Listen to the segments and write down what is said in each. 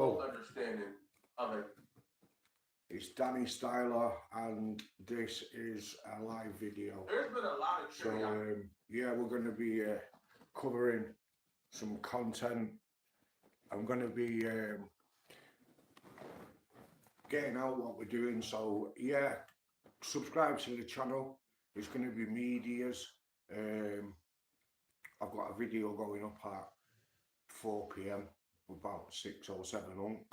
understanding of it. It's Danny Styla, and this is a live video. There's been a lot of yeah, we're going to be covering some content. I'm going to be getting out what we're doing. So yeah, subscribe to the channel. It's going to be medias. I've got a video going up at 4 p.m. about 6 or 7 unk.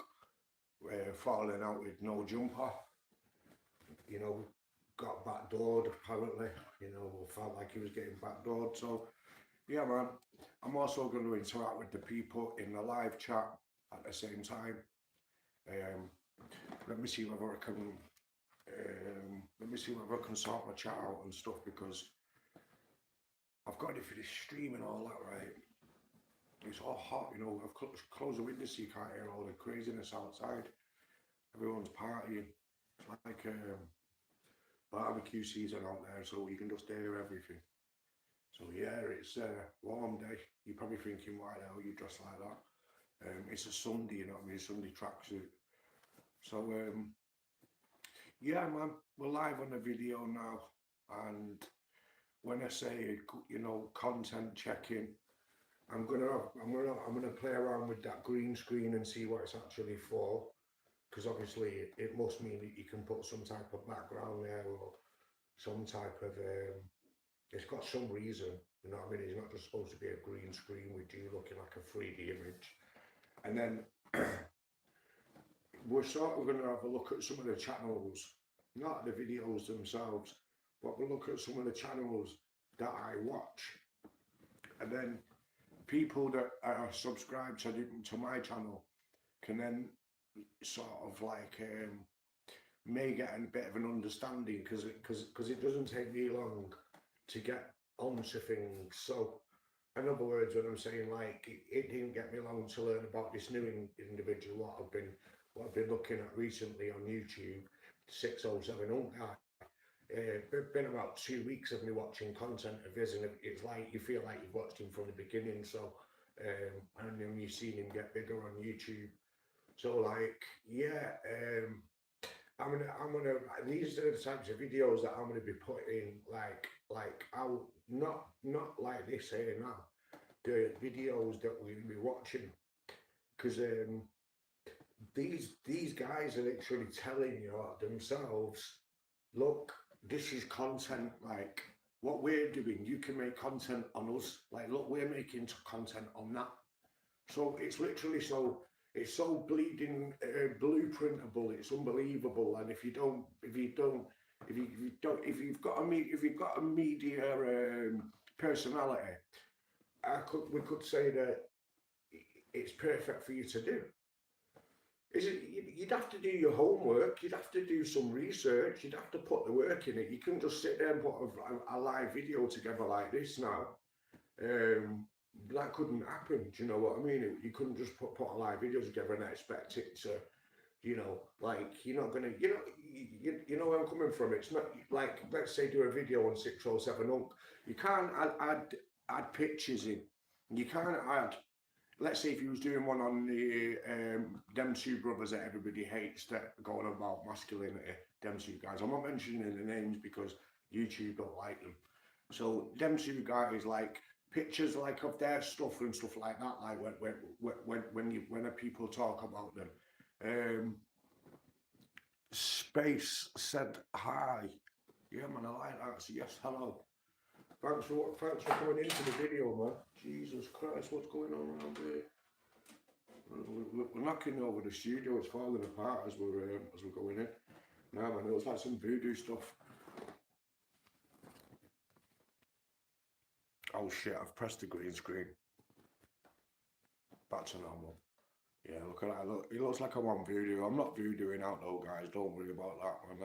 Falling out with no jumper. You know, got backdoored apparently. You know, felt like he was getting backdoored. So yeah, man. I'm also going to interact with the people in the live chat at the same time. Let me see whether I can. Let me see whether I can sort my chat out and stuff, because I've got it for this stream and all that, right? It's all hot, you know. I've closed the windows so you can't hear all the craziness outside. Everyone's partying. It's like barbecue season out there, so you can just hear everything. So yeah, it's a warm day. You're probably thinking, why the hell you dressed like that? It's a Sunday, you know what I mean? Sunday tracksuit. So yeah, man, we're live on the video now, and when I say, you know, content checking, I'm gonna play around with that green screen and see what it's actually for, because obviously it must mean that you can put some type of background there, or some type of it's got some reason, you know what I mean? It's not just supposed to be a green screen with you looking like a 3D image. And then we're sort of going to have a look at some of the channels, not the videos themselves, but we'll look at some of the channels that I watch. And then people that are subscribed to my channel can then sort of like may get a bit of an understanding, because it doesn't take me long to get onto things. So in other words, when I'm saying like it didn't get me long to learn about this new individual what I've been looking at recently on YouTube, 607 Unk guy. Been about 2 weeks of me watching content of his, and it's like you feel like you've watched him from the beginning. So and then you've seen him get bigger on YouTube. So like yeah, I'm gonna these are the types of videos that I'm gonna be putting like out, not like this here now, the videos that we're gonna be watching, because these guys are literally telling you themselves, look, this is content, like what we're doing, you can make content on us, like look, we're making content on that. So it's literally it's so bleeding blueprintable, it's unbelievable. And if you've got a media personality, we could say that it's perfect for you to do. You'd have to do your homework, you'd have to do some research, you'd have to put the work in it. You couldn't just sit there and put a live video together like this now. That couldn't happen, do you know what I mean? You couldn't just put a live video together and expect it to, you know, like, you're not gonna, you know where I'm coming from. It's not like, let's say do a video on 607 Unk. You can't add pictures in. You can't add, let's say if you was doing one on the them two brothers that everybody hates that are going about masculinity, them two guys. I'm not mentioning the names because YouTube don't like them. So them two guys, like pictures like of their stuff and stuff like that, like when people talk about them. Space said hi. Yeah man, I like that. So yes, hello. Thanks for coming into the video, man. Jesus Christ, what's going on around here? We're knocking over the studio. It's falling apart as we're going in. Nah, man, it was like some voodoo stuff. Oh shit! I've pressed the green screen. Back to normal. Yeah, look at that. Look, it looks like I'm on voodoo. I'm not voodooing out though, guys. Don't worry about that, man.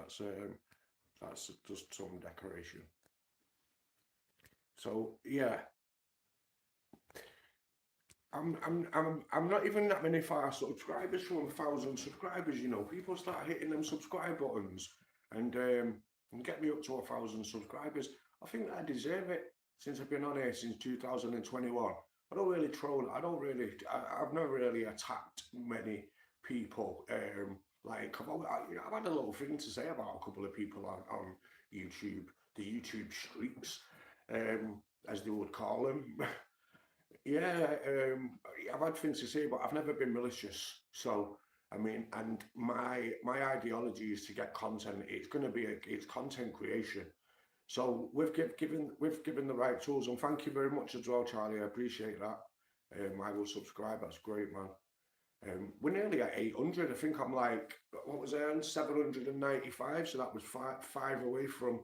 That's just some decoration. So yeah, I'm not even that many far subscribers from 1,000 subscribers. You know, people start hitting them subscribe buttons and get me up to 1,000 subscribers. I think I deserve it, since I've been on here since 2021. I don't really troll. I've never really attacked many people. Like I've had a little thing to say about a couple of people on YouTube, the YouTube streets, as they would call them. Yeah, I've had things to say, but I've never been malicious. So I mean, and my ideology is to get content. It's going to be it's content creation. So we've given the right tools, and thank you very much as well, Charlie. I appreciate that. I will subscribe. That's great, man. We're nearly at 800. I think I'm like, what was I on? 795. So that was five away from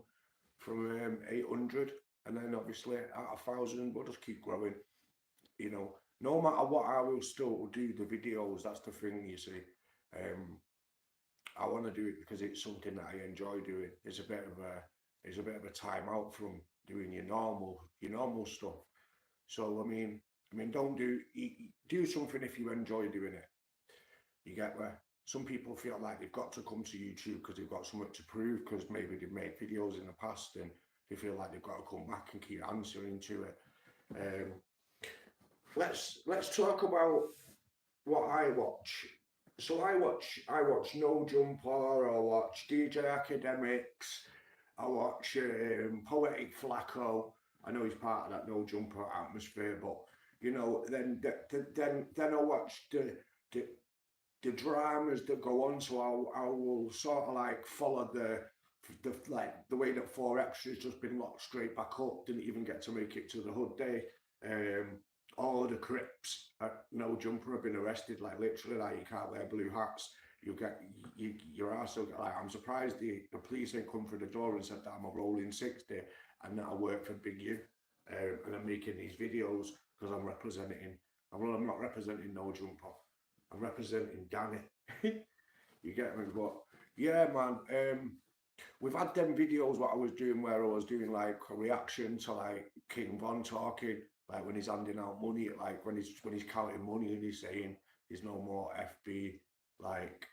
800, and then obviously at 1,000, we'll just keep growing. You know, no matter what, I will still do the videos. That's the thing, you see. I want to do it because it's something that I enjoy doing. It's a bit of a time out from doing your normal stuff. So I mean, don't do something if you enjoy doing it. You get where some people feel like they've got to come to YouTube because they've got something to prove because maybe they've made videos in the past and they feel like they've got to come back and keep answering to it. Let's talk about what I watch. So I watch No Jumper, I watch DJ Academics, I watch Poetic Flacco. I know he's part of that No Jumper atmosphere, but you know, then I watch the dramas that go on. So I will sort of like follow the way that 4Extra's just been locked straight back up, didn't even get to make it to the hood day. All the Crips at No Jumper have been arrested, like literally, like you can't wear blue hats. You're also like, I'm surprised the police ain't come through the door and said that I'm a rolling 60 and that I work for Big U, and I'm making these videos because I'm representing. Well, I'm not representing No Jumper. I'm representing Danny. You get me? But yeah, man. We've had them videos what I was doing where I was doing like a reaction to like King Von talking, like when he's handing out money, like when he's counting money and he's saying there's no more FB, like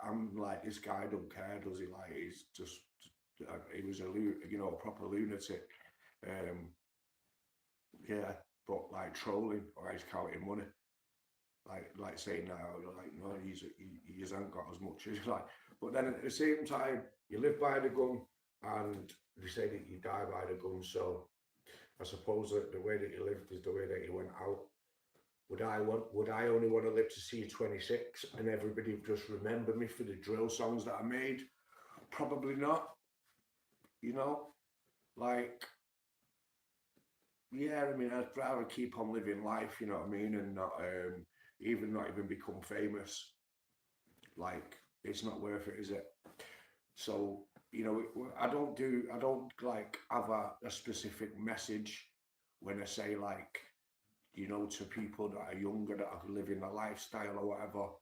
I'm like, this guy don't care, does he? Like he's just he was a proper lunatic. Yeah, but like trolling or he's counting money. Like saying no, like no, he hasn't got as much as like. But then at the same time, you live by the gun, and they say that you die by the gun. So I suppose that the way that you lived is the way that you went out. Would I only want to live to see 26 and everybody just remember me for the drill songs that I made? Probably not. You know, like yeah, I mean, I'd rather keep on living life. You know what I mean, and not even become famous. Like it's not worth it, is it? So you know, I don't like have a specific message when I say like, you know, to people that are younger that are living a lifestyle or whatever.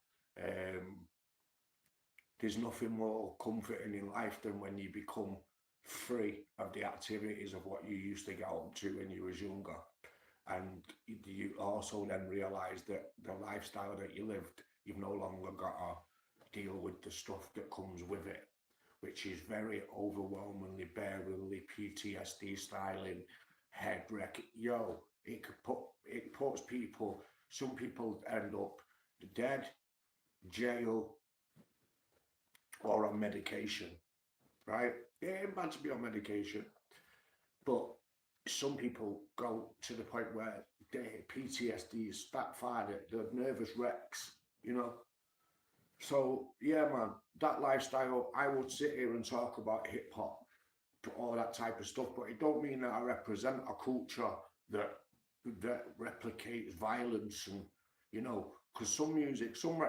There's nothing more comforting in life than when you become free of the activities of what you used to get up to when you was younger, and you also then realise that the lifestyle that you lived, you've no longer got to deal with the stuff that comes with it, which is very overwhelmingly, bearingly PTSD styling, head wreck. Yo, it puts people. Some people end up dead, jail, or on medication. Right? Yeah, it's bad to be on medication, but some people go to the point where their PTSD is that far that they're nervous wrecks, you know. So yeah, man, that lifestyle, I would sit here and talk about hip hop, all that type of stuff, but it don't mean that I represent a culture that replicates violence and you know, because some music, some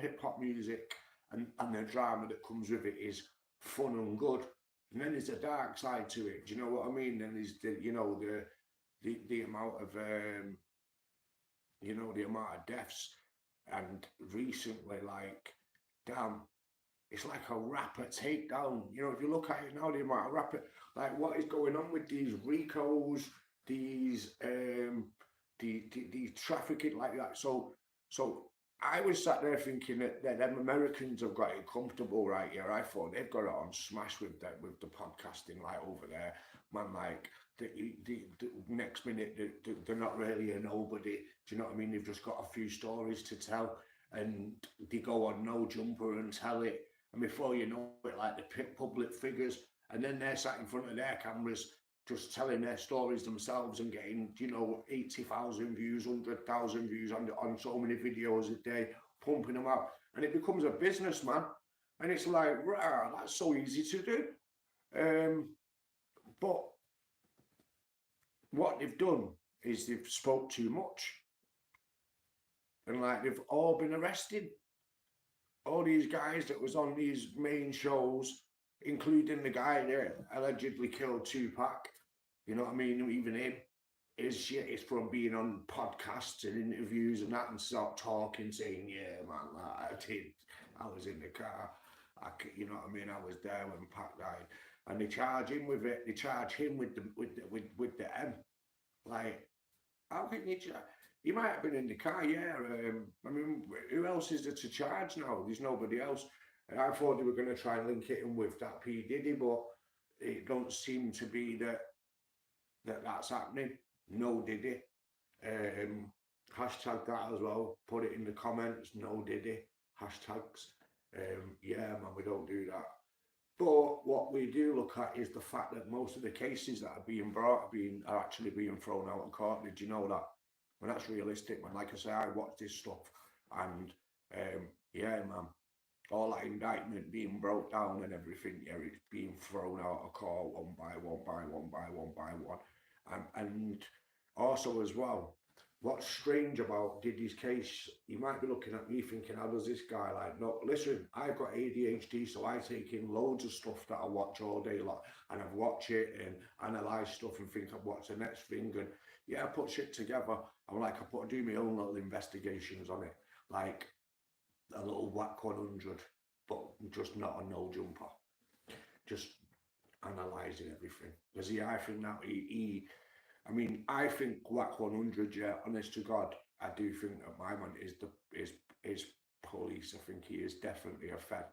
hip hop music and the drama that comes with it is fun and good. And then there's a dark side to it. Do you know what I mean? Then there's the amount of the amount of deaths, and recently, like, damn, it's like a rapper takedown. You know, if you look at it now, the amount of rapper, like, what is going on with these Ricos, these trafficking like that. So I was sat there thinking that them Americans have got it comfortable right here. I thought they've got it on smash with the podcasting like over there. Man, like the next minute they're not really a nobody. Do you know what I mean? They've just got a few stories to tell, and they go on No Jumper and tell it, and before you know it, like they pick public figures, and then they're sat in front of their cameras just telling their stories themselves and getting, 80,000 views, 100,000 views on so many videos a day, pumping them out, and it becomes a business, man. And it's like, rah, that's so easy to do. But what they've done is they've spoke too much, and like they've all been arrested. All these guys that was on these main shows, including the guy that allegedly killed Tupac, you know what I mean? Even him, his shit is from being on podcasts and interviews and that, and start talking, saying, "Yeah, man, like, I was in the car, you know what I mean? I was there when Pac died." And they charge him with it. They charge him with the M. Like, how can you charge? He might have been in the car, yeah. I mean, who else is there to charge now? There's nobody else. And I thought they were going to try and link it in with that P. Diddy, but it don't seem to be that's happening. No Diddy. Hashtag that as well. Put it in the comments. No Diddy. Hashtags. Yeah, man, we don't do that. But what we do look at is the fact that most of the cases that are being brought are actually being thrown out of court. Did you know that? Well, that's realistic, man. Like I say, I watch this stuff, and yeah, man, all that indictment being broke down and everything, yeah, it's being thrown out of court one by one by one by one by one. And also as well, what's strange about Diddy's case, you might be looking at me thinking, how does this guy like, no, listen, I've got ADHD, so I take in loads of stuff that I watch all day long, and I've watched it and analyse stuff and think I've watched the next thing, and yeah, I put shit together. I'm like, I do my own little investigations on it, like a little whack 100, but just not a No Jumper, just analysing everything. Because I think that I think whack 100, yeah, honest to God, I do think that my man is police. I think he is definitely a fed,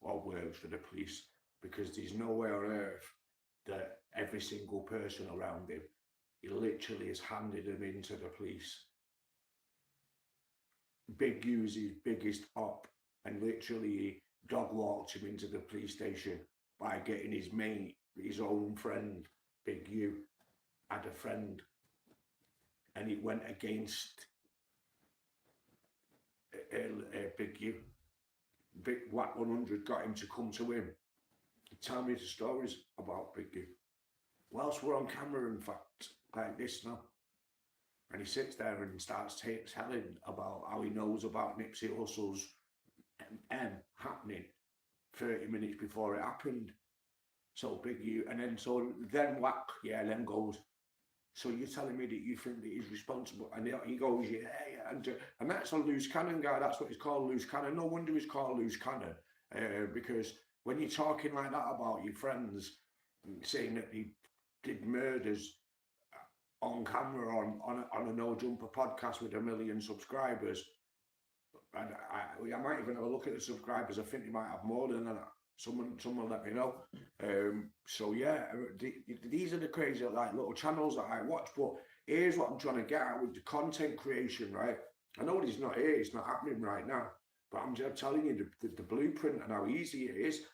or works for the police, because there's no way on earth that every single person around him, he literally has handed him into the police. Big U's his biggest op, and literally dog walked him into the police station by getting his mate, his own friend, Big U, had a friend, and it went against Big U. Big Whack 100 got him to come to him. Tell me the stories about Big U. Whilst we're on camera, in fact, like this now. And he sits there and starts telling about how he knows about Nipsey Hussle's M happening 30 minutes before it happened. So Big U, and then Whack, yeah, then goes, so you're telling me that you think that he's responsible? And he goes, yeah. And that's a loose cannon guy. That's what he's called, loose cannon. No wonder he's called loose cannon, because when you're talking like that about your friends, saying that he did murders on camera on a No Jumper podcast with 1 million subscribers, and I might even have a look at the subscribers. I think he might have more than that. Someone let me know. So yeah, these are the crazy like little channels that I watch. But here's what I'm trying to get at with the content creation, right? I know he's not here; it's not happening right now. But I'm just telling you the blueprint and how easy it is.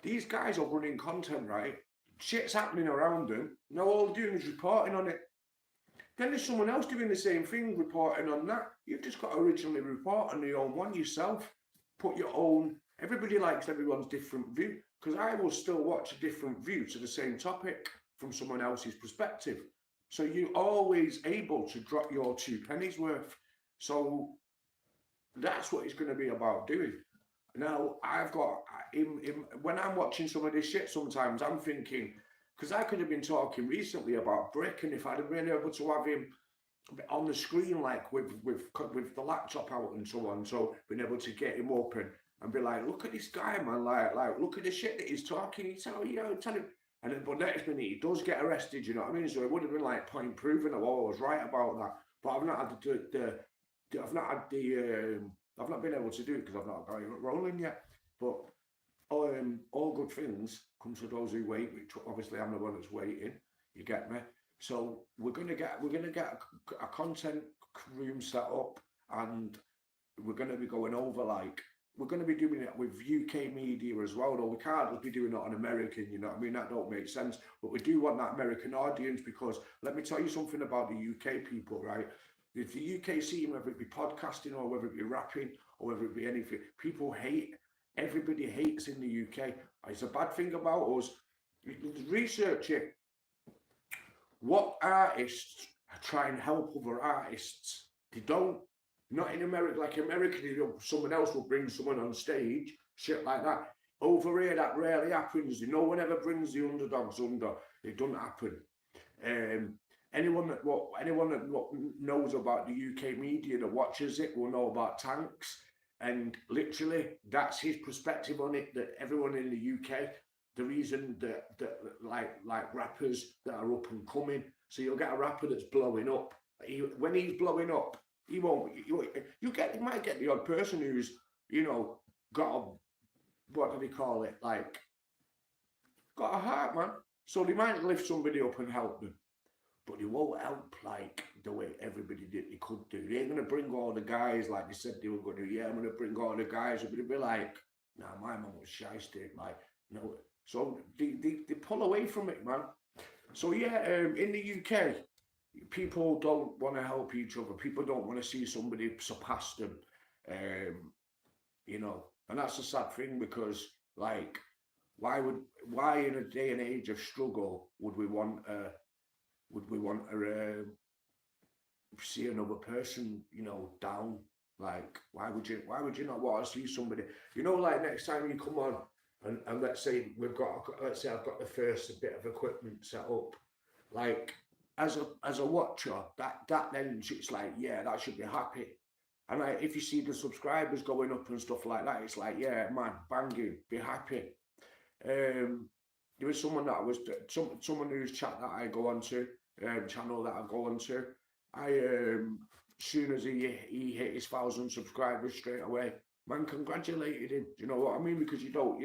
These guys are running content, right? Shit's happening around them. Now all they're doing is reporting on it. Then there's someone else doing the same thing, reporting on that. You've just got to originally report on your own one yourself. Put your own. Everybody likes everyone's different view, because I will still watch a different view to the same topic from someone else's perspective. So you're always able to drop your 2 pennies worth. So that's what it's going to be about doing. Now, I've got, when I'm watching some of this shit, sometimes I'm thinking, because I could have been talking recently about Brick, and if I'd have been able to have him on the screen, like with the laptop out and so on, so being able to get him up and be like, look at this guy, man, like look at the shit that he's talking, he's tell him, and then, but next minute he does get arrested, you know what I mean? So it would have been like point proving that I was right about that, but I've not been able to do it because I've not got it rolling yet. But all good things come to those who wait, which obviously I'm the one that's waiting. You get me? So we're gonna get a content room set up, and we're gonna be going over like we're gonna be doing it with UK media as well. Though we can't be doing it on American, you know what I mean? That don't make sense. But we do want that American audience because let me tell you something about the UK people, right? If the UK scene, whether it be podcasting or whether it be rapping or whether it be anything, people hate. Everybody hates in the UK. It's a bad thing about us. Research it. What artists try and help other artists? They don't. Not in America. Like America, someone else will bring someone on stage, shit like that. Over here, that rarely happens. No one ever brings the underdogs under. It doesn't happen. Um, anyone that knows about the UK media that watches it will know about Tanks, and literally that's his perspective on it. That everyone in the UK, the reason that like rappers that are up and coming, so you'll get a rapper that's blowing up. When he's blowing up, he won't. You might get the odd person who's got a, what do they call it, like got a heart, man. So they might lift somebody up and help them, but they won't help like the way everybody did they could do. They ain't gonna bring all the guys like they said they were gonna. Yeah, I'm gonna bring all the guys. But they'd be like, nah, my mum was shysty. Like, no. So they pull away from it, man. So yeah, in the UK, people don't want to help each other. People don't want to see somebody surpass them. And that's a sad thing because like, why in a day and age of struggle would we want to see another person, down? Like, why would you not want to see somebody, like next time you come on and let's say I've got the first bit of equipment set up, like as a watcher, that then it's like, yeah, that should be happy. And like, if you see the subscribers going up and stuff like that, it's like, yeah, man, banging, be happy. There was someone whose chat that I go on to, channel that I go on to. As soon as he hit his 1,000 subscribers straight away, man, congratulated him. Do you know what I mean? Because you don't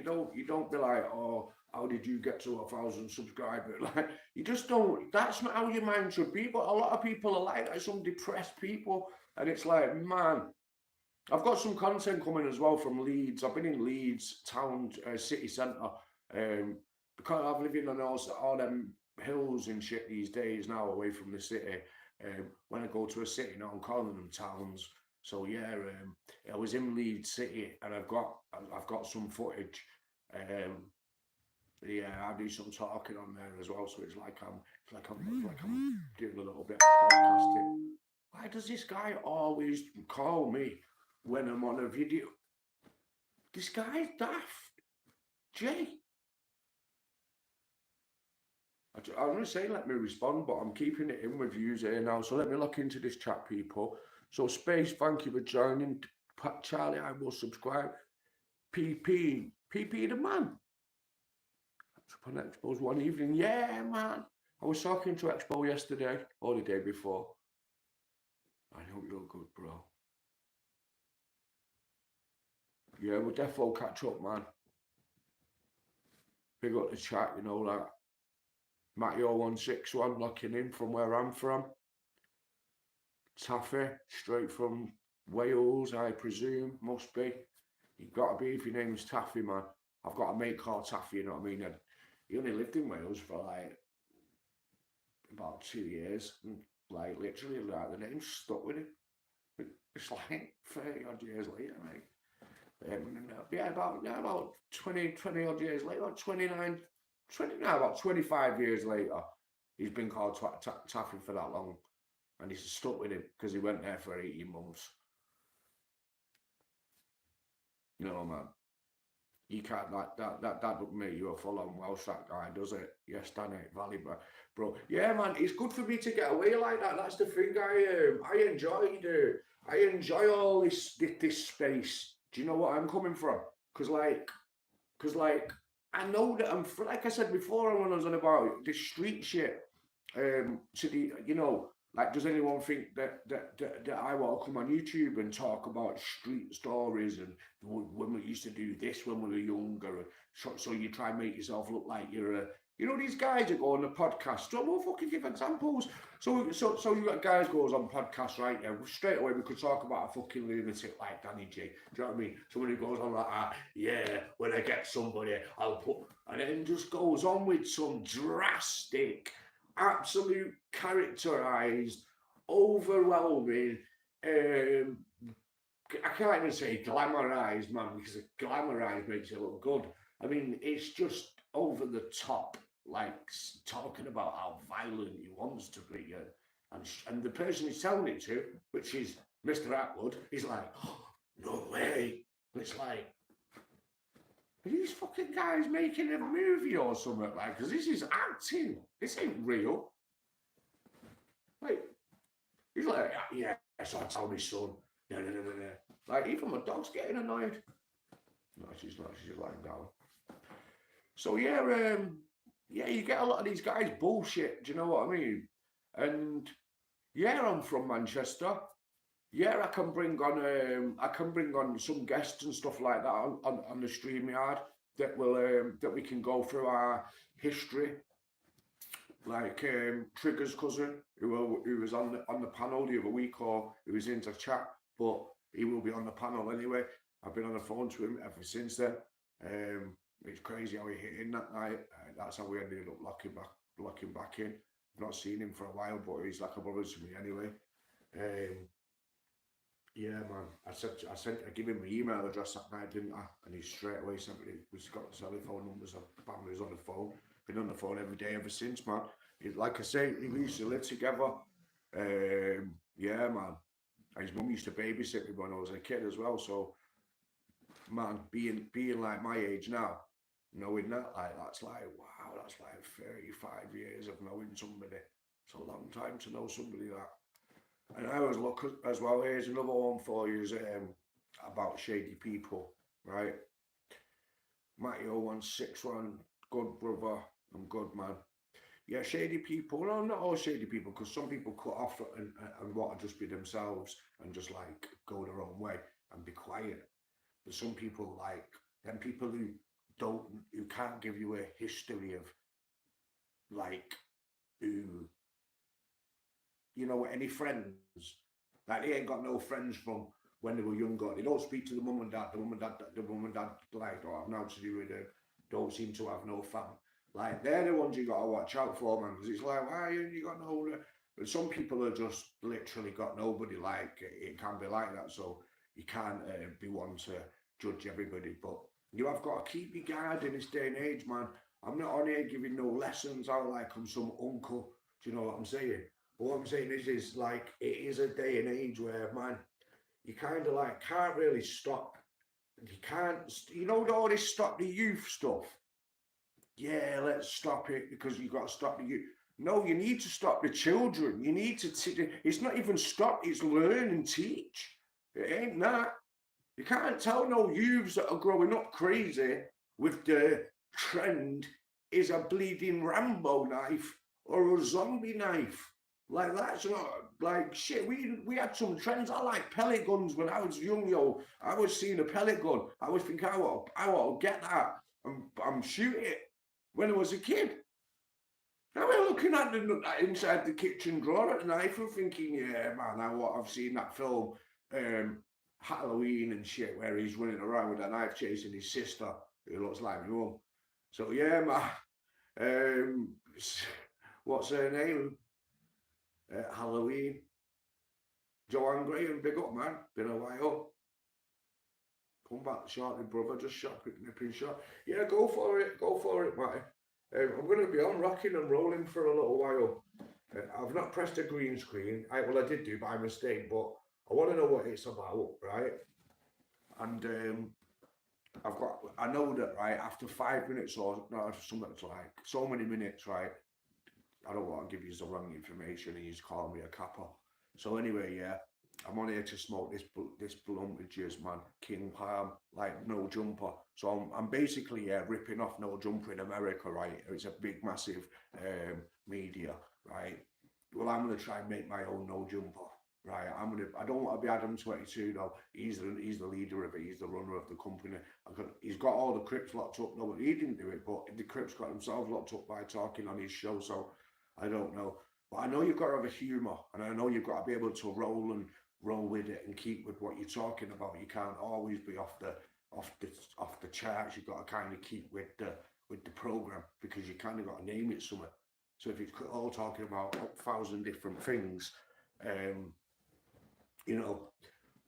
be like, oh, how did you get to 1,000 subscribers? Like, you just don't. That's not how your mind should be. But a lot of people are like that. Some depressed people, and it's like, man, I've got some content coming as well from Leeds. I've been in Leeds town, city centre, because I'm living on all them hills and shit these days now, away from the city. When I go to a city now, I'm calling them towns. So yeah, I was in Leeds City, and I've got some footage. Yeah, I do some talking on there as well. So it's like I'm doing a little bit of podcasting. Why does this guy always call me when I'm on a video? This guy's daft. Jay. I was going to say let me respond, but I'm keeping it in with views here now. So let me look into this chat, people. So Space, thank you for joining. Charlie, I will subscribe. PP the man. Up on Expo's one evening. Yeah, man. I was talking to Expo yesterday or the day before. I hope you're good, bro. Yeah, we'll definitely catch up, man. Big up the chat, like Matty0161 locking in from where I'm from. Taffy, straight from Wales, I presume, must be. You've got to be if your name's Taffy, man. I've got a mate called Taffy, you know what I mean? And he only lived in Wales for like about 2 years. And like literally, like the name's stuck with him. It's like 30 odd years later, mate. Yeah, about 20 odd years later, 29, about 25 years later, he's been called Taffy for that long. And he's stuck with him because he went there for 18 months. No, man. You can't, that doesn't make you a full-on Welsh, that guy, does it? Yes, Danny, Valley, bro. Yeah, man, it's good for me to get away like that. That's the thing. I enjoy all this space. Do you know what I'm coming from? Because I know that like I said before when I was on about the street shit, to the, Like, does anyone think that I want to come on YouTube and talk about street stories and when we used to do this when we were younger? So you try and make yourself look like you're a, you know, these guys that go on the podcast. So we'll fucking give examples. So you got guys goes on podcasts, right? Yeah, straight away we could talk about a fucking lunatic like Danny G. Do you know what I mean? Somebody goes on like that. Yeah, when I get somebody, I'll put, and then just goes on with some drastic, absolute characterized, overwhelming. I can't even say glamorized, man, because glamorized makes it look good. I mean, it's just over the top, like talking about how violent he wants to be, and the person he's telling it to, which is Mr. Atwood, is like, oh, no way. And it's like, are these fucking guys making a movie or something? Like, because this is acting. This ain't real. Like, he's like, yeah, so I tell my son. No. Like, even my dog's getting annoyed. No, she's not. She's lying down. So yeah, you get a lot of these guys bullshit. Do you know what I mean? And yeah, I'm from Manchester. Yeah, I can bring on some guests and stuff like that on the StreamYard that we can go through our history. Like Trigger's cousin, who was on the panel the other week, or who was into chat, but he will be on the panel anyway. I've been on the phone to him ever since then. It's crazy how he hit in that night. That's how we ended up locking back in. I've not seen him for a while, but he's like a brother to me anyway. Yeah, man. I gave him my email address that night, didn't I? And he straight away sent me. We've got the telephone numbers. Family's on the phone. Been on the phone every day ever since, man. Like I say, we used to live together. Yeah, man. And his mum used to babysit me when I was a kid as well. So, man, being like my age now, knowing that, like that's like wow, that's like 35 years of knowing somebody. It's a long time to know somebody that. And I always look as well. Here's another one for you about shady people, right? Matty 016 good brother. I'm good, man. Yeah, shady people. No, not all shady people, because some people cut off and want to just be themselves and just like go their own way and be quiet. But some people, like them people who can't give you a history of like who, you know, any friends. Like they ain't got no friends from when they were younger. They don't speak to the mum and dad. The mum and dad like don't have nothing to do with it. Don't seem to have no fam. Like they're the ones you got to watch out for, man. Because it's like, why you got no? But some people are just literally got nobody. Like it can be like that. So you can't be one to judge everybody. But you have got to keep your guard in this day and age, man. I'm not on here giving no lessons out like I'm some uncle. Do you know what I'm saying? But what I'm saying is like, it is a day and age where, man, you kind of like can't really stop. You can't, you know, all this stop the youth stuff. Yeah, let's stop it because you've got to stop the youth. No, you need to stop the children. You need to, it's not even stop, it's learn and teach. It ain't that. You can't tell no youths that are growing up crazy with the trend is a bleeding Rambo knife or a zombie knife. Like that's not like shit. We had some trends. I like pellet guns when I was young, yo. I was seeing a pellet gun. I was thinking I want to get that and shoot it when I was a kid. Now we're looking at the inside the kitchen drawer at the knife and thinking, yeah, man, I've seen that film, Halloween and shit, where he's running around with a knife chasing his sister, who looks like my mum. So yeah, man. What's her name? Halloween. Joanne Graham, big up, man. Been a while. Come back shortly, brother. Just shot, quick nipping shot. Yeah, go for it, Matty. I'm going to be on rocking and rolling for a little while. I've not pressed a green screen. I did do by mistake, but I want to know what it's about, right? And I know that, right, after 5 minutes or no, something like so many minutes, right? I don't want to give you the wrong information and he's calling me a capper. So anyway, yeah, I'm on here to smoke this blunt with jizz, man. King Palm, like No Jumper. So I'm basically ripping off No Jumper in America, right? It's a big, massive media, right? well, I'm gonna try and make my own no jumper. Right, I don't want to be Adam 22 though. He's the leader of it. He's the runner of the company. He's got all the Crips locked up. No, he didn't do it, but the Crips got themselves locked up by talking on his show. So I don't know. But I know you've got to have a humour, and I know you've got to be able to roll with it and keep with what you're talking about. You can't always be off the charts. You've got to kind of keep with the program, because you kind of got to name it something. So if it's all talking about 1,000 different things, you know,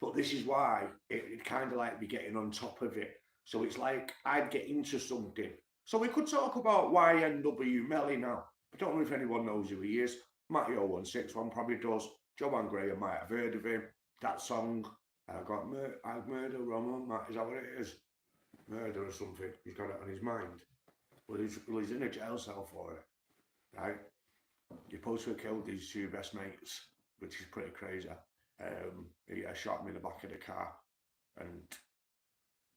but this is why it kind of like be getting on top of it. So it's like I'd get into something. So we could talk about YNW Melly now. I don't know if anyone knows who he is. Matty 0161 probably does. Joanne Graham might have heard of him. That song, I murder Roman, is that what it is? Murder or something. He's got it on his mind. Well, he's in a jail cell for it, right? You're supposed to have killed these two best mates, which is pretty crazy. He shot him in the back of the car, and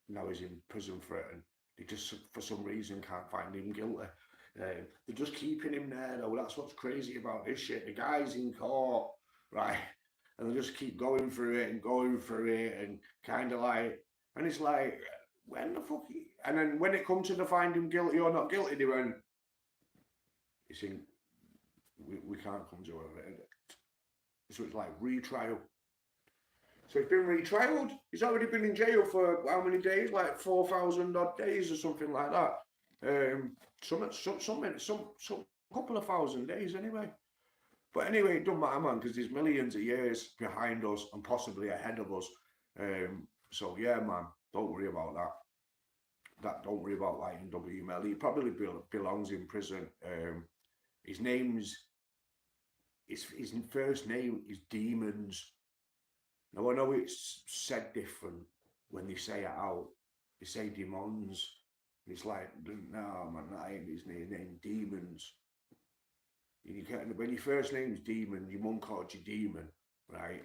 now he's in prison for it, and they just for some reason can't find him guilty. They're just keeping him there though. That's what's crazy about this shit. The guy's in court, right, and they just keep going through it and kind of like, and it's like, when the fuck and then when it comes to the find him guilty or not guilty, they went, you think we can't come to a verdict. So it's like retrial. So he's been retrialed. He's already been in jail for how many days? Like 4,000 odd days or something like that. Some couple of thousand days anyway. But anyway, it doesn't matter, man, because there's millions of years behind us and possibly ahead of us. So yeah, man, don't worry about that. Don't worry about YNW Melly. He probably belongs in prison. His first name is Demons. Now I know it's said different when they say it out. They say demons. It's like, no man, that ain't his name. Demons. When your first name's Demon, your mum called you Demon, right?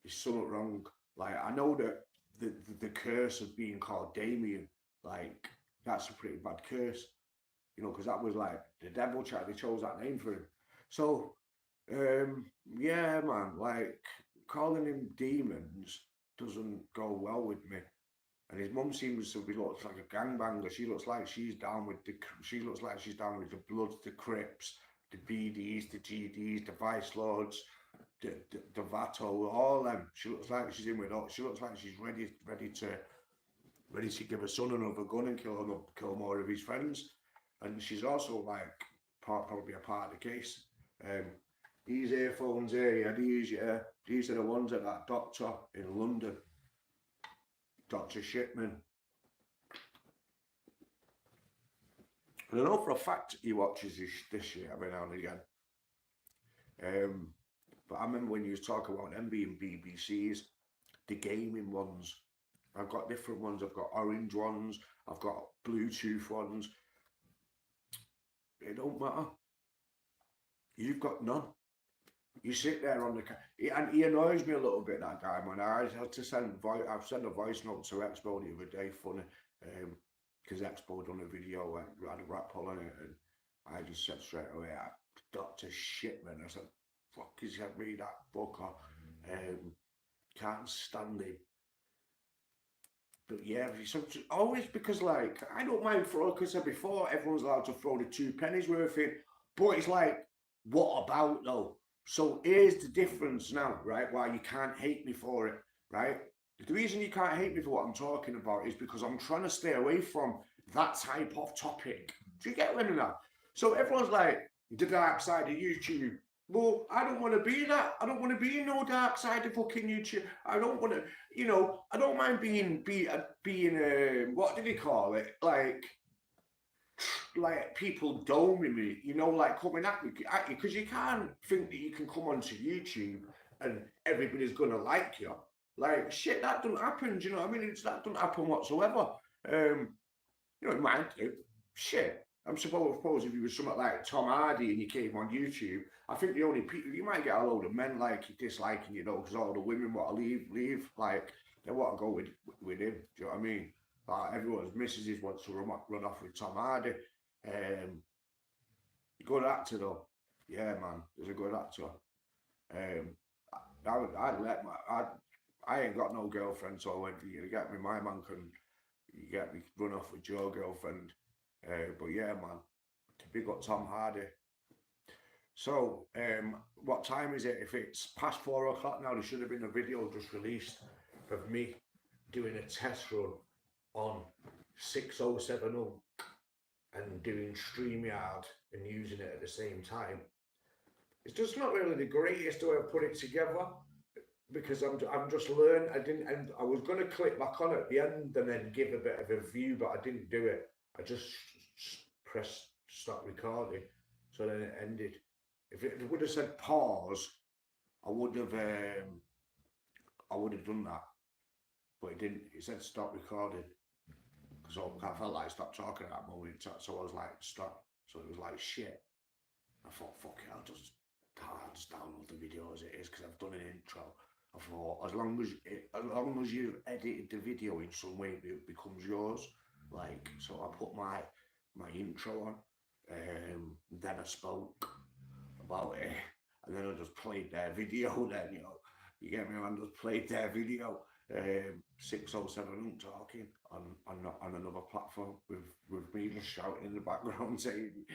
There's something wrong. Like, I know that the curse of being called Damien, like, that's a pretty bad curse, you know, because that was like the devil child. They chose that name for him. So yeah, man, like, calling him Demons doesn't go well with me. And his mum seems to be looks like a gangbanger. She looks like she's down with the Bloods, the Crips, the BDs, the GDs, the Vice Lords, the Vato, all them. She looks like she's in with all. She looks like she's ready to give her son another gun and kill more of his friends. And she's also like probably a part of the case. These earphones here, these are the ones that doctor in London, Dr. Shipman. And I know for a fact he watches this shit every now and again. But I remember when you was talking about them being BBCs, the gaming ones. I've got different ones. I've got orange ones. I've got Bluetooth ones. It don't matter. You've got none. You sit there on and he annoys me a little bit, that guy, man. I had to I've sent a voice note to Expo the other day, funny, because Expo done a video and had a rap pull on it, and I just said straight away, Dr. Shipman. I said, fuck, he's had me that fucker. Can't stand him. But yeah, always, because like, I don't mind throwing, because I said before, everyone's allowed to throw the 2 pennies worth in, but it's like, what about though? So here's the difference now, right? Why you can't hate me for it, right? The reason you can't hate me for what I'm talking about is because I'm trying to stay away from that type of topic. Do you get what I mean now? So everyone's like, the dark side of YouTube. Well, I don't want to be that. I don't want to be in no dark side of fucking YouTube. I don't want to, you know, I don't mind being what do they call it? Like people doming me, you know, like coming at me, because you can't think that you can come onto YouTube and everybody's gonna like you. Like, shit, that doesn't happen. Do you know what I mean? That doesn't happen whatsoever. You know, it might do. Shit. I'm suppose if you were something like Tom Hardy and you came on YouTube, I think the only people, you might get a load of men like disliking you, know, because all the women want to leave, like, they want to go with him. Do you know what I mean? Like, everyone's missus wants to run off with Tom Hardy. Good actor though. Yeah, man, he's a good actor. I'd let I ain't got no girlfriend, so if you get me, my man can you get me run off with your girlfriend. But yeah, man, to big up Tom Hardy. So, what time is it? If it's past 4 o'clock now, there should have been a video just released of me doing a test run on 6070 and doing StreamYard and using it at the same time. It's just not really the greatest way I've put it together because I'm just learning. I didn't, and I was going to click back on at the end and then give a bit of a view, but I didn't do it. I just pressed stop recording, so then it ended. If it would have said pause, I would have done that, but it didn't. It said stop recording, so I felt like I stopped talking at that moment. So I was like stop. So it was like shit. I thought fuck it, I'll just download the video as it is because I've done an intro. I thought as long as you've edited the video in some way, it becomes yours. Like so, I put my intro on, then I spoke about it, and then I just played their video. Then you get me. I just played their video. 607 talking on another platform with me just shouting in the background saying,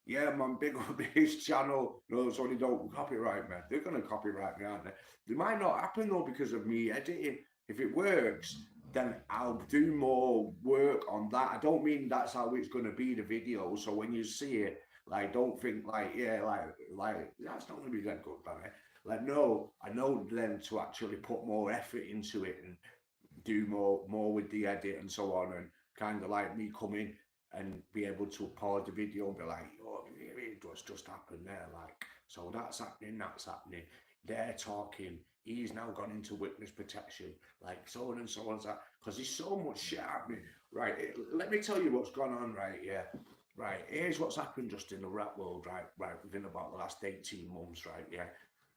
"Yeah, man, big up his channel." No, so they don't copyright me. They're gonna copyright me, aren't they? They might not happen though because of me editing. If it works, then I'll do more work on that. I don't mean that's how it's gonna be the video. So when you see it, like, don't think like, yeah, like that's not gonna be that good, man. Like, no, I know then to actually put more effort into it and do more with the edit and so on, and kind of like me come in and be able to pause the video and be like, oh, what's just happened there? Like, so that's happening. They're talking. He's now gone into witness protection, like so on and so on. Because there's so much shit happening. Right, let me tell you what's gone on, right? Yeah. Right, here's what's happened just in the rap world, right, within about the last 18 months, right, yeah.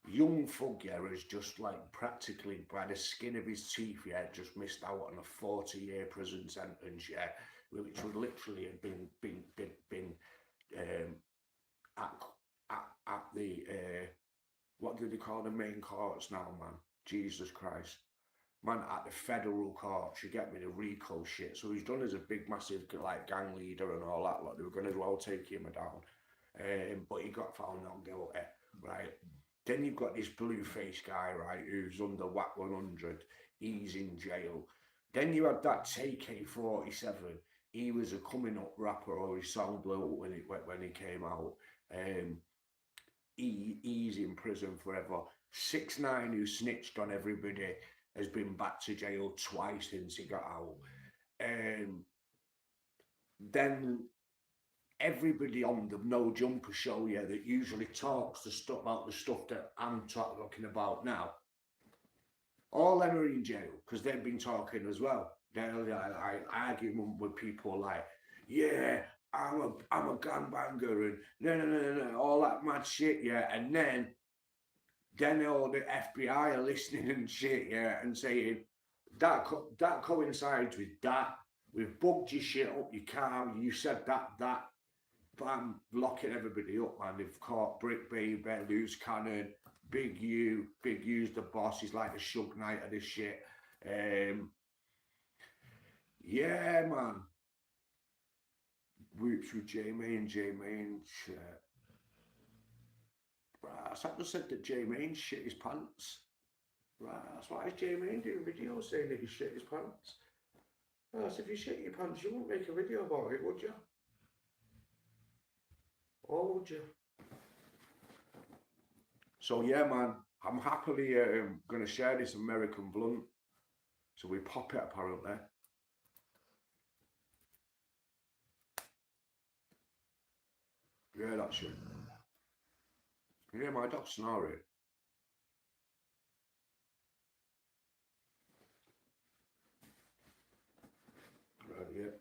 Young Thug, yeah, has just like practically by the skin of his teeth, yeah, just missed out on a 40-year prison sentence, yeah, which would literally have been at the what do they call the main courts now, man? Jesus Christ, man, at the federal courts, you get me, the RICO shit. So he's done as a big, massive like gang leader and all that. Like they were going to well take him down, but he got found not guilty, right? Then you've got this blue-face guy, right, who's under WAC 100. He's in jail. Then you had that TK47. He was a coming-up rapper, or his song blew up when he came out. He's in prison forever. 6ix9ine, who snitched on everybody, has been back to jail twice since he got out. Then everybody on the No Jumper show, yeah, that usually talks about the stuff that I'm talking about now, all them are in jail because they've been talking as well. They're like arguing with people like, yeah, I'm a gangbanger and no, all that mad shit, yeah, and then all the FBI are listening and shit, yeah, and saying that coincides with that. We've bugged your shit up, you can't. You said that. Bam, locking everybody up, man. They've caught Brick Baby, Loose Cannon, Big U's the boss. He's like the Suge Knight of this shit. Yeah, man. Whoops with J-Main shit. Right, I just said that J-Main shit his pants. Right, that's why is J-Main doing videos saying that he shit his pants. Well, if you shit your pants, you wouldn't make a video about it, would you? Or would you? So yeah, man, I'm happily going to share this American blunt. So we pop it apparently. Yeah, that's it. Yeah, my dog's snoring. Right, yeah.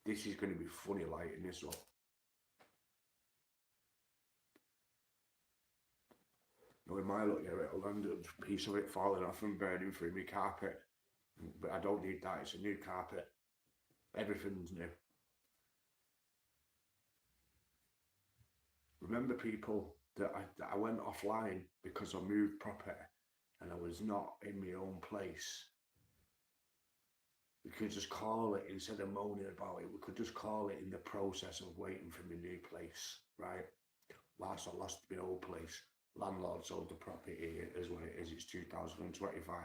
This is going to be funny lighting this up. No, in my look, yeah, it'll end up a piece of it falling off and burning through my carpet. But I don't need that, it's a new carpet. Everything's new. remember people that I went offline because I moved property and I was not in my own place. We could just call it, instead of moaning about it, we could just call it in the process of waiting for my new place, right? Whilst I lost my old place, landlord sold the property as what it is. It's 2025.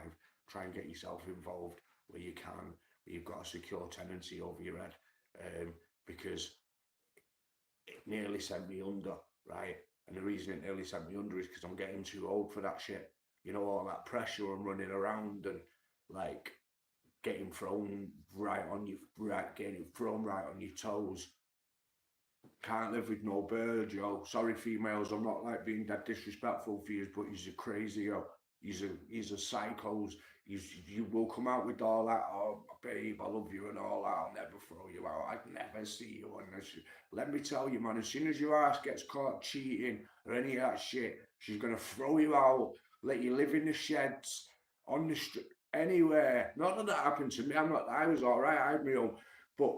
Try and get yourself involved where you can, where you've got a secure tenancy over your head, because it nearly sent me under, right? And the reason it nearly sent me under is because I'm getting too old for that shit. You know, all that pressure and running around and like getting thrown right on you, getting thrown right on your toes. Can't live with no bird, yo. Sorry, females, I'm not like being that disrespectful for you, but he's a crazy, yo. He's a psychos. You will come out with all that, oh babe, I love you and all that. I'll never throw you out. I'd never see you on this. Let me tell you, man, as soon as your ass gets caught cheating or any of that shit, she's gonna throw you out, let you live in the sheds, on the street, anywhere. Not that that happened to me. I was alright, I had my own, but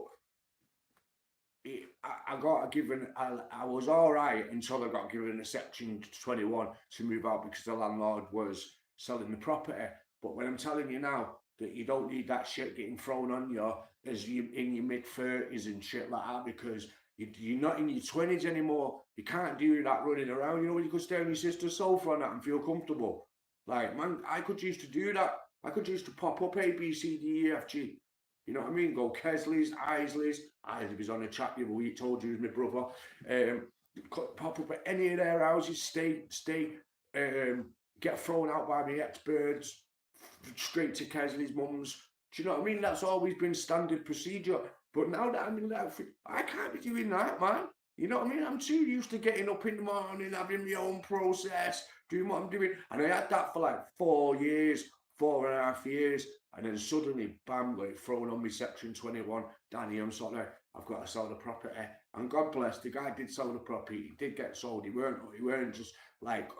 I got given, I was all right until I got given a Section 21 to move out because the landlord was selling the property. But when I'm telling you now that you don't need that shit getting thrown on you as you in your mid-30s and shit like that, because you're not in your 20s anymore. You can't do that running around. You know, when you could stay on your sister's sofa and that and feel comfortable. Like, man, I could used to do that. I could used to pop up A, B, C, D, E, F, G. You know what I mean? Go Kesley's, Isley's. Isley was on a chat the other week, told you he was my brother. Pop up at any of their houses, stay, get thrown out by my ex-birds, straight to Kesley's mum's. Do you know what I mean? That's always been standard procedure. But now that I'm in that, I can't be doing that, man. You know what I mean? I'm too used to getting up in the morning, having my own process, doing what I'm doing. And I had that for like 4 years, 4.5 years. And then suddenly, bam, got it thrown on me Section 21. Danny, I'm sorry, I've got to sell the property. And God bless, the guy did sell the property. He did get sold. He weren't just like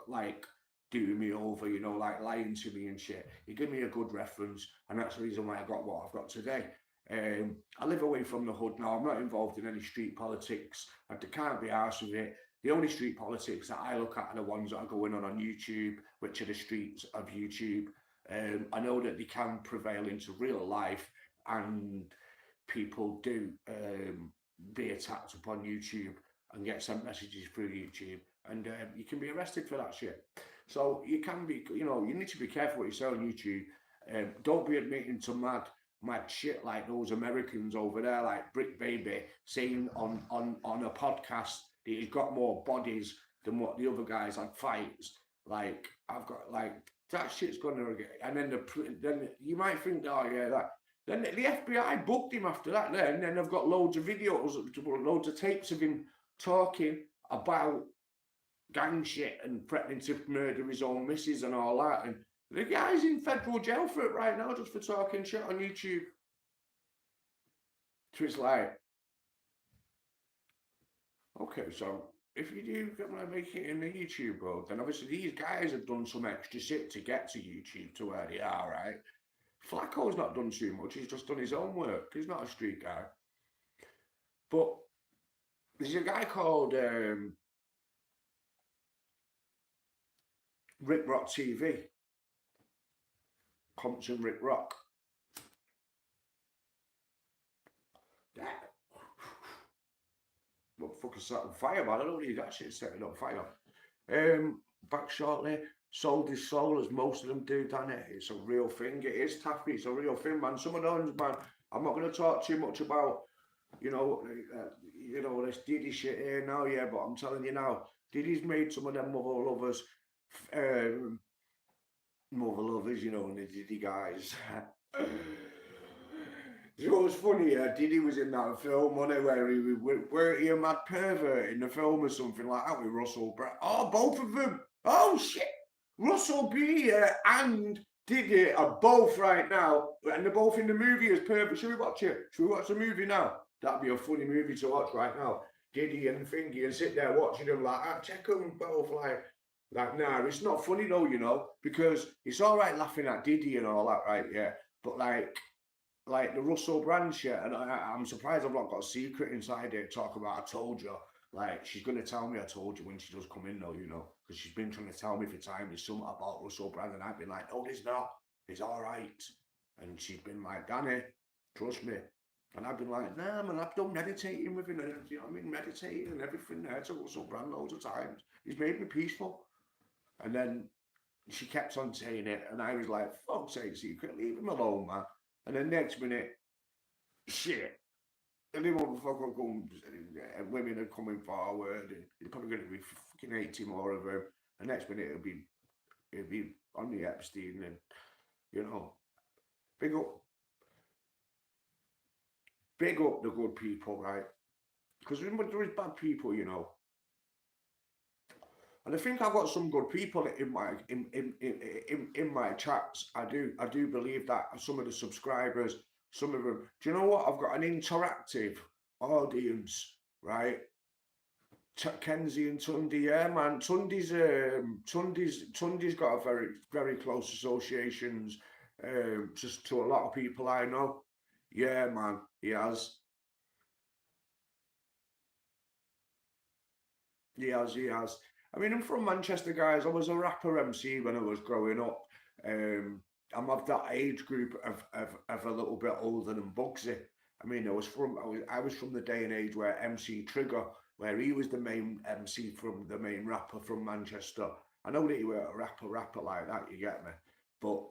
doing me over, you know, like lying to me and shit. He gave me a good reference, and that's the reason why I got what I've got today. I live away from the hood now. I'm not involved in any street politics. I can't be arsed with it. The only street politics that I look at are the ones that are going on YouTube, which are the streets of YouTube. I know that they can prevail into real life, and people do be attacked upon YouTube and get sent messages through YouTube, and you can be arrested for that shit. So you can be, you know, you need to be careful what you say on YouTube. Don't be admitting to mad shit like those Americans over there, like Brick Baby, saying on a podcast that he's got more bodies than what the other guys had fights. Like, I've got, like, that shit's gonna get, and then you might think, oh yeah, that. Then the FBI booked him after that, and then they've got loads of videos, loads of tapes of him talking about gang shit and threatening to murder his own missus and all that. And the guy's in federal jail for it right now, just for talking shit on YouTube. So it's like, okay, so if you do make it in the YouTube world, then obviously these guys have done some extra shit to get to YouTube to where they are, right? Flacco's not done too much. He's just done his own work. He's not a street guy. But there's a guy called Rick Rock TV. Compton Rick Rock. Yeah. What the fuck is that on fire, man? I don't need that shit setting on fire. Back shortly. Sold his soul, as most of them do, Danny. It's a real thing. It is taffy. It's a real thing, man. Some of those, man. I'm not going to talk too much about, you know, this Diddy shit here now, yeah. But I'm telling you now, Diddy's made some of them mother lovers, you know, and the Diddy guys. You know what's funny? Diddy was in that film, wasn't he, where he a mad pervert in the film or something like that with Russell Brand. Oh, both of them. Oh shit. Russell B and Diddy are both right now, and they're both in the movie as pervert. Should we watch it? Should we watch the movie now? That'd be a funny movie to watch right now. Diddy and Thingy, and sit there watching them like, ah, check them both like, nah, it's not funny though, you know, because it's all right laughing at Diddy and all that, right? Yeah, but like the Russell Brand shit, and I'm surprised I've not got a secret inside here to talk about. I told you, Like, she's going to tell me I told you when she does come in, though, you know, because she's been trying to tell me for time there's something about Russell Brand, and I've been like, no, there's not. It's all right. And she's been like, Danny, trust me. And I've been like, nah, man, I've done meditating with him, and you know what I mean, meditating and everything there to Russell Brand loads of times. He's made me peaceful. And then she kept on saying it, and I was like, fuck's sake, Secret, leave him alone, man. And then next minute, shit. And the motherfucker comes, and women are coming forward, and there's probably going to be fucking 80 more of them. And next minute, it'll be on the Epstein, and, you know, big up, big up the good people, right? Because there is bad people, you know. And I think I've got some good people in my chats. I do believe that some of the subscribers, some of them. Do you know what? I've got an interactive audience, right? Kenzie and Tundi, yeah, man. Tundi's got a very close associations, just to a lot of people I know. Yeah, man, he has. He has, he has. I mean, I'm from Manchester, guys. I was a rapper MC when I was growing up. I'm of that age group of a little bit older than Bugsy. I mean, I was from the day and age where MC Trigger, where he was the main MC from the main rapper from Manchester. I know that he were a rapper like that. You get me? But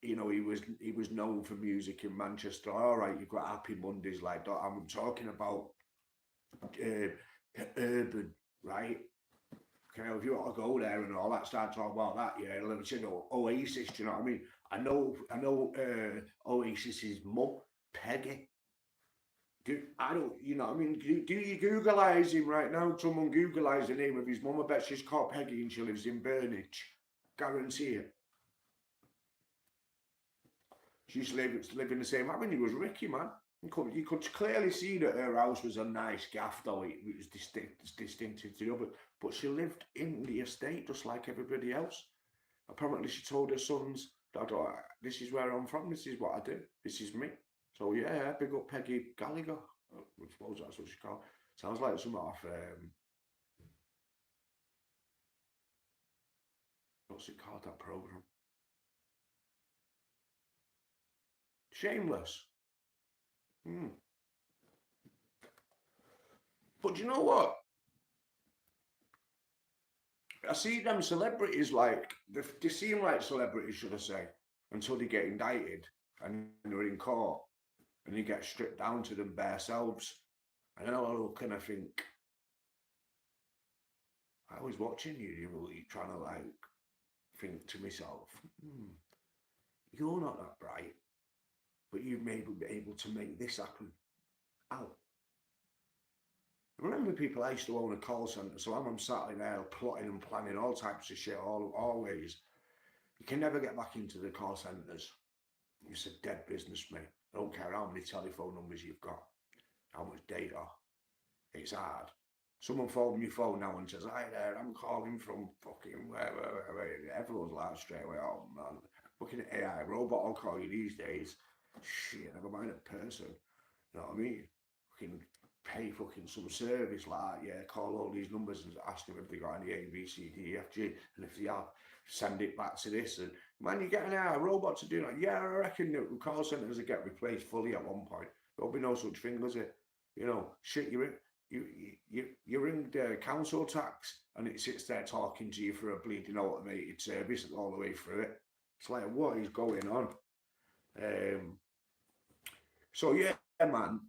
you know, he was known for music in Manchester. All right, you've got Happy Mondays like that. I'm talking about urban, right? Okay, if you want to go there and all that, start talking about that, yeah, let's you know, Oasis, do you know what I mean? I know Oasis's mum, Peggy. I don't, you know what I mean? Do you Googleize him right now? Someone Googleize the name of his mum. I bet she's called Peggy and she lives in Burnage. Guarantee it. She used to live in the same avenue as Ricky, man. You could clearly see that her house was a nice gaff, though it was distinctive to the other. But she lived in the estate just like everybody else. Apparently, she told her sons, "Dad, this is where I'm from. This is what I do. This is me." So yeah, big up Peggy Gallagher. I suppose that's what she called. Sounds like some off. What's it called? That program? Shameless. Hmm. But you know what? I see them celebrities like they seem like celebrities, should I say, until they get indicted and they're in court and they get stripped down to them bare selves. And then I look and I think, I was watching you, you know, you trying to like think to myself, you're not that bright, but you've maybe been able to make this happen. Out. I remember people, I used to own a call centre, so I'm sat in there plotting and planning all types of shit, always. You can never get back into the call centres. It's a dead business, mate. I don't care how many telephone numbers you've got, how much data. It's hard. Someone phoned my phone now and says, "Hi there, I'm calling from fucking where." Everyone's like straight away, "Oh man, fucking AI robot will call you these days." Shit, never mind a person. You know what I mean? Fucking pay fucking some service like, yeah, call all these numbers and ask them if they got any A, B, C, D, E, F, G, and if they have, send it back to this. And man, you get an AI robot to do that. Yeah, I reckon that call centres will get replaced fully at one point. There'll be no such thing, does it? You know, shit, you ring the council tax and it sits there talking to you for a bleeding automated service all the way through it. It's like, what is going on? So yeah, man,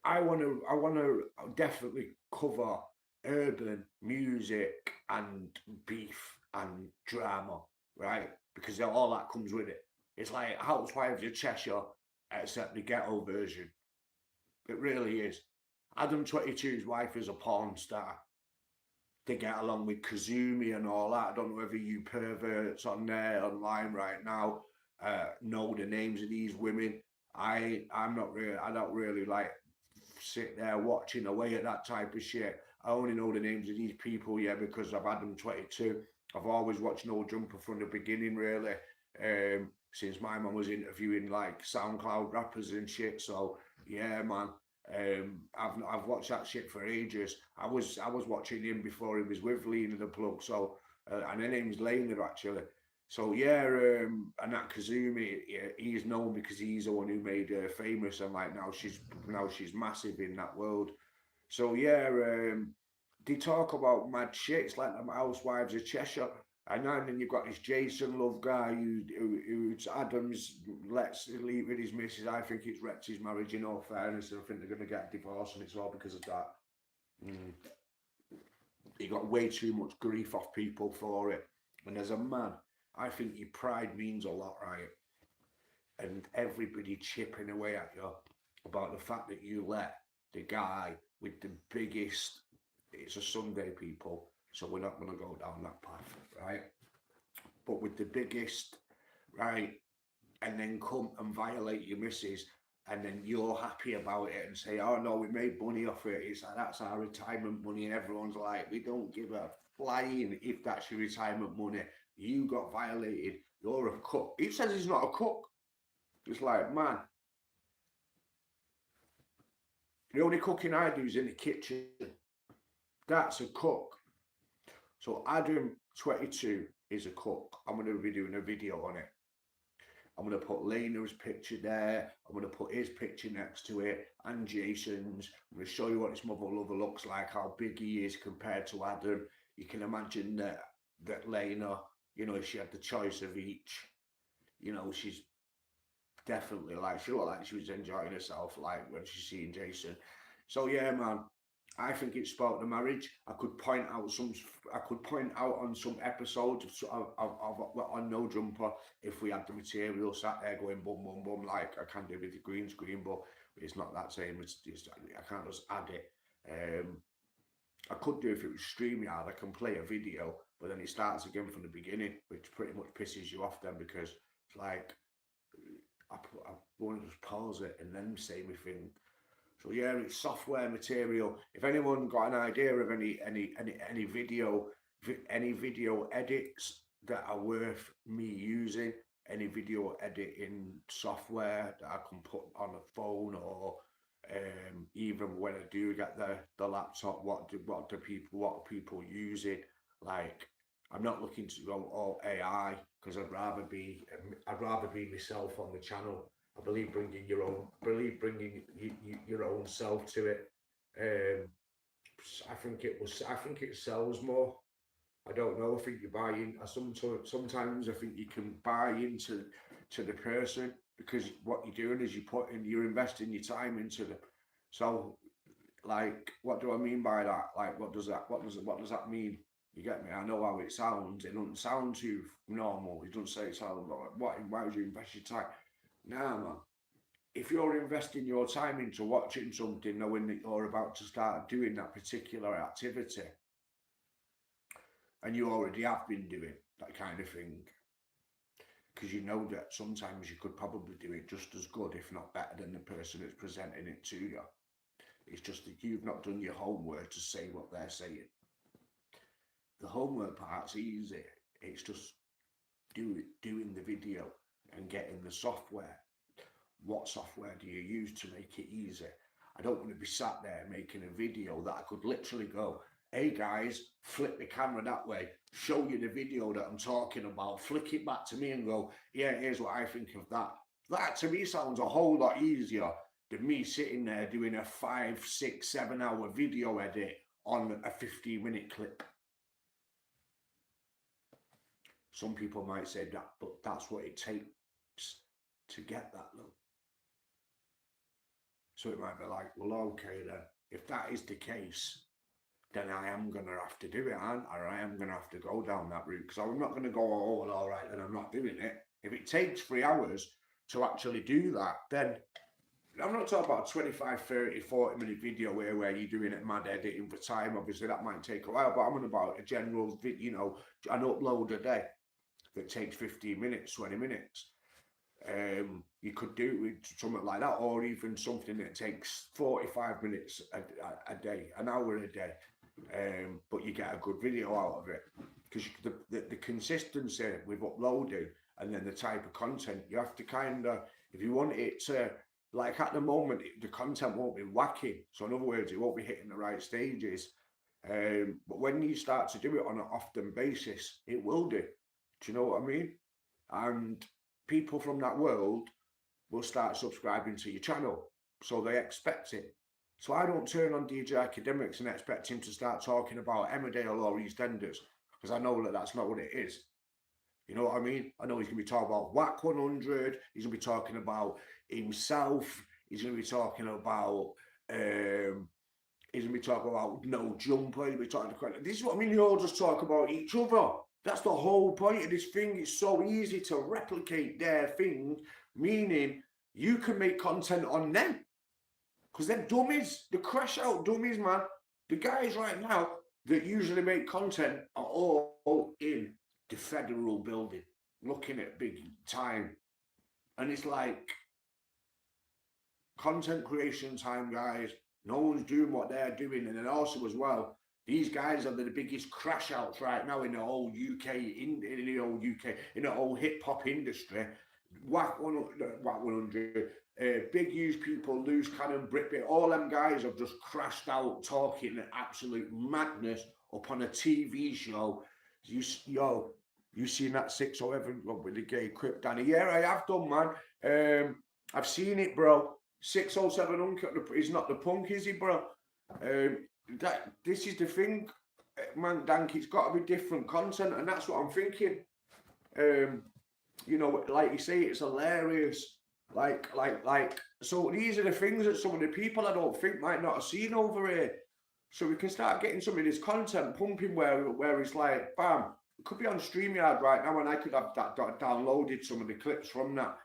I want to definitely cover urban music and beef and drama, right? Because all that comes with it. It's like Housewives of Cheshire, except the ghetto version. It really is. Adam 22's wife is a porn star. They get along with Kazumi and all that. I don't know whether you perverts on there online right now know the names of these women. I don't really like sit there watching away at that type of shit. I only know the names of these people, yeah, because I've had them 22. I've always watched No Jumper from the beginning, really, since my mum was interviewing like SoundCloud rappers and shit. So yeah, man, I've watched that shit for ages. I was watching him before he was with Lena the Plug. So and her name's Lena actually. So yeah, and that Kazumi, yeah, he's known because he's the one who made her famous, and like now she's massive in that world. So yeah, they talk about mad shits like the Housewives of Cheshire, and then you've got this Jason Love guy who's Adams lets leave with his missus. I think it's wrecked his marriage. In all fairness, and I think they're going to get divorced, and it's all because of that. Mm. He got way too much grief off people for it, and as a man, I think your pride means a lot, right? And everybody chipping away at you about the fact that you let the guy with the biggest, it's a Sunday, people, so we're not going to go down that path, right? But with the biggest, right, and then come and violate your missus, and then you're happy about it and say, oh no, we made money off it, it's like, that's our retirement money, and everyone's like, we don't give a flying if that's your retirement money. You got violated, you're a cook. He says he's not a cook. It's like, man, the only cooking I do is in the kitchen. That's a cook. So Adam 22 is a cook. I'm going to be doing a video on it. I'm going to put Lena's picture there. I'm going to put his picture next to it and Jason's. I'm going to show you what his mother lover looks like, how big he is compared to Adam. You can imagine that Lena, you know, if she had the choice of each, you know, she's definitely like, she looked like she was enjoying herself, like when she's seeing Jason. So yeah, man, I think it spoiled the marriage. I could point out on some episodes of on No Jumper if we had the material sat there going boom boom boom like I can do with the green screen, but it's not that same. It's I can't just add it. I could do if it was StreamYard. I can play a video, but then it starts again from the beginning, which pretty much pisses you off then because it's like I want to just pause it and then say my thing. So yeah, it's software material. If anyone got an idea of any video edits that are worth me using, any video editing software that I can put on a phone or even when I do get the laptop, what people use it like. I'm not looking to go all AI because I'd rather be myself on the channel. I believe bringing your own self to it. I think it sells more. I don't know. I think you buy in. Sometimes I think you can buy into the person because what you're doing is you're investing your time into them. So, like, what do I mean by that? Like, what does that mean? You get me? I know how it sounds. It doesn't sound too normal. It doesn't say it sounds like why would you invest your time? Nah, man. If you're investing your time into watching something, knowing that you're about to start doing that particular activity, and you already have been doing that kind of thing, because you know that sometimes you could probably do it just as good, if not better, than the person that's presenting it to you. It's just that you've not done your homework to say what they're saying. The homework part's easy. It's just doing the video and getting the software. What software do you use to make it easy? I don't want to be sat there making a video that I could literally go, hey guys, flip the camera that way, show you the video that I'm talking about, flick it back to me and go, yeah, here's what I think of that. That to me sounds a whole lot easier than me sitting there doing a 5, 6, 7 hour video edit on a 15-minute clip. Some people might say that, but that's what it takes to get that look. So it might be like, well, okay then, if that is the case, then I am going to have to do it, aren't I? Or I am going to have to go down that route, because I'm not going to go, oh, well, all right, then I'm not doing it. If it takes 3 hours to actually do that, then I'm not talking about a 25, 30, 40-minute video where you're doing it mad editing for time. Obviously, that might take a while, but I'm on about a general, an upload a day that takes 15 minutes, 20 minutes. You could do with something like that, or even something that takes 45 minutes a day, an hour a day, but you get a good video out of it, because the consistency with uploading and then the type of content, you have to kind of, if you want it to like at the moment, the content won't be whacking. So in other words, it won't be hitting the right stages. But when you start to do it on an often basis, it will do. Do you know what I mean? And people from that world will start subscribing to your channel. So they expect it. So I don't turn on DJ Academics and expect him to start talking about Emmerdale or EastEnders, because I know that that's not what it is. You know what I mean? I know he's going to be talking about Whack 100. He's going to be talking about himself. He's going to be talking about he's going to be talking about No Jumper. He'll be talking about, this is what I mean. You all just talk about each other. That's the whole point of this thing. It's so easy to replicate their thing, meaning you can make content on them. Because they're dummies. They crash out dummies, man. The guys right now that usually make content are all in the federal building, looking at big time. And it's like content creation time, guys. No one's doing what they're doing. And then also as well, these guys are the biggest crash outs right now in the whole UK, in the whole hip hop industry. Whack 100, Big Use People, Loose Cannon, Britbit, all them guys have just crashed out talking absolute madness up on a TV show. You seen that 607 with the gay Crip Danny? Yeah, I have done, man. I've seen it, bro. 607 he's not the punk, is he, bro? This is the thing, man, Dank, it's got to be different content, and that's what I'm thinking. You know, like you say, it's hilarious. Like, so these are the things that some of the people I don't think might not have seen over here. So we can start getting some of this content pumping where it's like, bam, it could be on StreamYard right now, and I could have that downloaded some of the clips from that.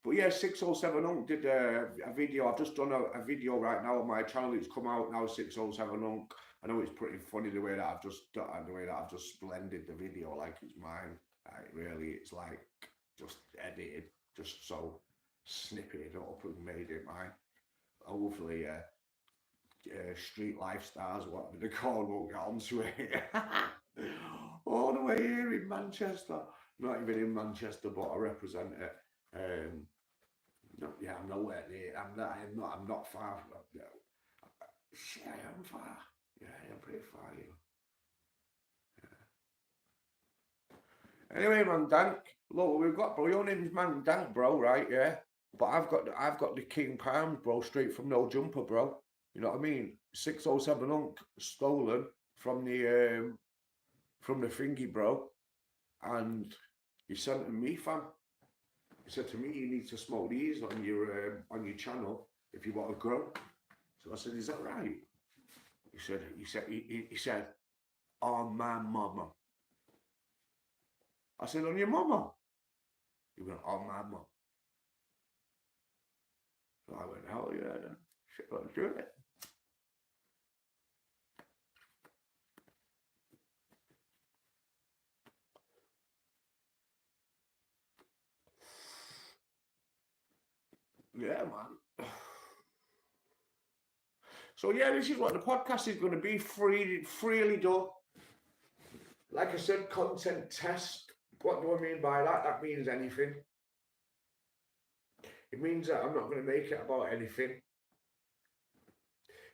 But yeah, 607 Unk did a video. I've just done a video right now on my channel. It's come out now, 607 Unk. I know it's pretty funny the way that I've just blended the video like it's mine. Like, really, it's like just edited, just so snippet up and made it mine. Hopefully, street lifestyles, whatever they call, won't get onto it. All the way here in Manchester. Not even in Manchester, but I represent it. Yeah, I'm nowhere near. I'm not far. Shit, I am far. Yeah, I am pretty far. Yeah. Anyway, man, Dank. Look, we've got, bro. Your name's Man Dank, bro, right? Yeah. But I've got the King Palms, bro, straight from No Jumper, bro. You know what I mean? 607 Unk stolen from the thingy, bro. And he sent to me, fam. He said to me, you need to smoke these on your channel if you want to grow. So I said, is that right? He said, on my mama. I said, on your mama? He went, on my mum. So I went, hell yeah, then. Shit, let's do it. Yeah, man. So yeah, this is what the podcast is going to be, freely done. Like I said, content test. What do I mean by that? That means anything. It means that I'm not going to make it about anything.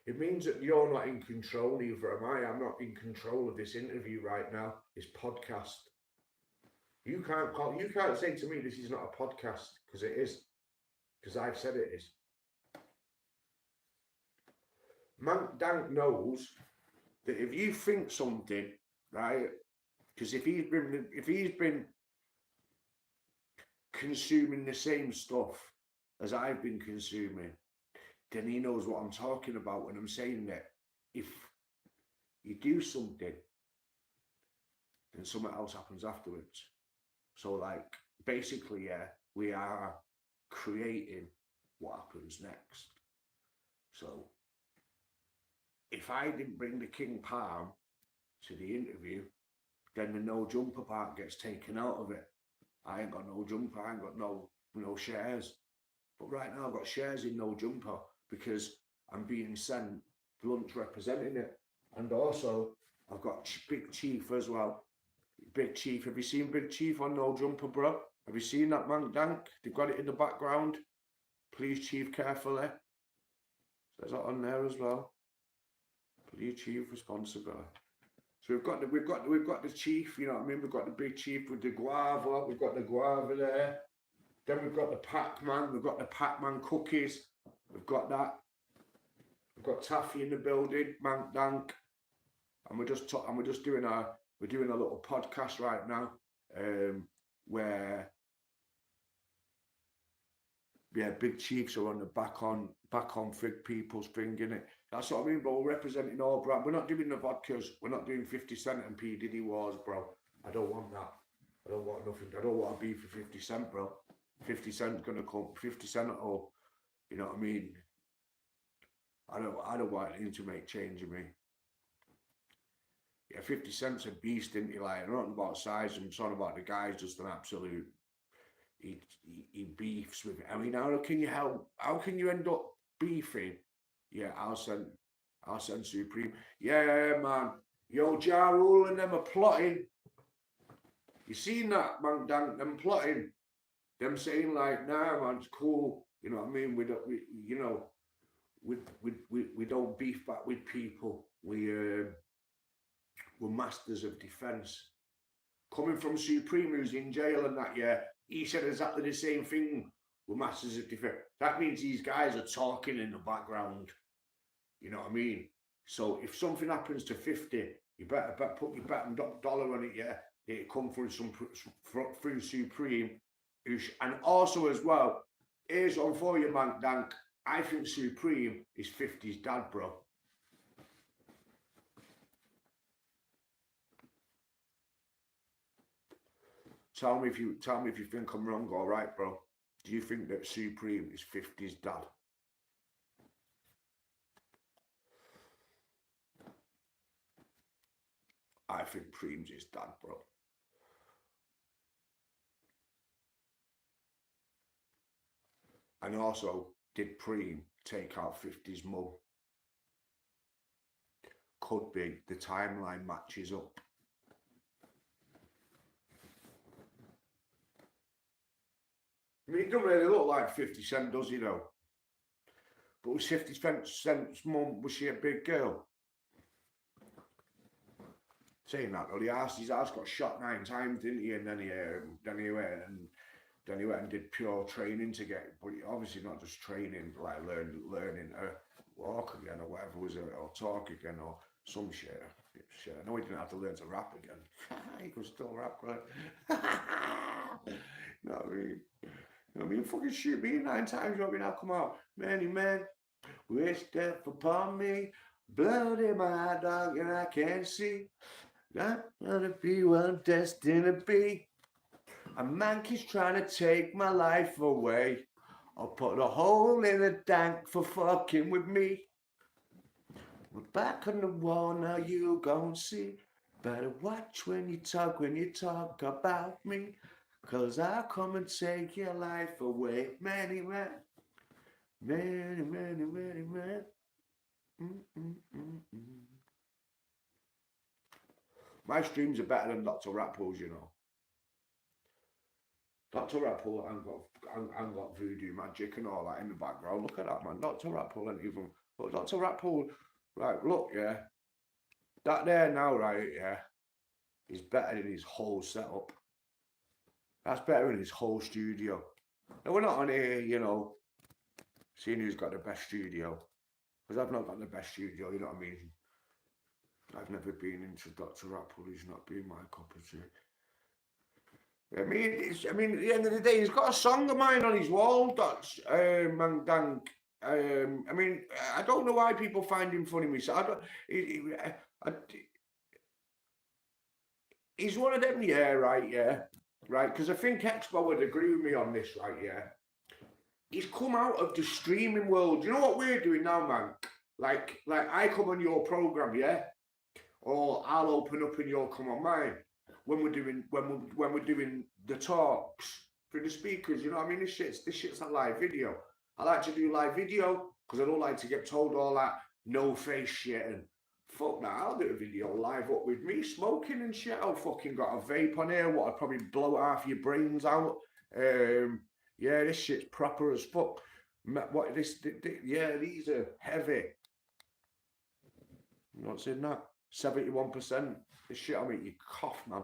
It means that you're not in control, neither am I. I'm not in control of this interview right now, this podcast. You can't say to me this is not a podcast, because it is. Because I've said it is. Man Dank knows that if you think something, right? Because if he's been consuming the same stuff as I've been consuming, then he knows what I'm talking about when I'm saying that if you do something, then something else happens afterwards. So like, basically, yeah, we are creating what happens next. So if I didn't bring the King Palm to the interview, then the No Jumper part gets taken out of it. I ain't got no jumper, I ain't got no shares. But right now I've got shares in No Jumper because I'm being sent lunch representing it. And also I've got Big Chief as well. Big Chief, have you seen Big Chief on No Jumper, bro? Have you seen that, Man Dank? They've got it in the background. Please chief carefully. Says that on there as well. Please chief responsibly. So we've got the chief, you know what I mean? We've got the big chief with the guava, we've got the guava there. Then we've got the Pac-Man, we've got the Pac-Man cookies, we've got that. We've got Taffy in the building, Mank Dank. And we're just doing a little podcast right now, where big chiefs are on the back on Fig People's thing, innit? That's what I mean, bro. We're representing all brand. We're not doing the vodkas. We're not doing 50 Cent and P Diddy wars, bro. I don't want that. I don't want nothing. I don't want to be for 50 Cent, bro. 50 Cent's gonna come. 50 Cent or, you know what I mean? I don't want him to make change in me. Yeah, 50 Cent's a beast, isn't he? Like, I'm not about size, I'm talking about the guy's just an absolute. He beefs with it. I mean, how can you end up beefing? Yeah, I'll send Supreme. Yeah, man. Yo, Ja Rule and them are plotting. You seen that, man? Them plotting. Them saying like, nah, man, it's cool. You know what I mean? We don't beef back with people. We're masters of defence. Coming from Supreme, who's in jail and that, yeah, he said exactly the same thing. We're masters of defence. That means these guys are talking in the background. You know what I mean? So if something happens to 50, you better put your bet and dollar on it, yeah. It come through through Supreme. And also as well, here's on for you, man, Dank. I think Supreme is 50's dad, bro. Tell me if you think I'm wrong or right, bro. Do you think that Supreme is 50's dad? I think Preem's his dad, bro. And also, did Preem take out 50's mum? Could be. The timeline matches up. I mean, it doesn't really look like 50 Cent, does he, though? But was 50 Cent's mum, was she a big girl? Saying that, though, his ass got shot 9 times, didn't he? And then he went and did pure training to get, but obviously not just training, like learning to walk again or whatever was it, or talk again or some shit. I know he didn't have to learn to rap again. He could still rap, right? You know what I mean? You know what I mean? Fucking shoot me 9 times, you know what I mean? I'll come out. Many men wish death upon me. Blood in my dog and I can't see. Not gonna be what I'm destined to be. A man keeps trying to take my life away. I'll put a hole in the dank for fucking with me. We're back on the wall, now you gon' see. Better watch when you talk about me. 'Cause I'll come and take your life away. Many men. My streams are better than Dr. Rappel's, you know. Dr. Rappel and got voodoo magic and all that in the background. Look at that, man. Dr. Rappel ain't even. But Dr. Rappel, right, look, yeah. That there now, right, yeah, is better than his whole setup. That's better than his whole studio. Now, we're not on here, you know, seeing who's got the best studio. Because I've not got the best studio, you know what I mean? I've never been into Dr. Rappel, he's not been my cup of tea. I mean, at the end of the day, he's got a song of mine on his wall, man, Dank. I mean, I don't know why people find him funny. He's one of them, yeah, right, yeah, right. Because I think Expo would agree with me on this, right, yeah. He's come out of the streaming world. You know what we're doing now, man? Like I come on your program, yeah, or I'll open up and you'll come on mine. When we're doing the talks through the speakers, you know what I mean? This shit's a live video. I like to do live video because I don't like to get told all that no face shit and fuck that. I'll do a video live up with me smoking and shit. I've fucking got a vape on here. What, I'd probably blow half your brains out. Yeah, this shit's proper as fuck. What this? Yeah, these are heavy. What's in that? 71%. This shit will make you cough, man.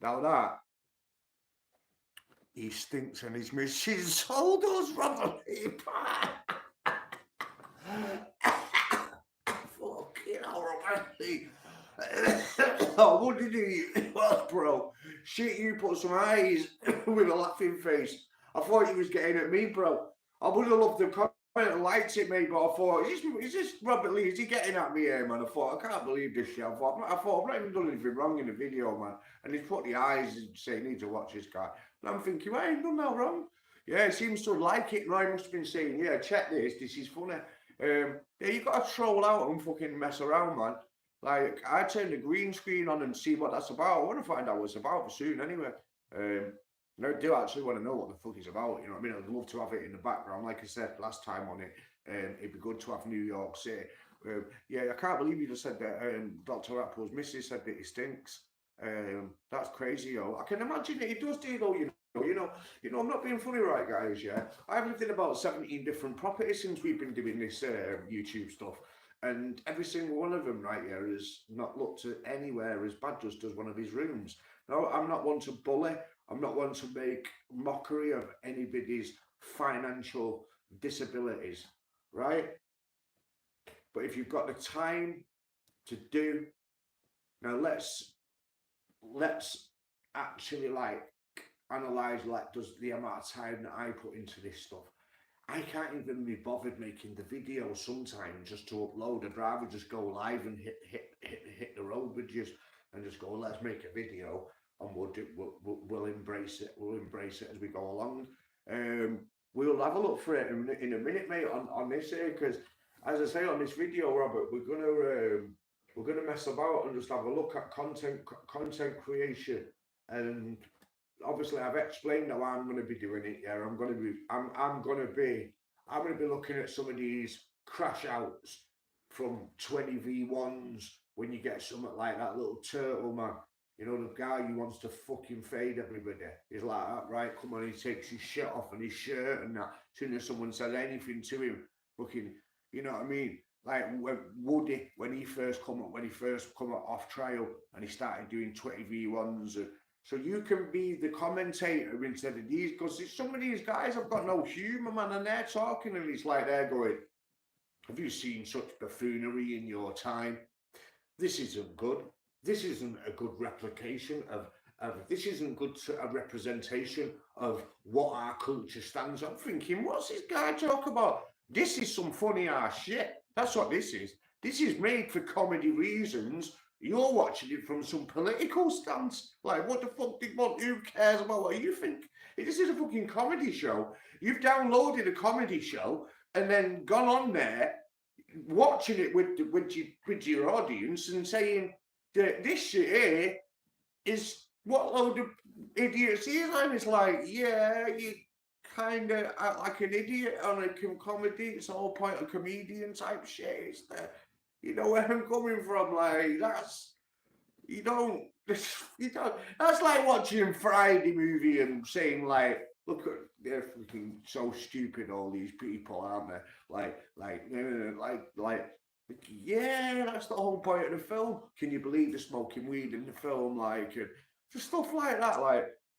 Now that he stinks and his missus sold us, Robert. Fucking horrible. Oh, what did he eat? Well, bro, shit, you put some eyes with a laughing face. I thought he was getting at me, bro. I would have loved the comment and liked it, mate, but I thought, is this Robert Lee? Is he getting at me here, man? I thought, I can't believe this shit. I thought, I've not even done anything wrong in the video, man. And he's put the eyes and saying, need to watch this guy. And I'm thinking, well, I ain't done that wrong. Yeah, he seems to like it. No, he must have been saying, yeah, check this. This is funny. Yeah, you got to troll out and fucking mess around, man. Like, I turn the green screen on and see what that's about. I want to find out what it's about soon, anyway. I do actually want to know what the fuck it's about. You know what I mean? I'd love to have it in the background. Like I said last time on it, it'd be good to have New York City. Yeah, I can't believe you just said that Dr. Apple's missus said that he stinks. That's crazy, yo. I can imagine that he does do though, I'm not being funny, right, guys, yeah? I've lived in about 17 different properties since we've been doing this YouTube stuff. And every single one of them, right here, has not looked at anywhere as bad just as one of his rooms. No, I'm not one to bully. I'm not one to make mockery of anybody's financial disabilities, right? But if you've got the time to do, now let's actually like analyze like does the amount of time that I put into this stuff. I can't even be bothered making the video sometimes just to upload. I'd rather just go live and hit the road with you and just go, let's make a video and we'll embrace it. We'll embrace it as we go along. We'll have a look for it in a minute, mate, on this here, because as I say on this video, Robert, we're gonna mess about and just have a look at content creation. And obviously I've explained how I'm going to be doing it. Yeah, I'm going to be looking at some of these crash outs from 20v1s when you get something like that little turtle man. You know, the guy who wants to fucking fade everybody. He's like that, right? Come on, he takes his shit off and his shirt and that. As soon as someone says anything to him, fucking, you know what I mean? Like when Woody, when he first come off trial and he started doing 20v1s. So you can be the commentator instead of these, because some of these guys have got no humour, man, and they're talking and it's like they're going, have you seen such buffoonery in your time? This isn't good. This isn't a good replication of this isn't good a representation of what our culture stands on. I'm thinking, what's this guy talk about? This is some funny ass shit. That's what this is. This is made for comedy reasons. You're watching it from some political stance. Like, what the fuck do you want? Who cares about what you think? This is a fucking comedy show. You've downloaded a comedy show and then gone on there, watching it with your audience and saying that this shit here is what load of idiots is. And it's like, yeah, you kind of act like an idiot on a comedy. It's all point of comedian type shit. It's the, you know where I'm coming from? Like, that's that's like watching a Friday movie and saying like, look at, they're freaking so stupid, all these people, aren't they? Yeah, that's the whole point of the film. Can you believe they're smoking weed in the film? Like, just stuff like that.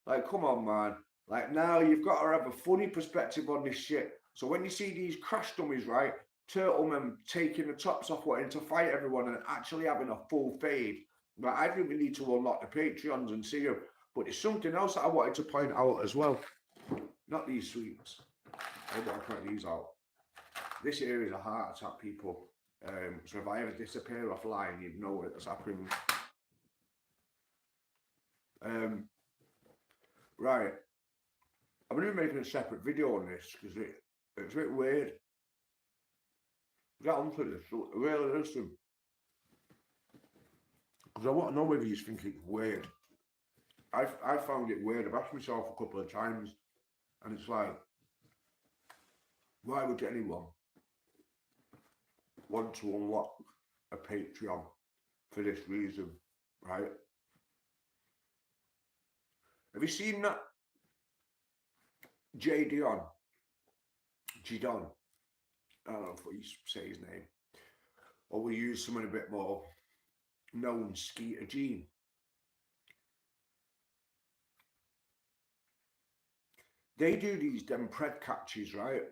Like, come on, man. Like, now you've got to have a funny perspective on this shit. So when you see these crash dummies, right, Turtlemen taking the tops off, wanting to fight everyone and actually having a full fade. But I think we need to unlock the Patreons and see them. But there's something else that I wanted to point out as well. Not these sweets. I want to point these out. This here is a heart attack, people. So if I ever disappear offline, you'd know what's happening. Right. I'm going to be making a separate video on this because it's a bit weird. Get onto this, really listen. Because I want to know whether you think it's weird. I found it weird. I've asked myself a couple of times, and it's like, why would anyone want to unlock a Patreon for this reason, right? Have you seen that Jadon? Jadon? I don't know if we say his name. Or we use someone a bit more known, Skeeter Jean. They do these them pred catches, right?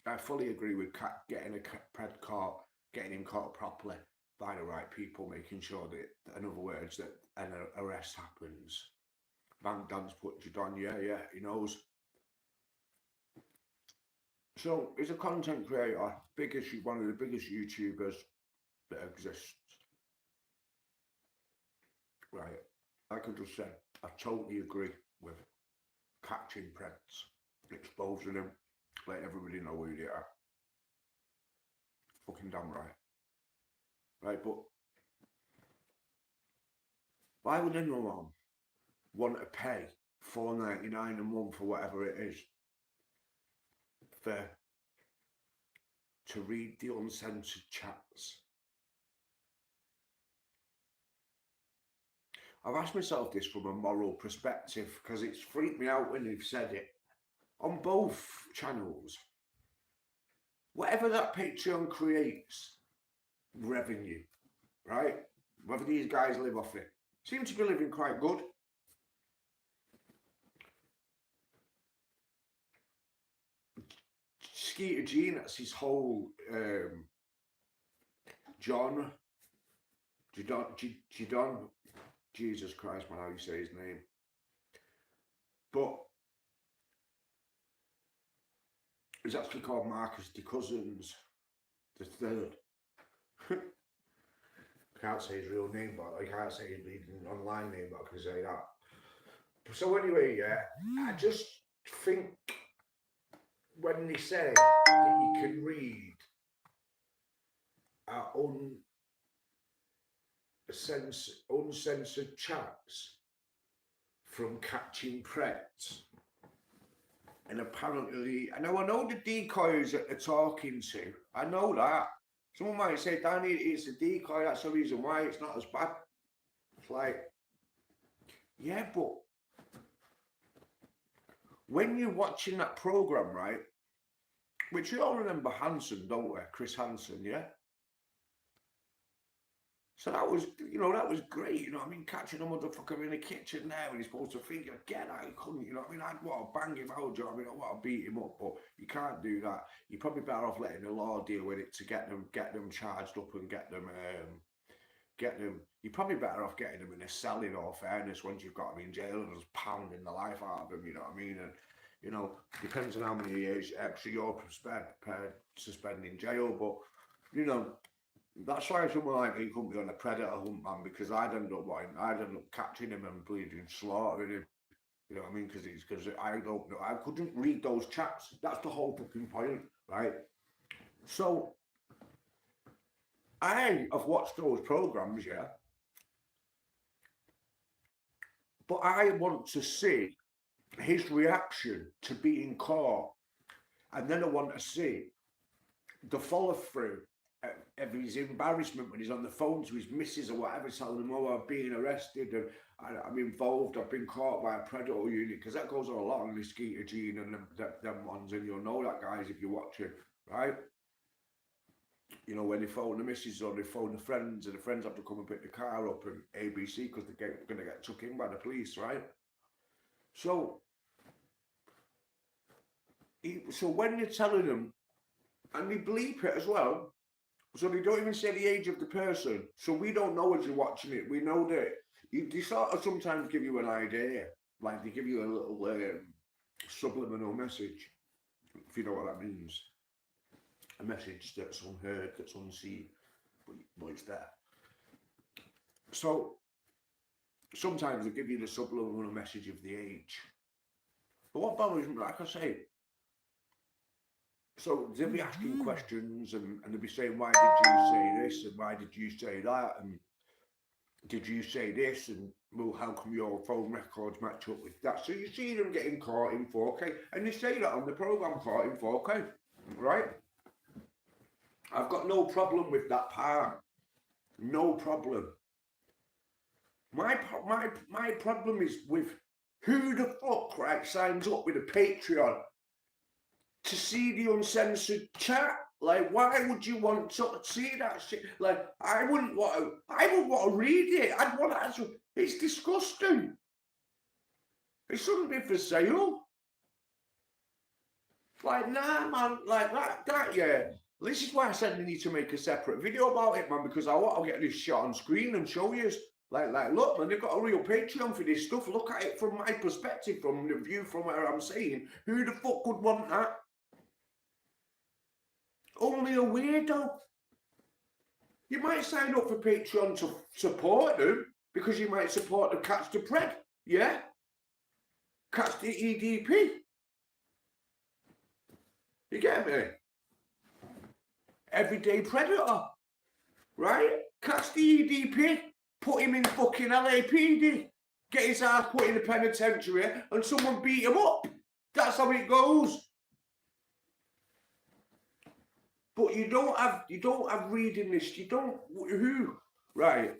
I fully agree with getting a pred caught, getting him caught properly by the right people, making sure that, in other words, that an arrest happens. Van Dan's put you on, yeah, he knows. So he's a content creator, one of the biggest YouTubers that exists. Right, like I just said, I totally agree with catching preds, exposing them, let everybody know who they are. Fucking damn right. Right, but why would anyone want to pay $4.99 a month or whatever it is to read the uncensored chats? I've asked myself this from a moral perspective because it's freaked me out when they've said it. On both channels, whatever that Patreon creates, revenue, right? Whether these guys live off it, seem to be living quite good. Skeeter Jean, that's his whole genre. Jadon, Jesus Christ, man, how you say his name. But he's actually called Marcus de Cousins the third. I can't say his real name, but I can't say his online name, but I can say that. So anyway, yeah, I just think when they say that you can read uncensored chats from catching preds, and apparently, I know the decoys that they're talking to, I know that. Someone might say, Danny, it's a decoy, that's the reason why it's not as bad. It's like, yeah, but when you're watching that program, right, which you all remember Hansen, don't we? Chris Hansen, yeah? So that was, that was great, you know what I mean? Catching a motherfucker in the kitchen there when he's supposed to think, get out, he couldn't, you know what I mean? I'd want to bang him out, you know what I mean? I want to beat him up, but you can't do that. You're probably better off letting the law deal with it to get them charged up and get them, you're probably better off getting them in a cell, in all fairness, once you've got them in jail and just pounding the life out of them, you know what I mean? And, depends on how many years extra you're prepared to spend in jail, but, that's why someone like me couldn't be on a predator hunt, man, because I'd end up catching him and bleeding, slaughtering him. You know what I mean? Because I don't know, I couldn't read those chats. That's the whole fucking point, right? So I have watched those programs, yeah, but I want to see his reaction to being caught, and then I want to see the follow through of his embarrassment when he's on the phone to his missus or whatever, telling him, oh, I've been arrested and I'm involved, I've been caught by a predator unit, because that goes on a lot on the Skeeter Jean and them ones, and you'll know that, guys, if you're watching, right? When they phone the missus or they phone the friends, and the friends have to come and pick the car up and ABC because they're going to get took in by the police, right? So when you're telling them, and they bleep it as well, so they don't even say the age of the person. So we don't know as you're watching it. We know that they sort of sometimes give you an idea. Like they give you a little subliminal message, if you know what that means. A message that's unheard, that's unseen, but it's there. So sometimes they give you the subliminal message of the age. But what bothers me, like I say, so they'll be asking questions and they'll be saying, why did you say this and why did you say that? And did you say this? And well, how come your phone records match up with that? So you see them getting caught in 4K, and they say that on the program, caught in 4K, right? I've got no problem with that part. No problem. My problem is with who the fuck, right, signs up with a Patreon to see the uncensored chat. Like, why would you want to see that shit? Like, I wouldn't want to read it. I'd want to actually, it's disgusting. It shouldn't be for sale. Like, nah, man, like that, yeah. This is why I said we need to make a separate video about it, man, because I want to get this shot on screen and show you. Like, look, man, they've got a real Patreon for this stuff. Look at it from my perspective, from the view from where I'm saying. Who the fuck would want that? Only a weirdo. You might sign up for Patreon to support them because you might support the Catch the Pred, yeah? Catch the EDP. You get me? Everyday Predator, right? Catch the EDP, put him in fucking LAPD, get his ass put in the penitentiary and someone beat him up. That's how it goes. But you don't have reading list. You don't who right?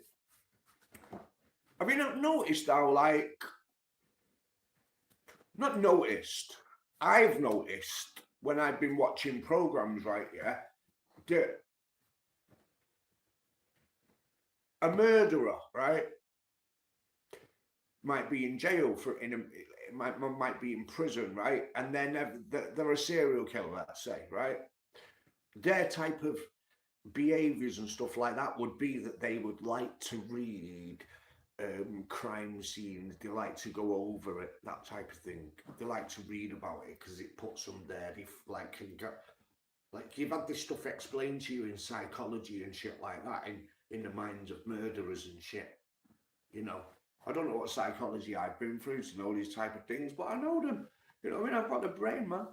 Have you not noticed how like not noticed? I've noticed when I've been watching programs, right? Yeah, that a murderer, right, might be in jail might be in prison, right, and then they're a serial killer, let's say, right. Their type of behaviours and stuff like that would be that they would like to read crime scenes, they like to go over it, that type of thing. They like to read about it because it puts them there. They like can get, like you've had this stuff explained to you in psychology and shit like that in the minds of murderers and shit. You know, I don't know what psychology I've been through to know these type of things, but I know them. You know, I mean, I've got the brain, man.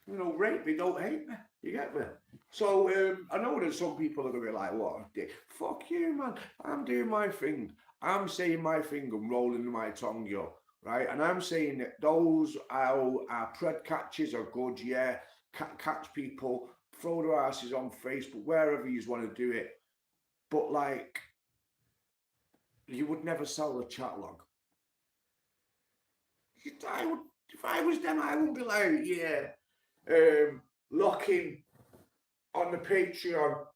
You know, rape me, don't hate me. You get me? So I know that some people are gonna be like, "What a dick." Fuck you, man. I'm doing my thing. I'm saying my thing and rolling my tongue, yo. Right? And I'm saying that those our pred catches are good, yeah. Catch people, throw their asses on Facebook, wherever you want to do it. But like, you would never sell the chat log. If I was them, I would be like, yeah, locking on the Patreon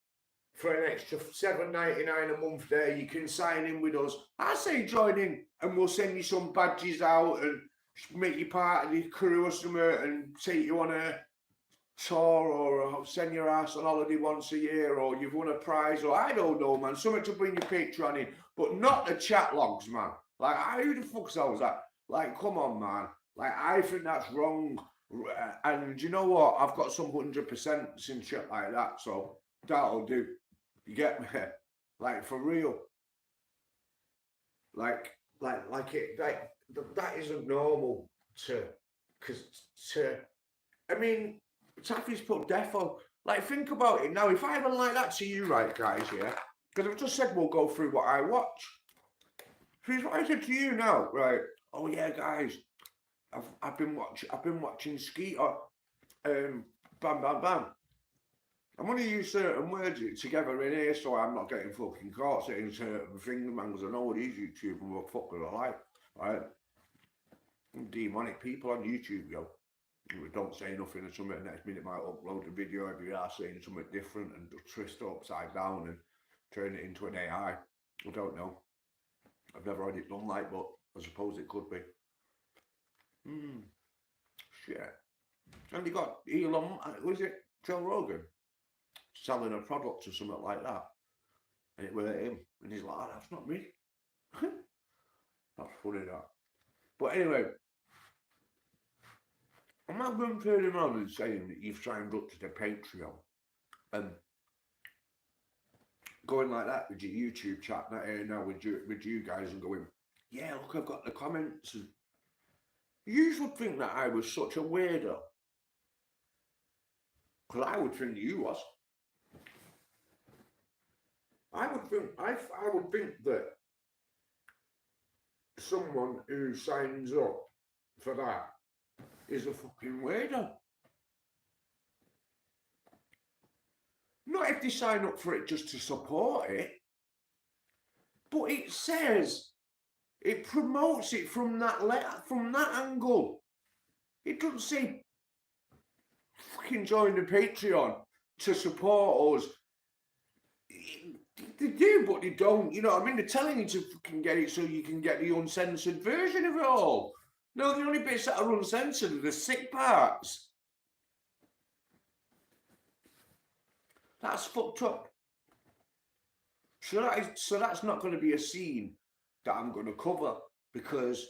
for an extra $7.99 a month there. You can sign in with us. I say join in and we'll send you some badges out and make you part of the crew or something and take you on a tour or send your ass on holiday once a year or you've won a prize or I don't know, man. Something to bring your Patreon in, but not the chat logs, man. Like, who the fuck's that? Like, come on, man. Like, I think that's wrong. And you know what? I've got some 100% in shit like that, so that'll do. You get me? Like, for real. Like that isn't normal I mean, Taffy's put defo. Like, think about it now. If I went like that to you, right, guys, yeah? Because I've just said we'll go through what I watch. Here's what I said to you now, right? Oh yeah, guys, I've been watching Skeeter, bam bam bam. I'm going to use certain words together in here so I'm not getting fucking caught saying certain things, man, because I know what these YouTubers will fucking like, right? Demonic people on YouTube, yo. Don't say nothing and something, next minute might upload a video every hour saying something different and twist it upside down and turn it into an AI. I don't know. I've never had it done like, but I suppose it could be. Shit. And you got Elon, was it Joe Rogan, selling a product or something like that, and it were him, and he's like, oh, that's not me. That's funny, that. But anyway, I'm not going to turn around and saying that you've signed up to the Patreon and going like that with your YouTube chat now with you guys and going, yeah, look, I've got the comments. And you would think that I was such a weirdo. Because I would think you was. I would think that someone who signs up for that is a fucking weirdo. Not if they sign up for it just to support it, but it says it promotes it from that angle. It doesn't say fucking join the Patreon to support us. They do, but they don't. You know what I mean? They're telling you to fucking get it so you can get the uncensored version of it all. No, the only bits that are uncensored are the sick parts. That's fucked up. So that's not going to be a scene that I'm going to cover, because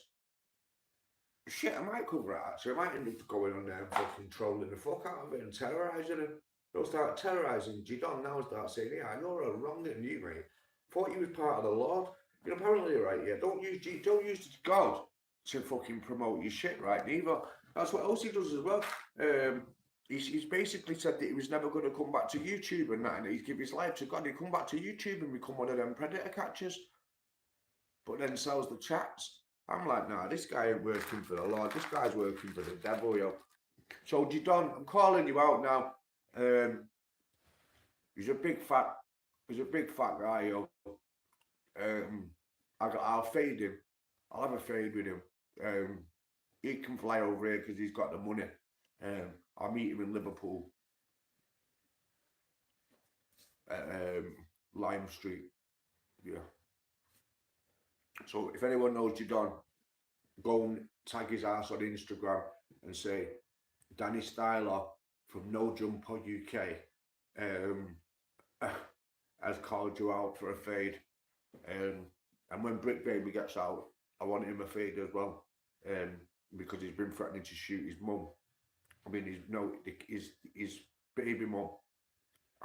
shit, I might cover it actually. I might end up going on there and fucking trolling the fuck out of it and terrorising him. They'll start terrorising Jidon now and start saying, yeah, I know I'm wrong than you, mate. Thought you was part of the Lord. You're apparently right, yeah. Don't use God to fucking promote your shit, right? Neither. That's what else he does as well. He's basically said that he was never going to come back to YouTube and that, and he'd give his life to God. He'd come back to YouTube and become one of them predator catchers, but then sells the chats. I'm like, nah, this guy ain't working for the Lord. This guy's working for the devil, yo. So Jidon, I'm calling you out now. He's a big fat guy, yo. I'll fade him. I'll have a fade with him. He can fly over here because he's got the money. I'll meet him in Liverpool at Lime Street. Yeah. So if anyone knows Jidon, go and tag his ass on Instagram and say Danny Styla from No Jumper UK has called you out for a fade. And when Brick Baby gets out, I want him a fade as well. Because he's been threatening to shoot his mum. I mean, his baby mum,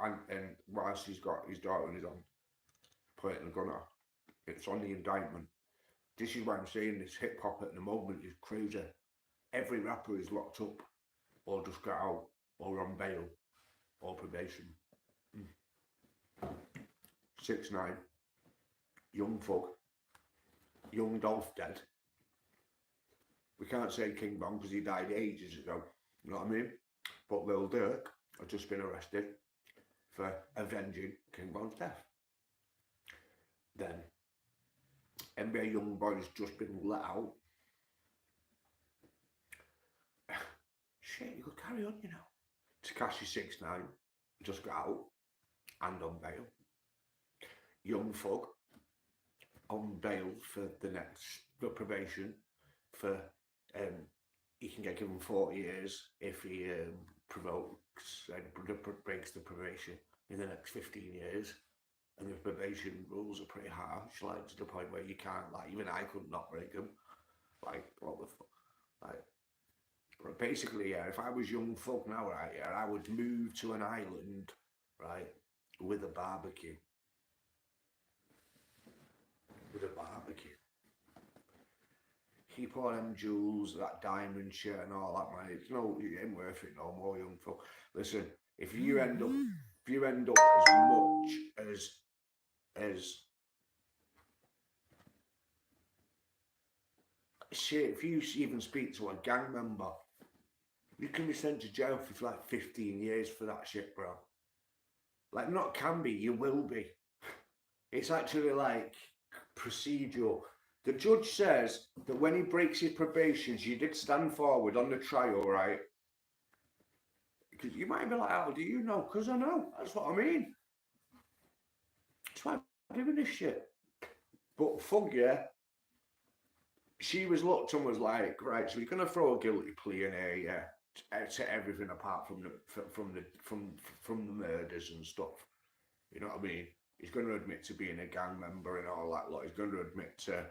and whilst he's got his daughter in his hand, pointing a gun at her. It's on the indictment. This is why I'm saying this hip hop at the moment is crazy. Every rapper is locked up, or just got out, or on bail, or probation. 6ix9ine, Young Thug, Young Dolph dead. We can't say King Von because he died ages ago. You know what I mean? But Lil Durk has just been arrested for avenging King Von's death. Then NBA Youngboy's just been let out. Shit, you could carry on, you know. Tekashi 6ix9ine just got out and on bail. Young Thug on bail for the probation for he can get given 40 years if he provokes and breaks the probation in the next 15 years. And the probation rules are pretty harsh, like to the point where you can't, like, even I could not break them. Like, what the fuck? Like, but basically, yeah, if I was Young Thug now, right, yeah, I would move to an island, right, with a barbecue. Keep all them jewels, that diamond shit and all that, man. It ain't worth it no more, Young Thug. Listen, if you end up as much as shit, if you even speak to a gang member, you can be sent to jail for like 15 years for that shit, bro. Like, not can be, you will be. It's actually like procedural. The judge says that when he breaks his probations, you did stand forward on the trial, right? Because you might be like, how do you know? Because I know. That's what I mean. That's why I'm doing this shit. But Thug, yeah, she was looked and was like, right, so you're gonna throw a guilty plea in here, yeah, to everything apart from the murders and stuff. You know what I mean? He's going to admit to being a gang member and all that lot. He's going to admit to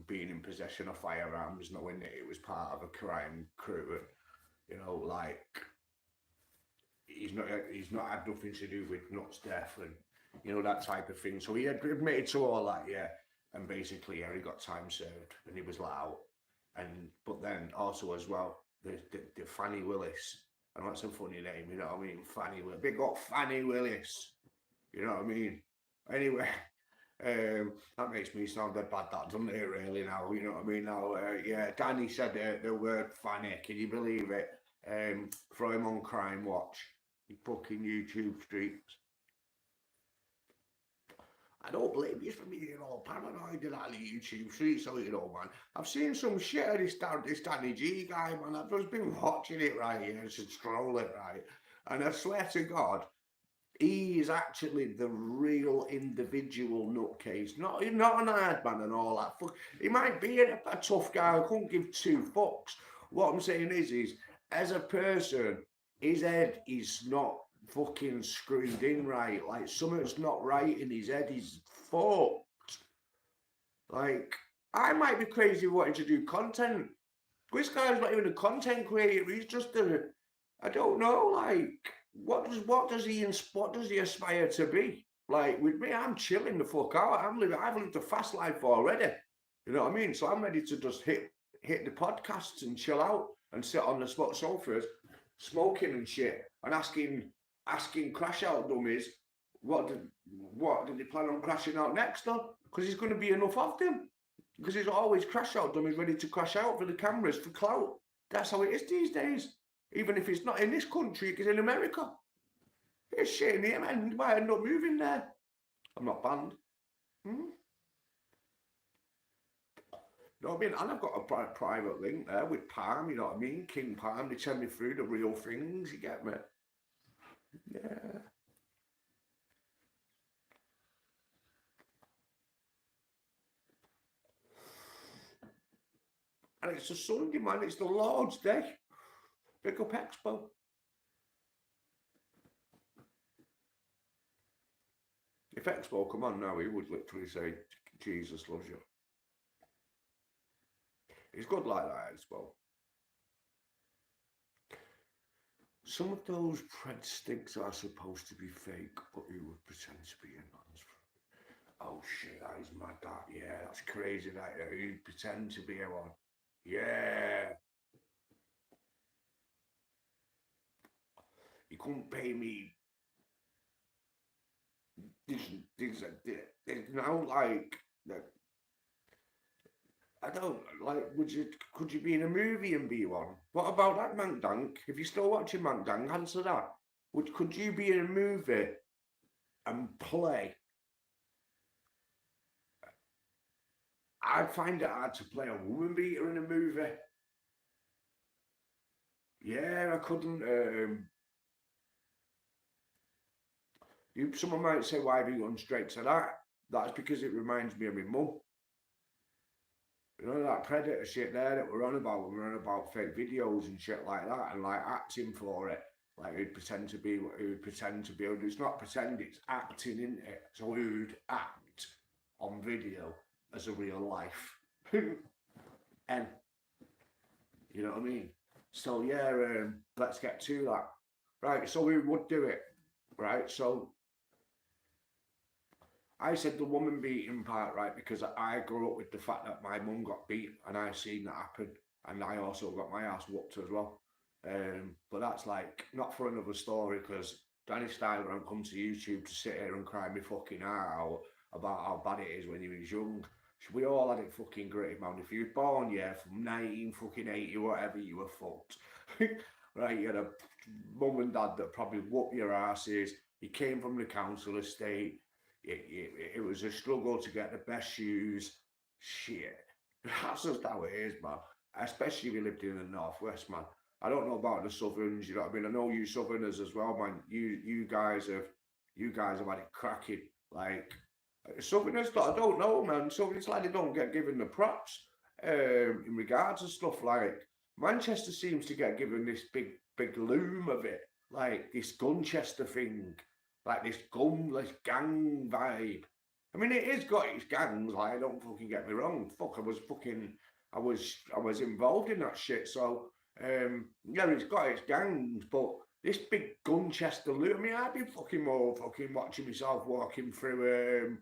being in possession of firearms, knowing that it was part of a crime crew. You know, like, he's not had nothing to do with Nut's death and, you know, that type of thing. So he had admitted to all that, yeah. And basically, yeah, he got time served and he was let out. But then also as well, the Fanny Willis, and that's a funny name, you know what I mean? Fanny Willis, big up Fanny Willis. You know what I mean? Anyway, That makes me sound dead bad, that doesn't it? Really, now you know what I mean. Now, yeah, Danny said the word funny. Can you believe it? Throw him on Crime Watch. He fucking YouTube streams. I don't blame you for being all paranoid about the YouTube streets, so you know, man. I've seen some shit of this Danny G guy, man. I've just been watching it right here, just scroll it right, and I swear to God, he is actually the real individual nutcase, not an hard man and all that. Fuck, he might be a tough guy. I couldn't give two fucks. What I'm saying is as a person, his head is not fucking screwed in right. Like something's not right in his head. He's fucked. Like I might be crazy wanting to do content. This guy's not even a content creator. He's just a, I don't know, like what does he aspire to be? Like with me, I'm chilling the fuck out. I've lived a fast life already. You know what I mean? So I'm ready to just hit the podcasts and chill out and sit on the spot sofas, smoking and shit, and asking crash out dummies what did they plan on crashing out next on? Because there's going to be enough of them. Because there's always crash out dummies ready to crash out for the cameras for clout. That's how it is these days. Even if it's not in this country, it's in America. It's shit in here, man. You might end up moving there. I'm not banned. Hmm? You know what I mean? And I've got a private link there with Palm, you know what I mean? King Palm, they send me through the real things, you get me? Yeah. And it's a Sunday, man. It's the Lord's Day. Pick up Expo. If Expo come on now, he would literally say, Jesus loves you. It's good like that, Expo. Some of those pred sticks are supposed to be fake, but you would pretend to be in ones. Oh shit, that is mad. That yeah, that's crazy. That yeah, you pretend to be a one. Yeah, you couldn't pay me. There's now like I don't like. Could you be in a movie and be one? What about that, Mank Dank? If you're still watching Mank Dank, answer that. Could you be in a movie and play? I'd find it hard to play a woman beater in a movie. Yeah, I couldn't. Someone might say, "Why have you gone straight to that?" That's because it reminds me of my mum. You know that predator shit there that we're on about when we're on about fake videos and shit like that, and like acting for it. Like he'd pretend to be what he would pretend to be. It's not pretend, it's acting, isn't it? So he would act on video as a real life. And you know what I mean? So yeah, let's get to that. Right, so we would do it. Right, so I said the woman beating part, right, because I grew up with the fact that my mum got beat and I seen that happen, and I also got my ass whooped as well. But that's like not for another story because Danny Styla and come to YouTube to sit here and cry me fucking heart out about how bad it is when you was young. We all had it fucking great, man. If you were born, yeah, from 19 fucking 80, whatever, you were fucked. Right, you had a mum and dad that probably whooped your asses. You came from the council estate. It was a struggle to get the best shoes. Shit. That's just how it is, man. Especially if you lived in the northwest, man. I don't know about the southerns, you know what I mean? I know you southerners as well, man. You guys have had it cracking. Like southerners, I don't know, man. Southerners like they don't get given the props in regards to stuff like Manchester seems to get given this big loom of it, like this Gunchester thing, like this gang vibe. I mean, it is got its gangs. Like, don't fucking get me wrong. Fuck, I was involved in that shit. So, yeah, it's got its gangs, but this big Gunchester loot. I mean, I'd be fucking more fucking watching myself walking through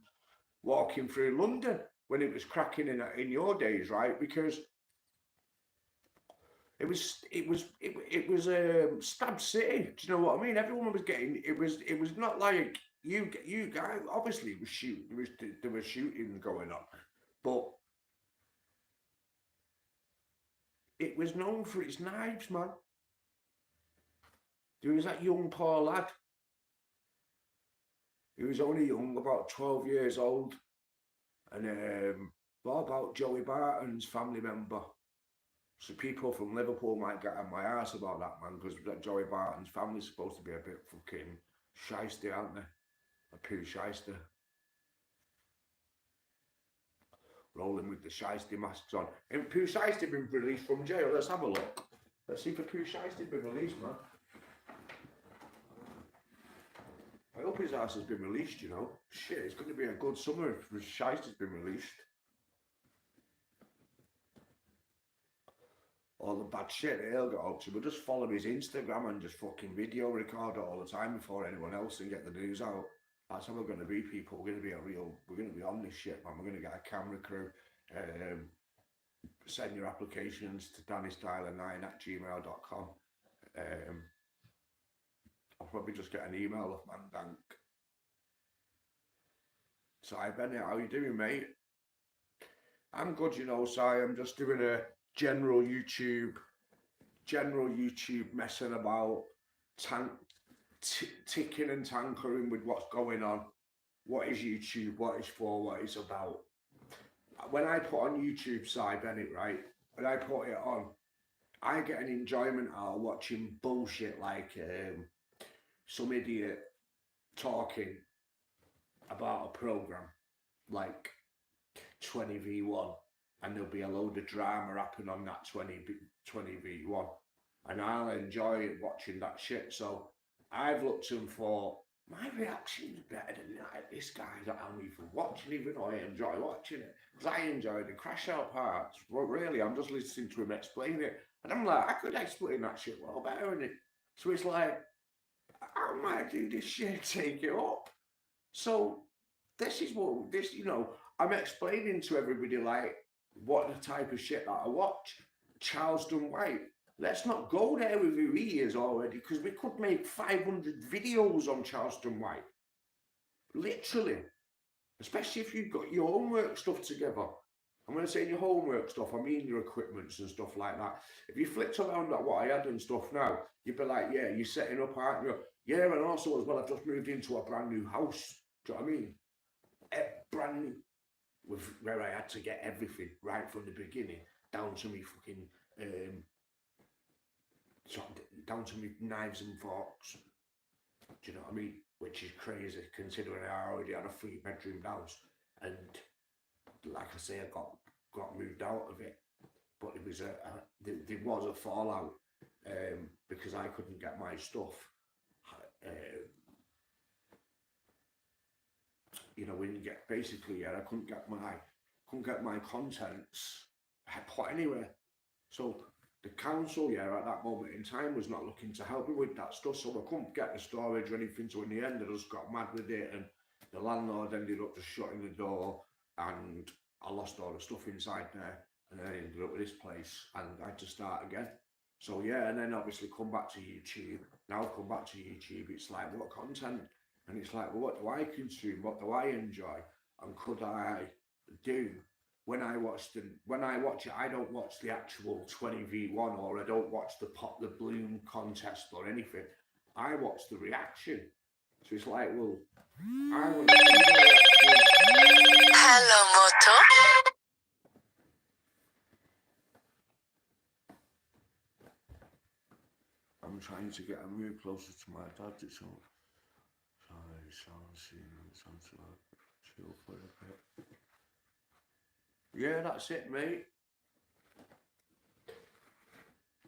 London when it was cracking in your days, right? Because it was Stab City. Do you know what I mean? Everyone was getting it was not like you guys obviously was shooting. There was shooting going on, but it was known for its knives, man. There was that young poor lad. He was only young, about 12 years old, and what about Joey Barton's family member? So people from Liverpool might get on my ass about that, man, because Joey Barton's family's supposed to be a bit fucking shiesty, aren't they? A poo shiesty. Rolling with the shiesty masks on. And Pooh Shiesty been released from jail? Let's have a look. Let's see if Pooh Shiesty been released, man. I hope his ass has been released, you know. Shit, it's going to be a good summer if Shiesty's been released. All the bad shit he'll get up to. We'll just follow his Instagram and just fucking video record it all the time before anyone else and get the news out. That's how we're going to be, people. We're going to be we're going to be on this shit, man. We're going to get a camera crew. Send your applications to dannystyler9@gmail.com. I'll probably just get an email off Mandank. Si Bennett, how you doing, mate? I'm good, you know, Si. I'm just doing a general YouTube messing about, ticking and tankering with what's going on. What is YouTube? What it's for? What it's about? When I put on YouTube, Si Bennett, right? When I put it on, I get an enjoyment out of watching bullshit like some idiot talking about a program like 20v1, and there'll be a load of drama happening on that 20v1, and I'll enjoy watching that shit. So I've looked and thought, my reaction's better than that. This guy's that I'm even watching, even though I enjoy watching it, because I enjoy the crash out parts. But really, I'm just listening to him explain it, and I'm like, I could explain that shit well better, innit? So it's like, I might do this shit, take it up. So this is what this, you know, I'm explaining to everybody like what the type of shit that I watch. Charleston White. Let's not go there with your ears already, because we could make 500 videos on Charleston White. Literally. Especially if you've got your homework stuff together. I'm going to say your homework stuff, I mean your equipments and stuff like that. If you flipped around at what I had and stuff now, you'd be like, yeah, you're setting up, aren't you? Yeah, and also as well, I've just moved into a brand new house. Do you know what I mean? Brand new. With where I had to get everything right from the beginning, down to me fucking, down to me knives and forks. Do you know what I mean? Which is crazy, considering I already had a 3-bedroom house, and like I say, I got moved out of it. But it was there was a fallout because I couldn't get my stuff. You know, when you get basically, yeah, I couldn't get my contents put anywhere. So the council, yeah, at that moment in time was not looking to help me with that stuff, so I couldn't get the storage or anything. So in the end, I just got mad with it, and the landlord ended up just shutting the door, and I lost all the stuff inside there, and then I ended up with this place, and I had to start again. So yeah, and then obviously come back to YouTube. Now I've come back to YouTube, it's like, what content? And it's like, well, what do I consume? What do I enjoy? And could I do? When I watch it, I don't watch the actual 20v1, or I don't watch the pop the balloon contest or anything. I watch the reaction. So it's like, well, I want to see the reaction. Hello, Moto. I'm trying to get a move closer to my dad. It's all. Chill for a bit. Yeah, that's it, mate.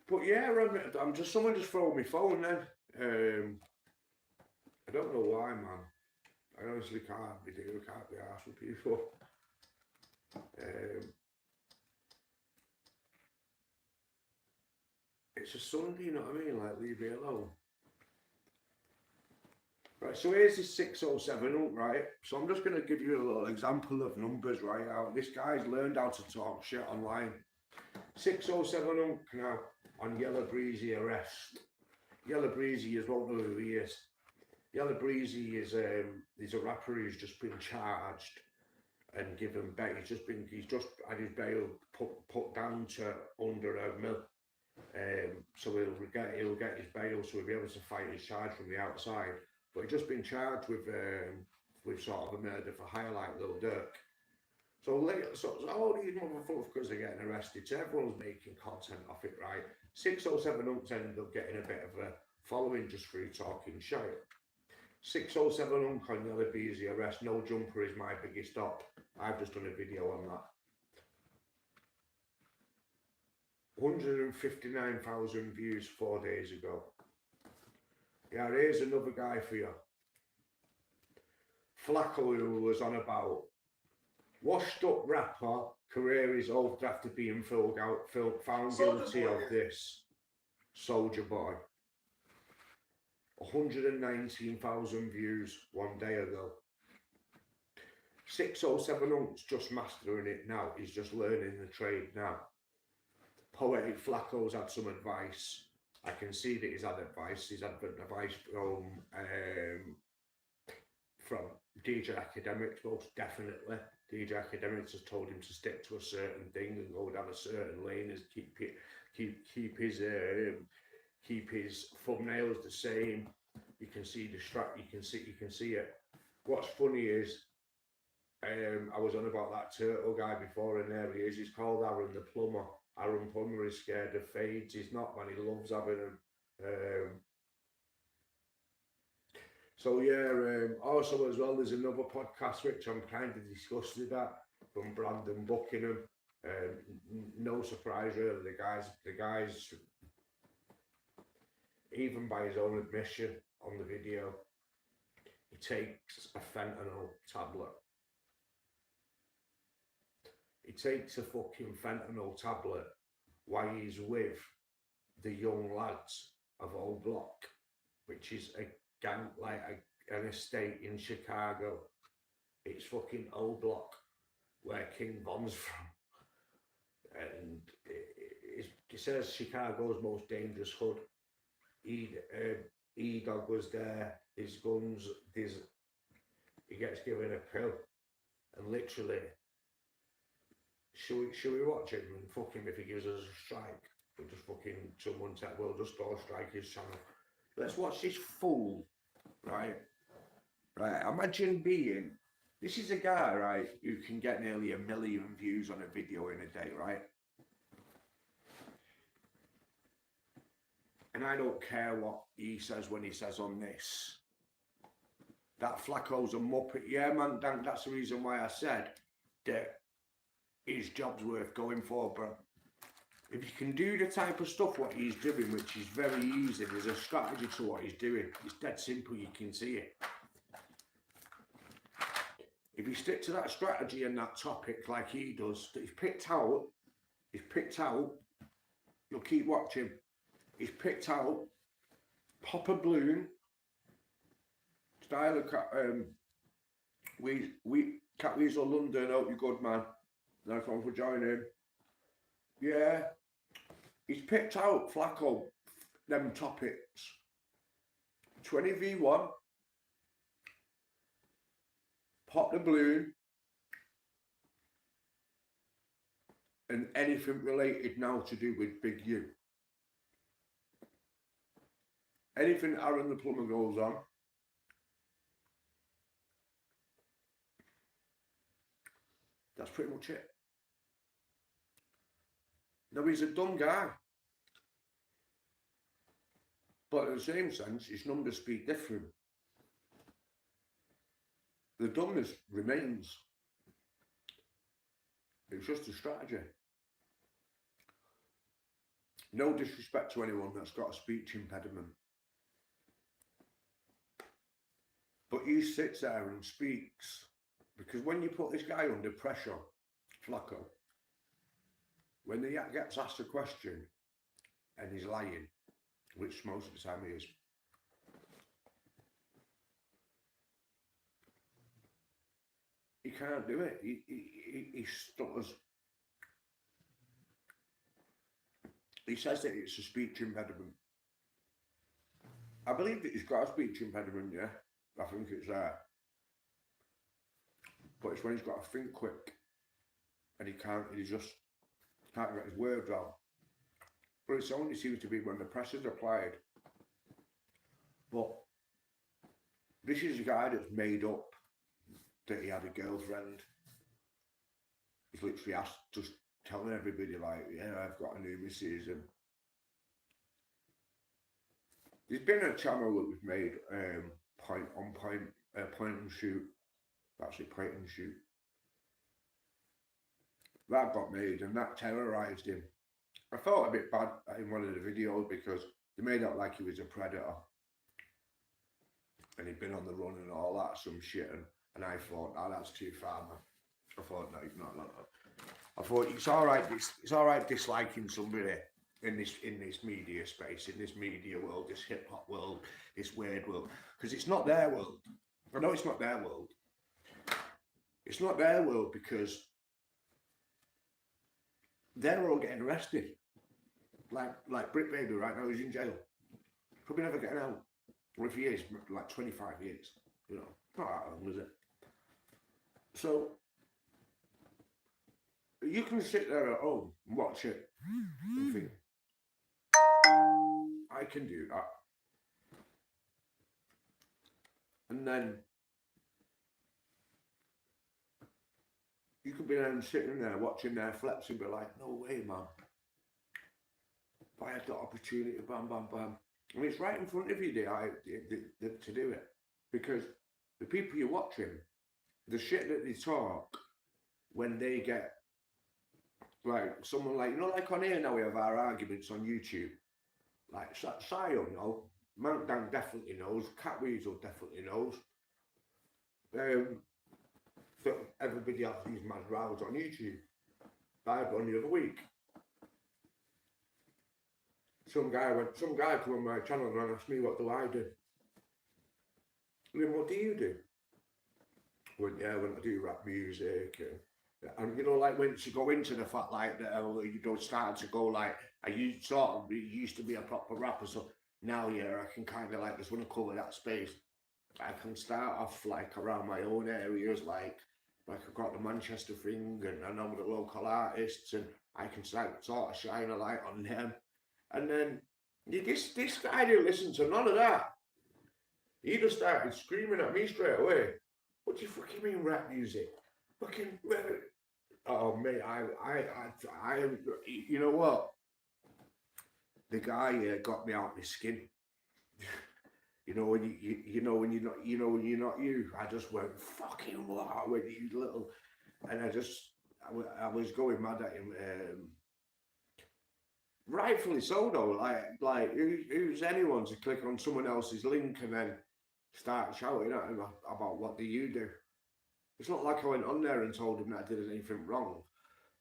But yeah, I'm just, someone just phoned my phone then. I don't know why, man. I honestly can't be arsed with people. It's a Sunday, you know what I mean? Like, leave me alone. Right, so here's this 607 right? So I'm just going to give you a little example of numbers, right? How this guy's learned how to talk shit online. 607 now on Yellow Breezy arrest. Yellow Breezy, you won't know who he is. Yellow Breezy is he's a rapper who's just been charged and given bail. He's just had his bail put down to under a mil. So he'll get his bail, so he'll be able to fight his charge from the outside. But he's just been charged with sort of a murder for hire, like Lil Durk. So all these motherfuckers are getting arrested. So everyone's making content off it, right? 607 Unks ended up getting a bit of a following just through talking shit. 607 Unk on Yellow Breezy arrest. No Jumper is my biggest stop. I've just done a video on that. 159,000 views 4 days ago. Yeah, here's another guy for you. Flacco, who was on about washed up rapper, career is over after being found guilty of this. Soldier Boy. 119,000 views 1 day ago. 607 Unks just mastering it now. He's just learning the trade now. Poetic Flacco's had some advice. I can see that he's had advice. He's had advice from DJ Academics, most definitely. DJ Academics has told him to stick to a certain thing and go down a certain lane, and keep his thumbnails the same. You can see the strap. You can see it. What's funny is, I was on about that turtle guy before, and there he is. He's called Aaron the Plumber. Aaron Plumber is scared of fades. He's not, man. He loves having them. So yeah, also as well, there's another podcast which I'm kind of disgusted at, from Brandon Buckingham. No surprise really. The guys, even by his own admission on the video, he takes a fentanyl tablet. He takes a fucking fentanyl tablet while he's with the young lads of Old Block, which is a gang, like an estate in Chicago. It's fucking Old Block, where King Von's from. And it says Chicago's most dangerous hood. E-Dog was there, his guns, he gets given a pill, and literally, should we watch it and fuck him if he gives us a strike? We'll just fucking, someone said, we'll just go strike his channel. Let's watch this fool, right? Right, imagine being, this is a guy, right, who can get nearly 1 million views on a video in a day, right? And I don't care what he says when he says on this. That Flacco's a muppet. Yeah, man, that's the reason why I said that his job's worth going for, bro. If you can do the type of stuff what he's doing, which is very easy, there's a strategy to what he's doing. It's dead simple, you can see it. If you stick to that strategy and that topic like he does, that he's picked out, you'll keep watching. He's picked out Pop a Balloon, Styla, Cat Weasel London, hope you're good, man. Nice one for joining. Yeah, he's picked out Flacco, them topics. 20v1, Pop the Balloon, and anything related now to do with Big U. Anything Aaron the Plumber goes on, that's pretty much it. Now, he's a dumb guy, but in the same sense, his numbers speak different. The dumbness remains. It's just a strategy. No disrespect to anyone that's got a speech impediment. But he sits there and speaks, because when you put this guy under pressure, Flacco, when he gets asked a question and he's lying, which most of the time he is, he can't do it. He stutters. He says that it's a speech impediment. I believe that he's got a speech impediment, yeah. I think it's there. But it's when he's got to think quick and he just can't get his words out. But it only seems to be when the pressure's applied. But this is a guy that's made up that he had a girlfriend. He's literally just telling everybody like, yeah, I've got a new missus. And there's been a channel that we've made, point and shoot. Actually, point and shoot. That got made and that terrorised him. I felt a bit bad in one of the videos because they made out like he was a predator. And he'd been on the run and all that, some shit. And I thought, no, that's too far, man. I thought, no. I thought it's all right disliking somebody in this media space, in this media world, this hip hop world, this weird world, because it's not their world. I know it's not their world. It's not their world because they're all getting arrested. Like Brit Baby right now, he's in jail. Probably never getting out. Or if he is, like 25 years. You know, not that long, is it? So you can sit there at home and watch it and think, I can do that. And then you could be there sitting there watching their flips and be like, no way, man. If I had the opportunity, bam, bam, bam. I mean, it's right in front of you to do it. Because the people you're watching, the shit that they talk when they get, like, someone like, you know, like on here now we have our arguments on YouTube. Like, Styla, you know, Mount Dan definitely knows, Cat Weasel definitely knows. So everybody has these mad rows on YouTube. I had one the other week. Some guy came on my channel and asked me what do I do. I mean, what do you do? When I do rap music and you know, like when you go into the fact like that, you don't start to go like, you used to be a proper rapper, so now yeah, I can kind of like just want to cover that space. I can start off like around my own areas, like I've got the Manchester thing, and I know the local artists, and I can start sort of shine a light on them. And then this guy didn't listen to none of that. He just started screaming at me straight away. What do you fucking mean rap music? Fucking, oh mate, I you know what? The guy got me out my skin. You know when when you're not you. I just went fucking what? When you little, and I was going mad at him. Rightfully so though. Like who's anyone to click on someone else's link and then start shouting at him about what do you do? It's not like I went on there and told him that I did anything wrong.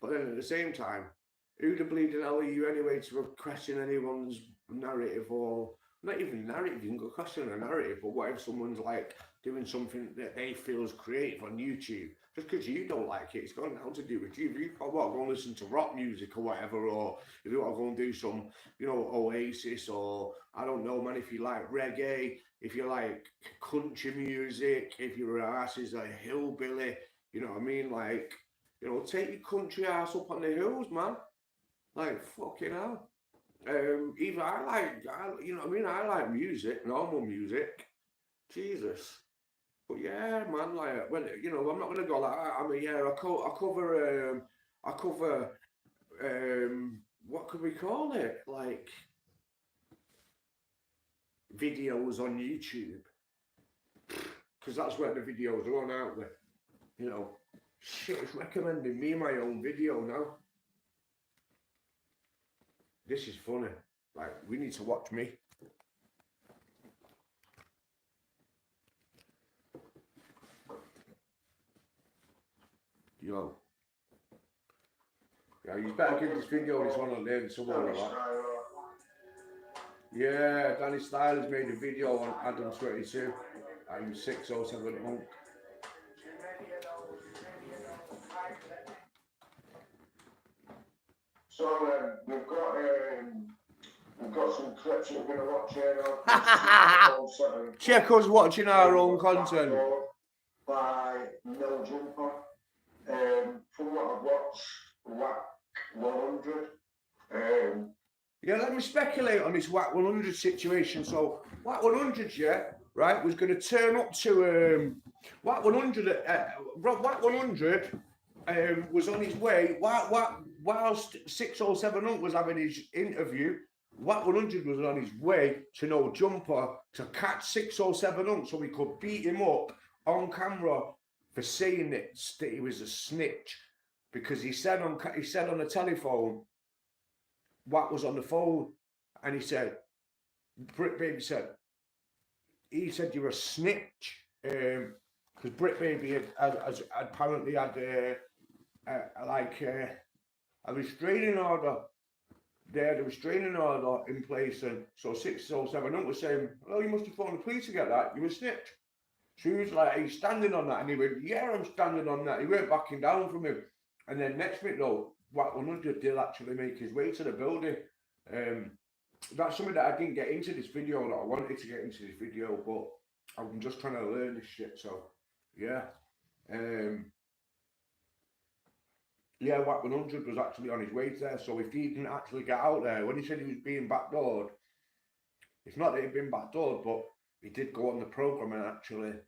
But then at the same time, who the bleeding hell are you anyway to question anyone's narrative, or not even narrative, you can go question a narrative, but what if someone's like doing something that they feel is creative on YouTube? Just because you don't like it, it's got nothing to do with you. If you want to go and listen to rock music or whatever, or if you want to go and do some, you know, Oasis, or I don't know, man, if you like reggae, if you like country music, if your ass is a hillbilly, you know what I mean? Like, you know, take your country ass up on the hills, man. Like, fucking hell. You know what I mean? I like music, normal music. Jesus. But yeah, man, like, when, you know, I'm not going to go like that. I mean, yeah, I cover, what could we call it? Like, videos on YouTube. Because that's where the videos are on, aren't they? You know, shit, it's recommending me my own video now. This is funny. Like, we need to watch me. Yo. Yeah, you better give this video this one on there somewhere like that. Yeah, Danny Styla's made a video on Adam 22. I'm 607 Monk. So we've got we've got some clips that we're going to watch here now. Check us watching our own content. By No Jumper. From what I've watched, WAC 100. Yeah, let me speculate on this WAC 100 situation. So WAC 100, yeah, right, was going to turn up to WAC 100. WAC 100 was on his way whilst 607 Hunt was having his interview. WAC 100 was on his way to No Jumper to catch 607 Hunt so he could beat him up on camera for saying that he was a snitch, because he said on the telephone, WAC was on the phone, and he said, Brit Baby said, you're a snitch, because Brit Baby had apparently had a restraining order. They had a restraining order in place, and so 607 Hunt was saying, "Oh, you must have phoned the police to get that. You were a snitch." So he was like, "Are you standing on that?" And he went, "Yeah, I'm standing on that." He weren't backing down from him. And then next minute, though, WAC 100 did actually make his way to the building. That's something that I didn't get into this video, that I wanted to get into this video, but I'm just trying to learn this shit. So, yeah. Yeah, WAC 100 was actually on his way there. So if he didn't actually get out there, when he said he was being backdoored, it's not that he'd been backdoored, but he did go on the programme and actually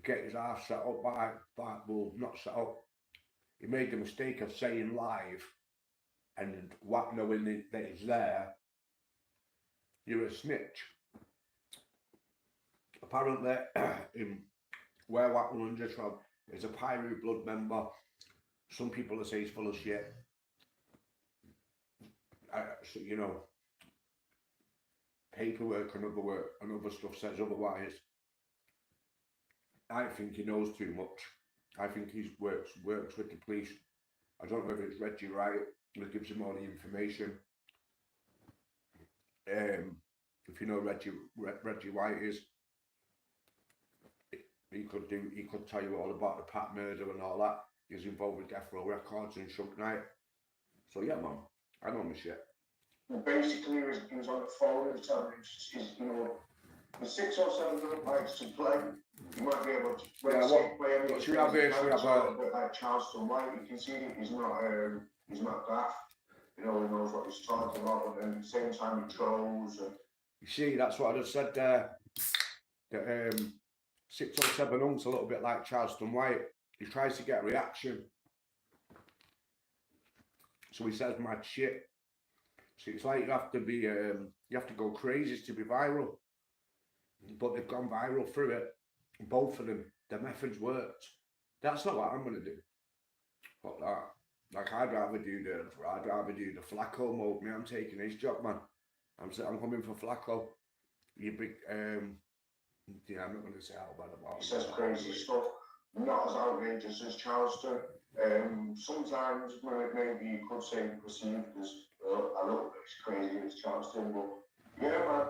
get his ass set up well, not set up. He made the mistake of saying live, and WAC knowing that he's there, you're a snitch. Apparently, where WAC 100 from is a Pyru Blood member. Some people say he's full of shit. So, you know, paperwork and other stuff says otherwise. I think he knows too much. I think he works with the police. I don't know if it's Reggie Wright that gives him all the information. If you know Reggie White is, he could tell you all about the Pat murder and all that. He's involved with Death Row Records and Shunk Knight. So yeah, man, I know my shit. Well, basically, he was on the phone and telling him, you know, the 607 Hunt likes to play. You might be able to play. What should we have here? Should we have a bit like Charleston White? You can see that he's not daft. You know, he knows what he's talking about, and at the same time he trolls. And you see, that's what I just said there. That 607 Hunt's a little bit like Charleston White. He tries to get a reaction, so he says mad shit. So it's like you have to be, you have to go crazy to be viral. But they've gone viral through it. Both of them, the methods worked. That's not what I'm gonna do. Fuck that. Like I'd rather do the Flacco mode. Me, I'm taking his job, man. I'm coming for Flacco. You big, yeah, I'm not gonna say how bad about it. He says crazy stuff. Not as outrageous as Charleston. Sometimes maybe you could say perceived as a little bit crazy as Charleston, but yeah, man.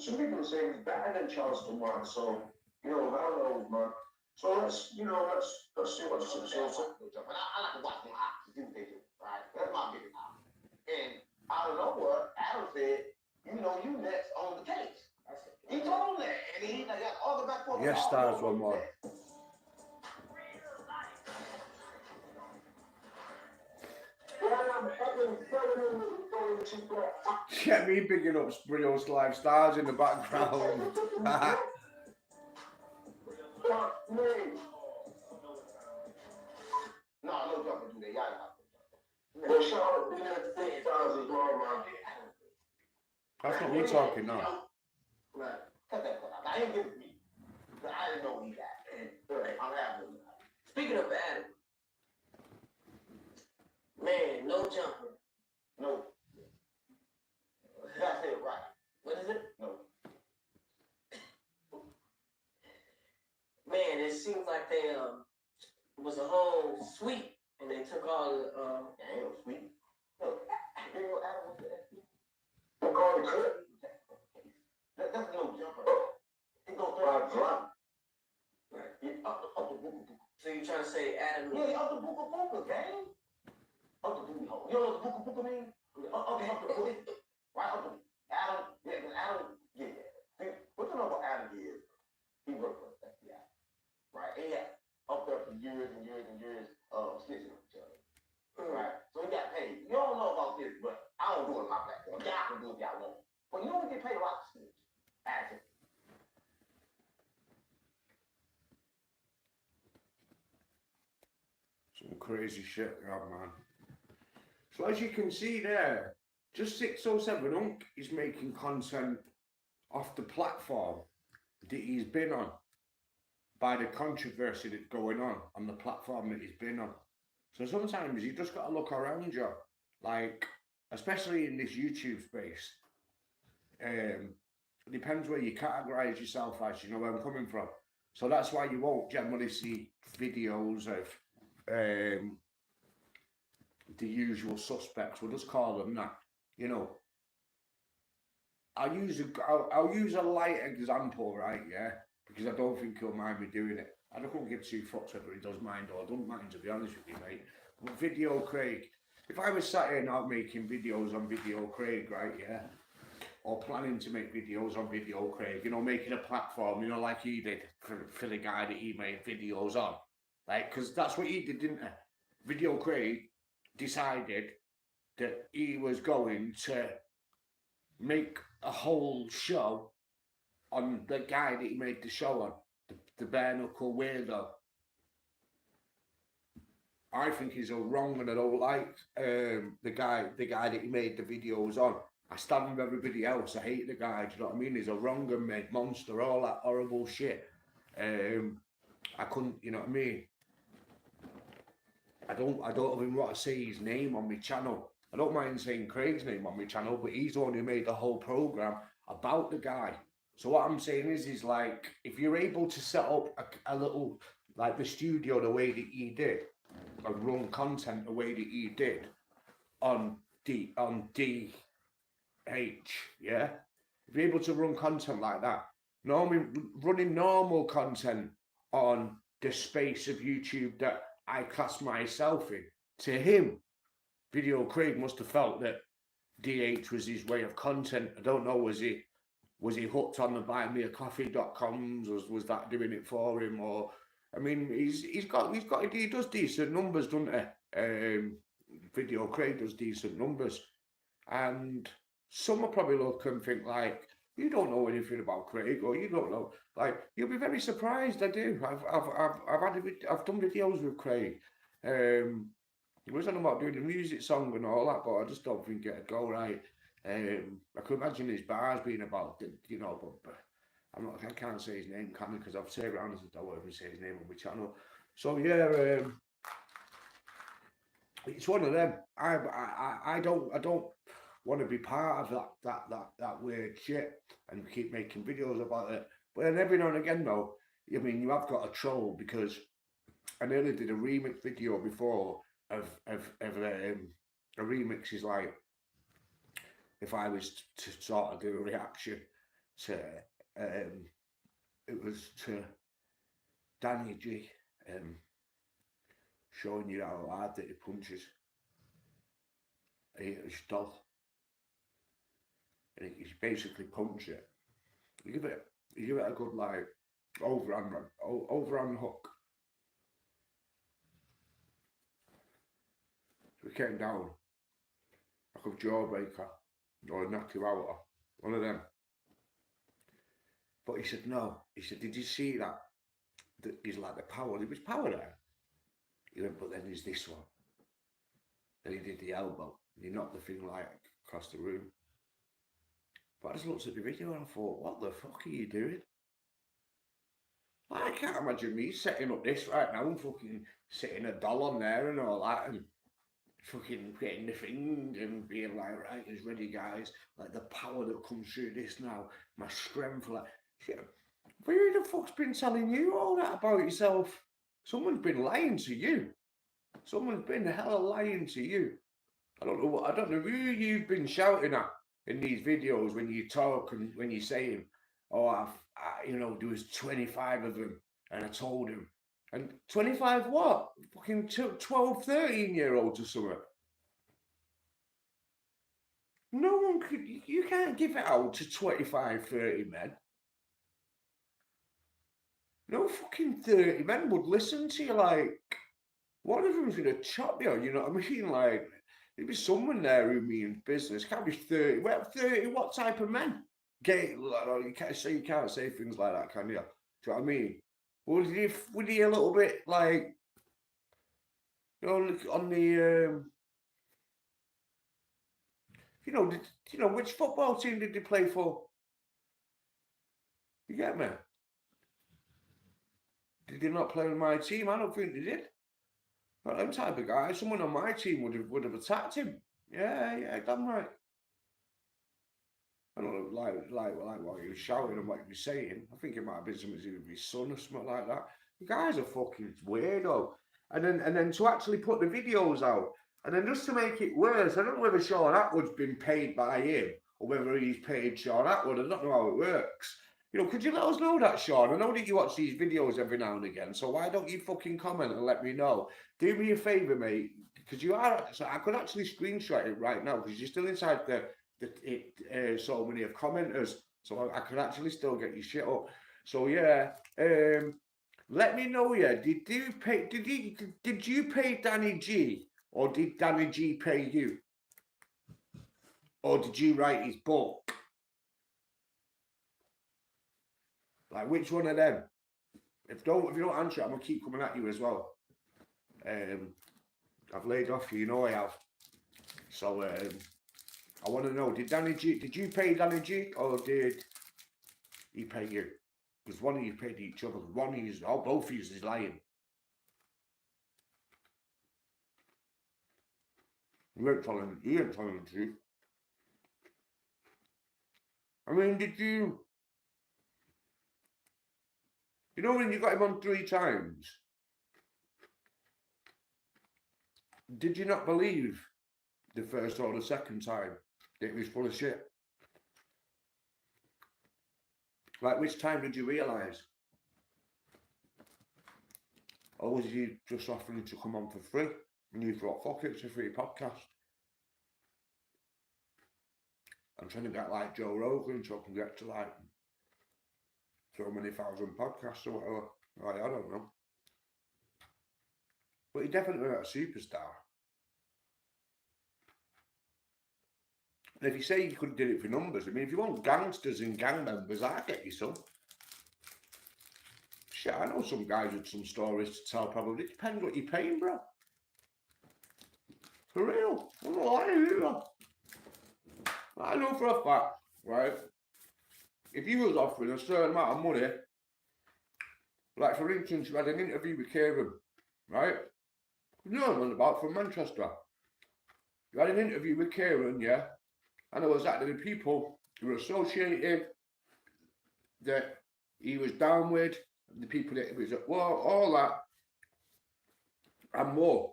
Some people say he's better than Charleston, man. So you know, I don't know, man. So let's see what the situation. I like to watch them do things, right? That's my biggest problem. And out of nowhere, Adam said, "You know, you next on the case." He told him that, and he got all the back for. Yes, stars one more. Get me bigging up Sprios Live Stars in the background. No jumping today. Y'all shout out to Stars as well, man. That's not me talking now. Right. Cut that out. I ain't giving me. I didn't know he got. I'm happy. Speaking of Adam. Man, no jumper. No. I said it right. What is it? No. Man, it seems like they was a whole suite and they took all the ain't no suite. No. You know Adam was there. Don't call the clip. That's no jumper. He goes through drop. Right. Up the book. So you trying to say Adam? Yeah, up the book, gang. Up the booty hole. You know what the booka mean? Up the booty. Right up the crazy shit, yeah, man. So as you can see there, just 607 Unk is making content off the platform that he's been on by the controversy that's going on the platform that he's been on. So sometimes you just got to look around you, like, especially in this YouTube space. It depends where you categorise yourself as, you know where I'm coming from. So that's why you won't generally see videos of the usual suspects. We'll just call them that, you know. I'll use a light example, right? Yeah, because I don't think he'll mind me doing it. I don't give two fucks whether he does mind or I don't mind, to be honest with you, mate. But Video Craig, if I was sat here now making videos on Video Craig, right? Yeah, or planning to make videos on Video Craig, you know, making a platform, you know, like he did for the guy that he made videos on, like, because that's what he did, didn't he? Video Craig decided that he was going to make a whole show on the guy that he made the show on, the bare knuckle weirdo. I think he's a wrong, and I don't like the guy that he made the videos on. I stand with everybody else. I hate the guy. Do you know what I mean? He's a wrong and made monster, all that horrible shit. I couldn't, you know what I mean? I don't even want to say his name on my channel. I don't mind saying Craig's name on my channel, but he's the one who made the whole program about the guy. So what I'm saying is like, if you're able to set up a little, like the studio the way that he did, and run content the way that he did on DH, yeah? If you're able to run content like that, running normal content on the space of YouTube that I class myself in, to him, Video Craig must have felt that DH was his way of content. I don't know, was he hooked on the buymeacoffee.coms? Was that doing it for him? Or, I mean, he does decent numbers, doesn't he? Video Craig does decent numbers, and some will probably look and think like, you don't know anything about Craig, or you don't know. Like, you'll be very surprised. I do. I've done videos with Craig. He was on about doing a music song and all that, but I just don't think it'd go right. I could imagine his bars being about, you know, but I can't say his name, can I? Because I've said around as I don't ever say his name on my channel. So yeah, it's one of them. I don't want to be part of that weird shit and keep making videos about it. But then every now and again, though, I mean, you have got a troll, because I nearly did a remix video before of a remix is like, if I was to sort of do a reaction to it was to Danny G showing you how hard that he punches. He was dull. And he's basically punched it. You give it a good like overhand hook. So he came down like a jawbreaker or knock you out, or one of them. But he said no. He said, did you see that? He's like, the power. There was power there. He went, but then there's this one. Then he did the elbow. And he knocked the thing like across the room. But I just looked at the video and I thought, what the fuck are you doing? I can't imagine me setting up this right now and fucking sitting a doll on there and all that, and fucking getting the thing and being like, right, it's ready, guys. Like, the power that comes through this now, my strength, like, shit. Who the fuck's been telling you all that about yourself? Someone's been lying to you. Someone's been hella lying to you. I don't know who you've been shouting at in these videos when you talk and when you're saying, oh, you know, there was 25 of them and I told him. And 25 what? Fucking 12, 13-year-olds or something. No one could, you can't give it out to 25, 30 men. No fucking 30 men would listen to you. Like, one of them's gonna chop you, you know what I mean? Like, there'd be someone there who means business. Can't be 30. Well, 30, what type of men? You can't say things like that, can you? Do you know what I mean? Would he a little bit like, You know, on the which football team did they play for? You get me? Did they not play with my team? I don't think they did. But them type of guy, someone on my team would have attacked him. Yeah, damn right. I don't know, like what he was shouting and what he was saying. I think it might have been something to do with his son or something like that. The guy's a fucking weirdo. And then to actually put the videos out, and then just to make it worse, I don't know whether Sean Atwood's been paid by him or whether he's paid Sean Atwood. I don't know how it works. You know, could you let us know that, Sean? I know that you watch these videos every now and again, so why don't you fucking comment and let me know? Do me a favour, mate, because you are. So I could actually screenshot it right now because you're still inside so many of commenters, so I can actually still get your shit up. So yeah, let me know. Yeah, did you pay Danny G, or did Danny G pay you, or did you write his book? Like, which one of them? If you don't answer it, I'm gonna keep coming at you as well. I've laid off you know I have. So I want to know, did you pay Danny G, or did he pay you? Because one of you paid each other. One of you, or both of you is lying. He ain't telling the truth. I mean, did you? You know when you got him on 3 times? Did you not believe the first or the second time that it was full of shit? Like, which time did you realise? Or was he just offering to come on for free? And you thought, fuck it, it's a free podcast. I'm trying to get like Joe Rogan so I can get to like so many thousand podcasts or whatever. Like, I don't know. But he definitely not a superstar. And if you say you couldn't do it for numbers, I mean, if you want gangsters and gang members, I'll get you some. Shit, I know some guys with some stories to tell probably. It depends what you're paying, bro. For real. I'm not lying either. I know for a fact, right? If you was offering a certain amount of money, like for instance, you had an interview with Kieran, right? You know what I'm about, from Manchester. You had an interview with Kieran, yeah? And there was actually people who were associated that he was down with, the people that he was at war, all that, and more.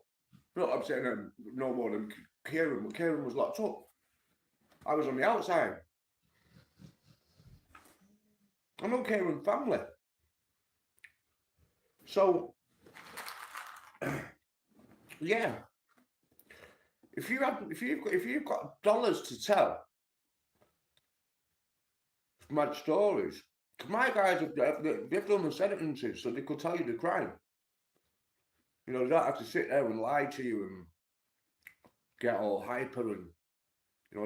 Not I'm saying no more than Kieran, but Kieran was locked up. I was on the outside. I know Kieran's family. So, yeah. If you've got dollars to tell, mad stories. Because my guys they've done the sentences, so they could tell you the crime. You know, they don't have to sit there and lie to you and get all hyper and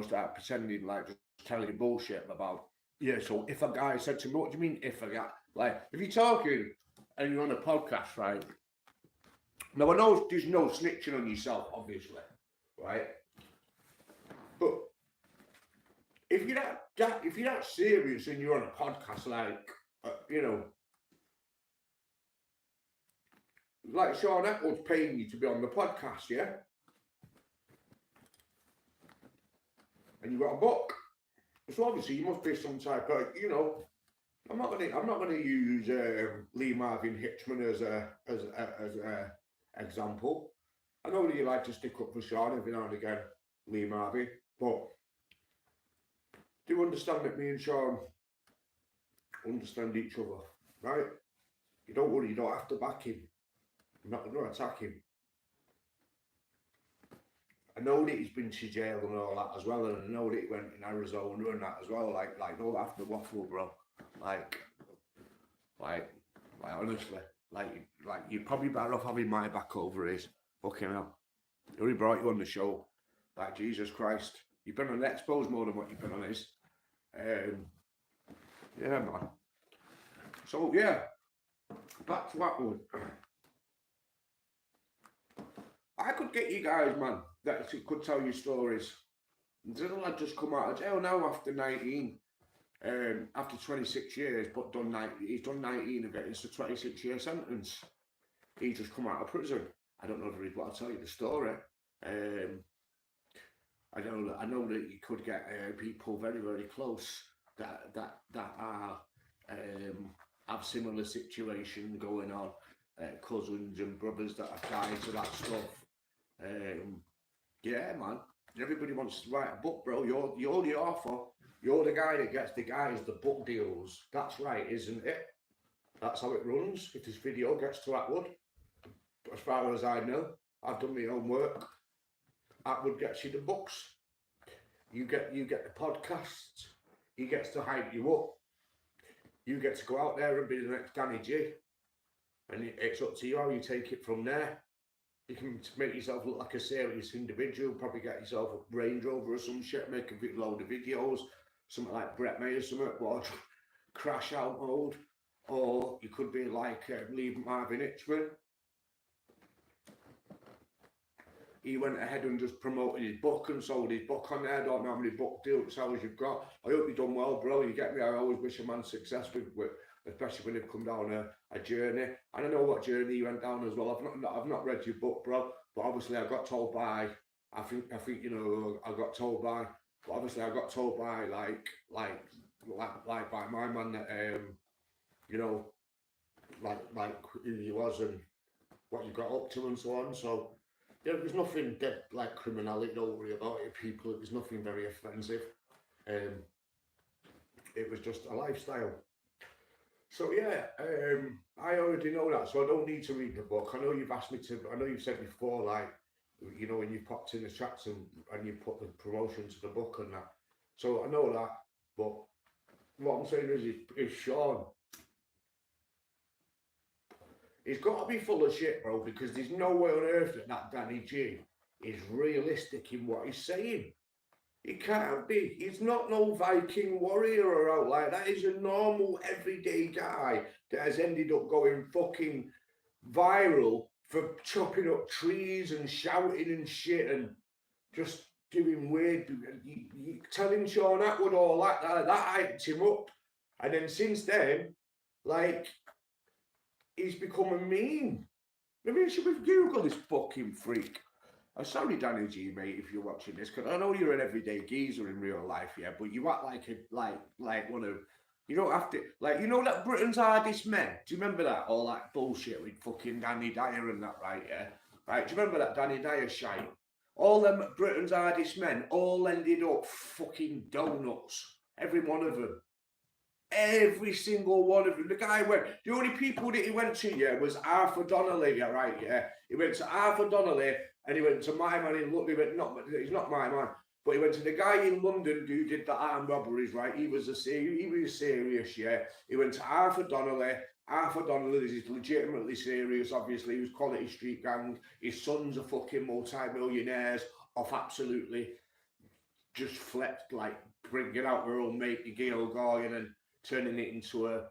start pretending like just telling you bullshit about. Yeah, so if a guy said to me, what do you mean if a guy? Like, if you're talking and you're on a podcast, right? Now I know there's no snitching on yourself, obviously, right? But if you're that serious and you're on a podcast, like like Sean Atwood's paying you to be on the podcast, yeah, and you got a book, so obviously you must be some type of, I'm not gonna use Lee Marvin Hitchman as a example. I know that you like to stick up for Sean every now and again, Lee Marvin, but do you understand that me and Sean understand each other, right? You don't worry, you don't have to back him. I'm not going to attack him. I know that he's been to jail and all that as well, and I know that he went in Arizona and that as well. Like don't have to waffle, bro. Like honestly, like you're probably better off having my back over his. Fucking hell. He already brought you on the show. Like, Jesus Christ. You've been on Expos more than what you've been on his. Yeah, man. So, yeah. Back to Atwood. I could get you guys, man, that could tell you stories. There's a lad just come out of jail now after 19, after 26 years, but he's done 19 of it. It's a 26-year sentence. He just come out of prison. I don't know if he'd want to tell you the story. I know that you could get people very, very close that are have similar situation going on, cousins and brothers that have died to that stuff. Yeah, man. Everybody wants to write a book, bro. You're the author. You're the guy that gets the guys the book deals. That's right, isn't it? That's how it runs. If this video gets to Atwood, as far as I know, I've done my own work. Atwood gets you the books. You get the podcasts. He gets to hype you up. You get to go out there and be the next Danny G. And it's up to you how you take it from there. You can make yourself look like a serious individual, probably get yourself a Range Rover or some shit, make a load of videos, something like Brett May or something, or crash out mode. Or you could be like Lee Marvin Hitchman. He went ahead and just promoted his book and sold his book on there. I don't know how many book deals you've got. I hope you've done well, bro. You get me? I always wish a man success with especially when they've come down a journey. And I know what journey you went down as well. I've not read your book, bro. But obviously I got told by, I think you know, I got told by like by my man that you know, like who he was and what you got up to and so on. So yeah, there's nothing dead like criminality, don't worry about it, people. It was nothing very offensive. It was just a lifestyle. So yeah, I already know that, so I don't need to read the book. I know you've asked me to, I know you've said before, like, you know, when you popped in the chats and you put the promotion to the book and that. So I know that, but what I'm saying is Sean, he's got to be full of shit, bro, because there's no way on earth that Danny G is realistic in what he's saying. He can't be. He's not no Viking warrior or out like that. He's a normal, everyday guy that has ended up going fucking viral for chopping up trees and shouting and shit and just doing weird. You telling Sean Atwood all that hyped him up. And then since then, like, he's become a meme. I mean, should we Google this fucking freak? I'm sorry, Danny G, mate, if you're watching this, because I know you're an everyday geezer in real life, yeah, but you act like one of, you don't have to, like, you know that Britain's Hardest Men? Do you remember that? All that bullshit with fucking Danny Dyer and that, right, yeah? Right, do you remember that Danny Dyer shite? All them Britain's Hardest Men all ended up fucking donuts. Every one of them. Every single one of them. The guy went, the only people that he went to, yeah, was Arthur Donnelly, yeah, right, yeah. He went to Arthur Donnelly and he went to my man in London. He went, he's not my man, but he went to the guy in London who did the armed robberies, right? He was serious, yeah. He went to Arthur Donnelly. Arthur Donnelly is legitimately serious, obviously. He was Quality Street Gang. His sons are fucking multi-millionaires off absolutely just flepped, like bringing out their own mate, Gail Goyen, and turning it into a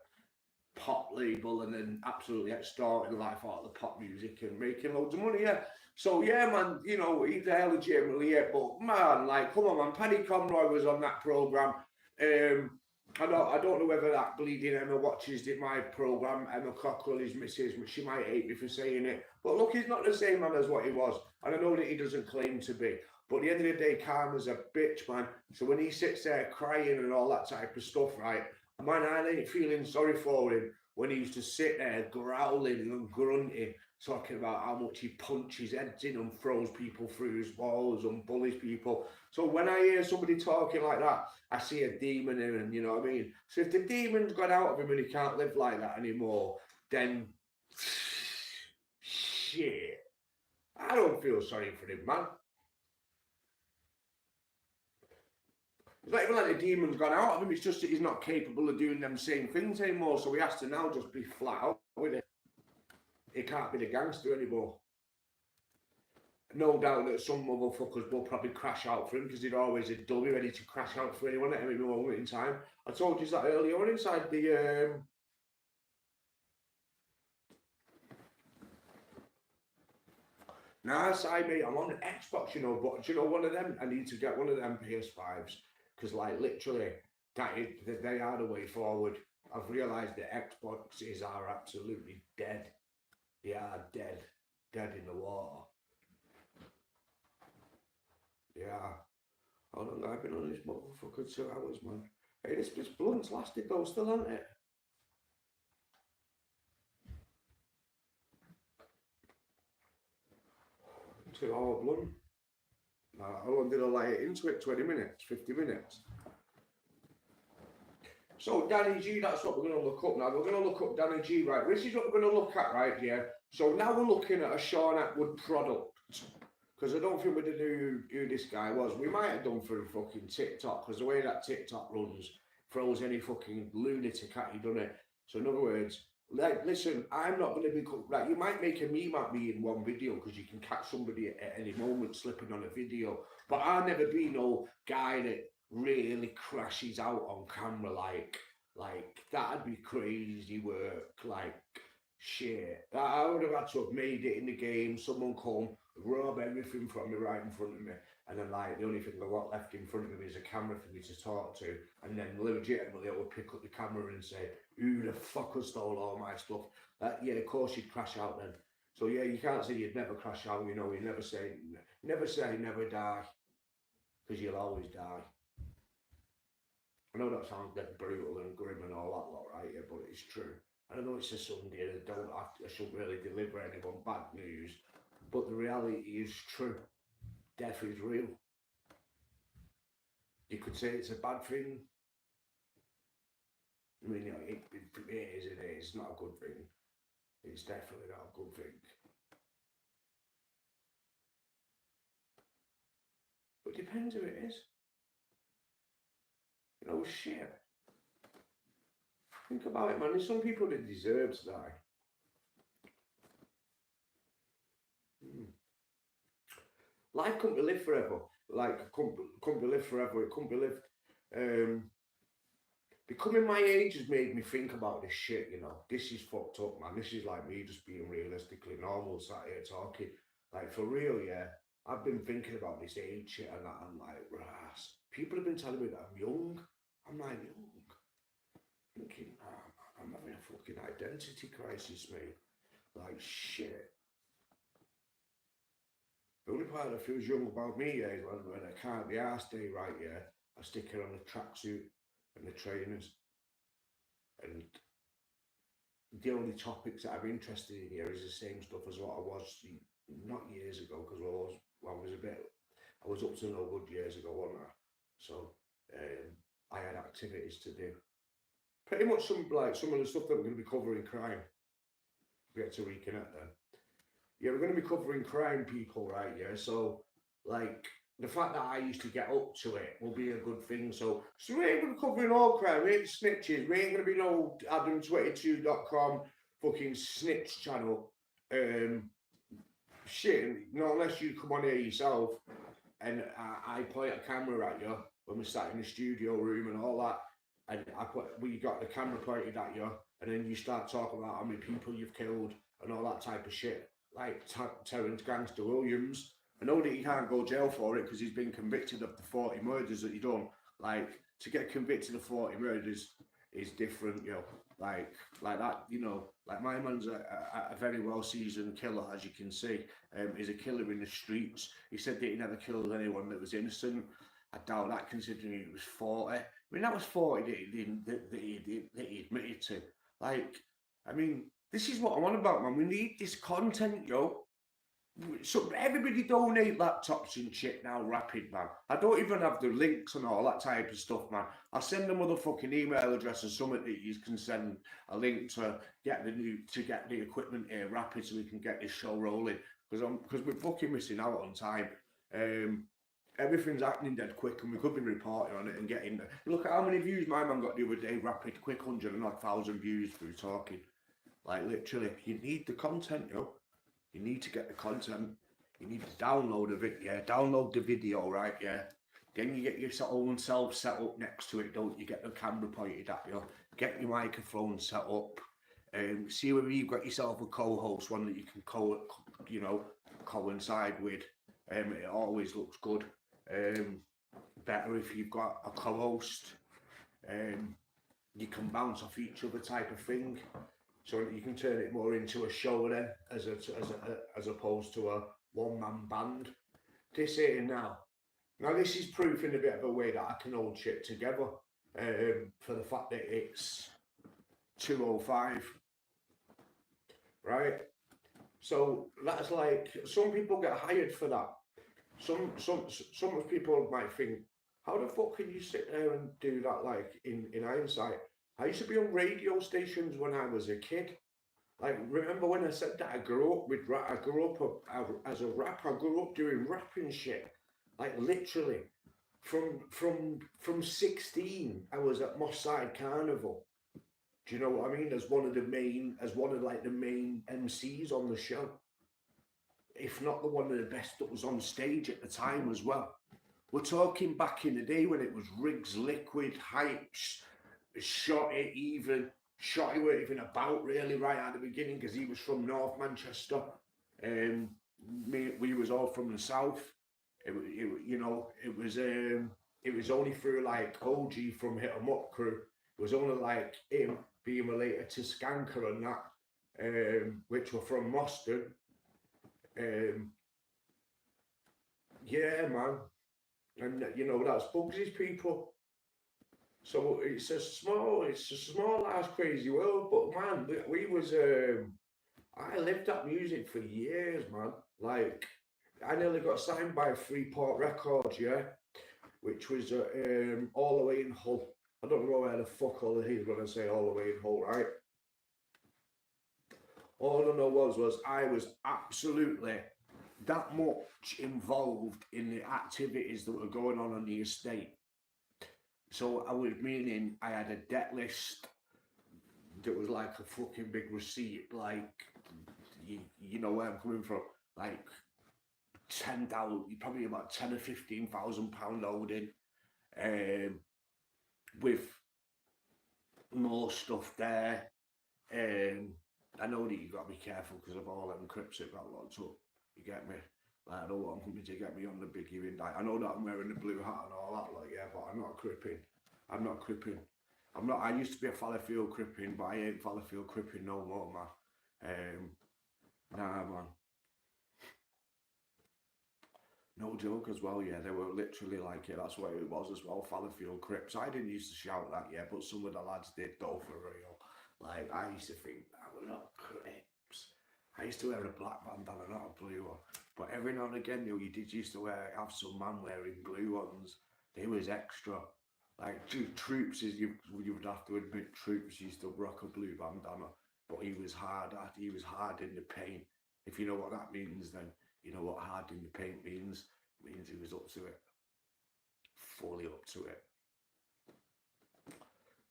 pop label and then absolutely extorting the life out of the pop music and making loads of money, yeah. So yeah, man, you know, he's there legitimately, yeah, but man, like, come on, man, Paddy Conroy was on that programme. I don't know whether that bleeding Emma watches my programme. Emma Cockrell, his missus, she might hate me for saying it, but look, he's not the same man as what he was, and I know that he doesn't claim to be. But at the end of the day, Karma's a bitch, man. So when he sits there crying and all that type of stuff, right, man, I ain't feeling sorry for him when he used to sit there growling and grunting, talking about how much he punches heads in and throws people through his walls and bullies people. So when I hear somebody talking like that, I see a demon in him, you know what I mean? So if the demon's gone out of him and he can't live like that anymore, then shit, I don't feel sorry for him, man. It's not even like the demon's gone out of him, it's just that he's not capable of doing them same things anymore, so he has to now just be flat out with it. He can't be the gangster anymore. No doubt that some motherfuckers will probably crash out for him because he's always a dummy ready to crash out for anyone at any moment in time. I told you that earlier on inside the Nah, side mate, I'm on Xbox, you know, but do you know one of them? I need to get one of them PS5s because, like, literally, they are the way forward. I've realised that Xboxes are absolutely dead. They are dead, dead in the water. Yeah. How long have I been on this motherfucker? 2 hours, man. Hey, this blunt's lasted though, still, hasn't it? $2 blunt. How long did I light it into it? 20 minutes, 50 minutes. So Danny G, that's what we're going to look up now. We're going to look up Danny G, right? This is what we're going to look at, right? Yeah. So now we're looking at a Sean Atwood product. Because I don't think we did who this guy was. We might have done for a fucking TikTok, because the way that TikTok runs throws any fucking lunatic at you, doesn't it? So in other words, like, listen, I'm not going to be, like, you might make a meme at me in one video because you can catch somebody at any moment slipping on a video, but I'll never be no guy that really crashes out on camera like that'd be crazy work, like shit. I would have had to have made it in the game, someone come, rob everything from me right in front of me, and then like the only thing I got left in front of me is a camera for me to talk to, and then legitimately I would pick up the camera and say, who the fuck has stole all my stuff? Yeah, of course you'd crash out then. So yeah, you can't say you'd never crash out, you know, you never say never die, because you'll always die. I know that sounds dead brutal and grim and all that lot, right? Yeah, but it's true. I know it's a Sunday and I shouldn't really deliver anyone bad news, but the reality is true. Death is real. You could say it's a bad thing. I mean, you know, it is, it is. It's not a good thing. It's definitely not a good thing. But it depends who it is. You know, shit. Think about it, man. There's some people that deserve to die. Life couldn't be lived forever. Like, couldn't be lived forever. It couldn't be lived. Becoming my age has made me think about this shit, you know. This is fucked up, man. This is like me just being realistically normal, sat here talking. Like, for real, yeah. I've been thinking about this age shit and that. I'm like, ras. People have been telling me that I'm young. I'm like, young. Thinking, I'm having a fucking identity crisis, mate. Like, shit. The only part that feels young about me, yeah, is when I can't be arsed day, right, yeah, I stick it on the tracksuit and the trainers. And the only topics that I'm interested in here is the same stuff as what I was not years ago, because I was up to no good years ago, wasn't I? So I had activities to do. Pretty much some of the stuff that we're going to be covering crime. We had to reconnect then. Yeah, we're going to be covering crime, people, right? Yeah, so like the fact that I used to get up to it will be a good thing. So we ain't going to be covering all crime. We ain't snitches. We ain't going to be no Adam22.com fucking snitch channel. Shit, not unless you come on here yourself and I point a camera at you when we sat in the studio room and all that, and we got the camera pointed at you, and then you start talking about how many people you've killed and all that type of shit. Like Terrence Gangster Williams. I know that he can't go jail for it because he's been convicted of the 40 murders that he done. Like, to get convicted of 40 murders is different, you know. Like that, you know. Like, my man's a very well seasoned killer, as you can see. He's a killer in the streets. He said that he never killed anyone that was innocent. I doubt that, considering he was 40. I mean, that was 40 that he admitted to. Like, I mean, this is what I'm on about, man. We need this content, yo. So everybody donate laptops and shit now, rapid, man. I don't even have the links and all that type of stuff, man. I'll send them motherfucking email address or something that you can send a link to get the equipment here rapid so we can get this show rolling. Because we're fucking missing out on time. Everything's happening dead quick, and we could be reporting on it and getting. Look at how many views my man got the other day, rapid, quick 100,000 views through talking. Like, literally, you need the content, yo. You need to get the content. You need to download of it, yeah. Download the video, right, yeah. Then you get your own self set up next to it, don't you? Get the camera pointed at you. Get your microphone set up. See whether you've got yourself a co-host, one that you can coincide with. It always looks good. Better if you've got a co-host. You can bounce off each other type of thing, so that you can turn it more into a show then, as opposed to a one-man band. This here now. Now this is proof in a bit of a way that I can hold shit together. For the fact that it's 2:05, right? So that's like, some people get hired for that. Some people might think, how the fuck can you sit there and do that? Like in hindsight, I used to be on radio stations when I was a kid. Like, remember when I said that I grew up with rap? I grew up as a rapper. I grew up doing rapping shit. Like literally, from 16, I was at Moss Side Carnival. Do you know what I mean? As one of the main MCs on the show. If not the one of the best that was on stage at the time as well. We're talking back in the day when it was Riggs, Liquid, Hypes, Shotty even. Shotty weren't even about really right at the beginning because he was from North Manchester. We was all from the south. It was only through like OG from Hit 'Em Up crew. It was only like him being related to Skanker and that, which were from Moston. Yeah, man. And that's Bugsy's people. So it's a small ass crazy world, but man, we was I lived that music for years, man. Like, I nearly got signed by Freeport Records, yeah, which was all the way in Hull. I don't know where the fuck all he's gonna say all the way in Hull, right? All I know was I was absolutely that much involved in the activities that were going on the estate. So I was meaning I had a debt list that was like a fucking big receipt, like you know where I'm coming from, like 10,000, probably about 10 or 15,000 pound holding, with more stuff there. I know that you got to be careful because of all them crips that got locked up. You get me? Like, I don't want them to get me on the big evening night. I know that I'm wearing the blue hat and all that, like, yeah, but I'm not cripping. I'm not cripping. I used to be a Fallowfield cripping, but I ain't Fallowfield cripping no more, man. Nah, man. No joke as well, yeah, they were literally like, yeah, that's what it was as well, Fallowfield Crips. I didn't used to shout that, yeah, but some of the lads did, though, for real. Like, I used to think, we're not Crips. I used to wear a black bandana, not a blue one. But every now and again, you did used to have some man wearing blue ones. They was extra. Like, Troops, you would have to admit, Troops used to rock a blue bandana. But he was hard in the paint. If you know what that means, then you know what hard in the paint means. It means he was up to it. Fully up to it.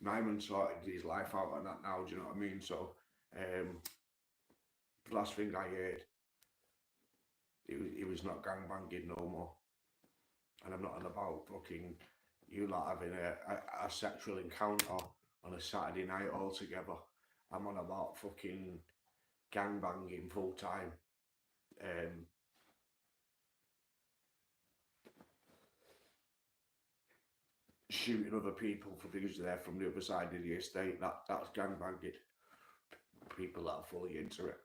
Nyman sorted his life out on that now, do you know what I mean? So, the last thing I heard, he was not gangbanging no more. And I'm not on about fucking you lot having a sexual encounter on a Saturday night all together. I'm on about fucking gangbanging full time. Shooting other people for because they're from the other side of the estate. That's gangbanging. People that are fully into it.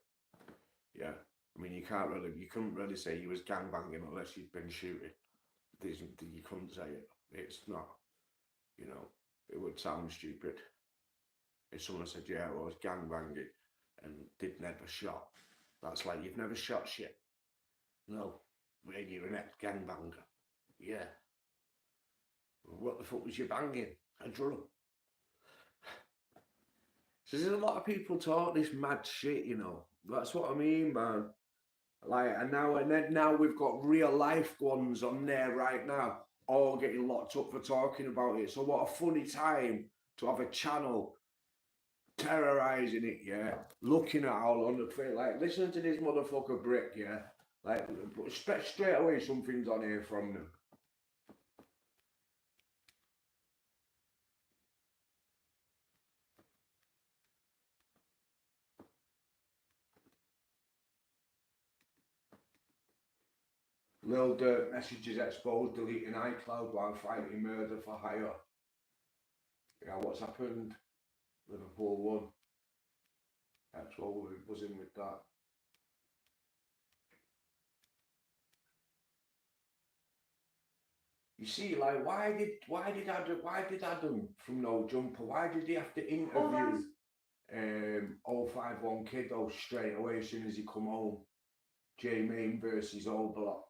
Yeah. I mean, you couldn't really say you was gangbanging unless you'd been shooting. You couldn't say it. It's not. You know, it would sound stupid if someone said, yeah, well, I was gangbanging and did never shot. That's like, you've never shot shit. No. When you're an ex-gangbanger. Yeah. What the fuck was you banging? A drum. So there's a lot of people talk this mad shit, you know. That's what I mean, man. Like, and now we've got real life ones on there right now, all getting locked up for talking about it. So what a funny time to have a channel terrorizing it, yeah. Looking at all on the thing, like, listen to this motherfucker Brick, yeah. Like, straight away something's on here from them. Lil Durk messages exposed, deleting iCloud while fighting murder for hire. Yeah, what's happened? Liverpool won. That's what we was in with that. You see, like, why did Adam from No Jumper? Why did he have to interview 051 Kiddo straight away as soon as he come home? J Main versus O'Block.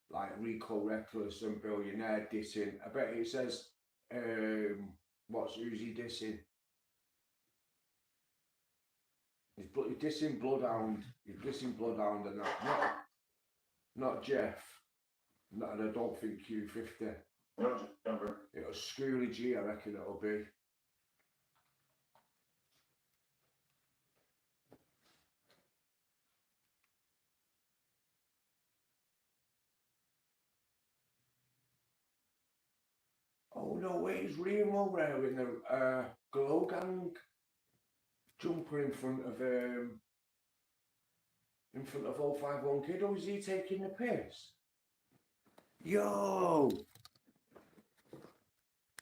Like Rico Reckless and Billionaire dissing. I bet it says, who's he dissing? He's dissing Bloodhound. He's dissing Bloodhound and that. Not Jeff. No, and I don't think Q50. No, Jumper. It'll Schooly G, I reckon it'll be. Oh no, wait, is Remo wearing a Glow Gang jumper in front of 051 Kid, or is he taking the piss? Yo,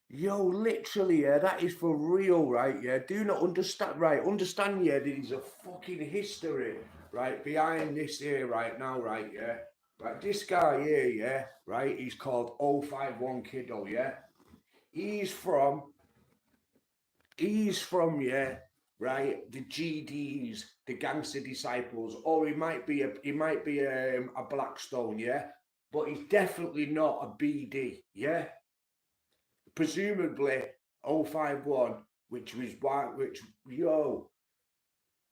literally, yeah, that is for real, right? Yeah, do not understand, right? Understand, yeah, there is a fucking history, right, behind this here right now, right? Yeah, right. This guy here, yeah, right. He's called 051 Kiddo, yeah. He's from, yeah, right. The GDs, the Gangster Disciples, or he might be a Blackstone, yeah. But he's definitely not a BD, yeah? Presumably 051,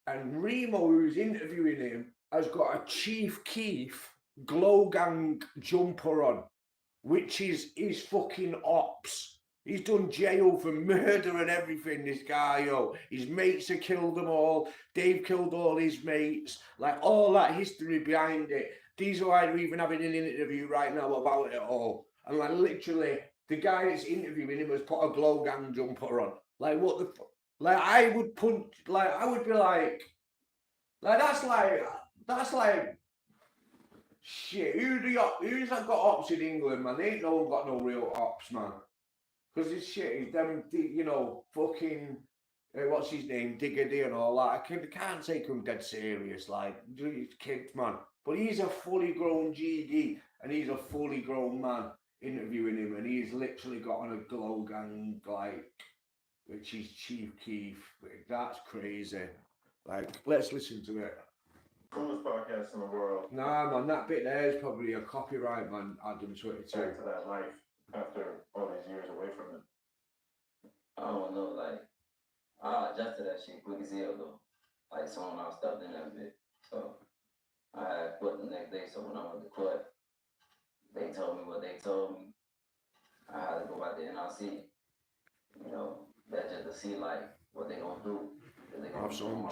and Remo, who's interviewing him, has got a Chief Keef Glow Gang jumper on, which is his fucking ops. He's done jail for murder and everything, this guy, yo. His mates have killed them all. Dave killed all his mates. Like, all that history behind it. These are why we're even having an interview right now about it all. And like literally, the guy that's interviewing him has put a Glow Gang jumper on. Like what the fuck? Like I would punch, like I would be like that's like shit. Who's got ops in England, man? They ain't no one got no real ops, man. Because this shit is them, you know, fucking what's his name, Diggity and all that. I can't take him dead serious, like he's kids, man. But he's a fully grown GD and he's a fully grown man interviewing him, and he's literally got on a Glow Gang, like, which is Chief Keef. That's crazy. Like, let's listen to it. Coolest podcast in the world. Nah, man, that bit there is probably a copyright, man. Adam 22. Back to that life after all these years away from it. I don't know, like, I adjusted that shit quick as hell though. Like, someone I stepped in that bit. So, I had quit the next day, so when I went to court, they told me what they told me. I had to go back to NRC. You know, that's just to see, like, what they gonna do. I'm gonna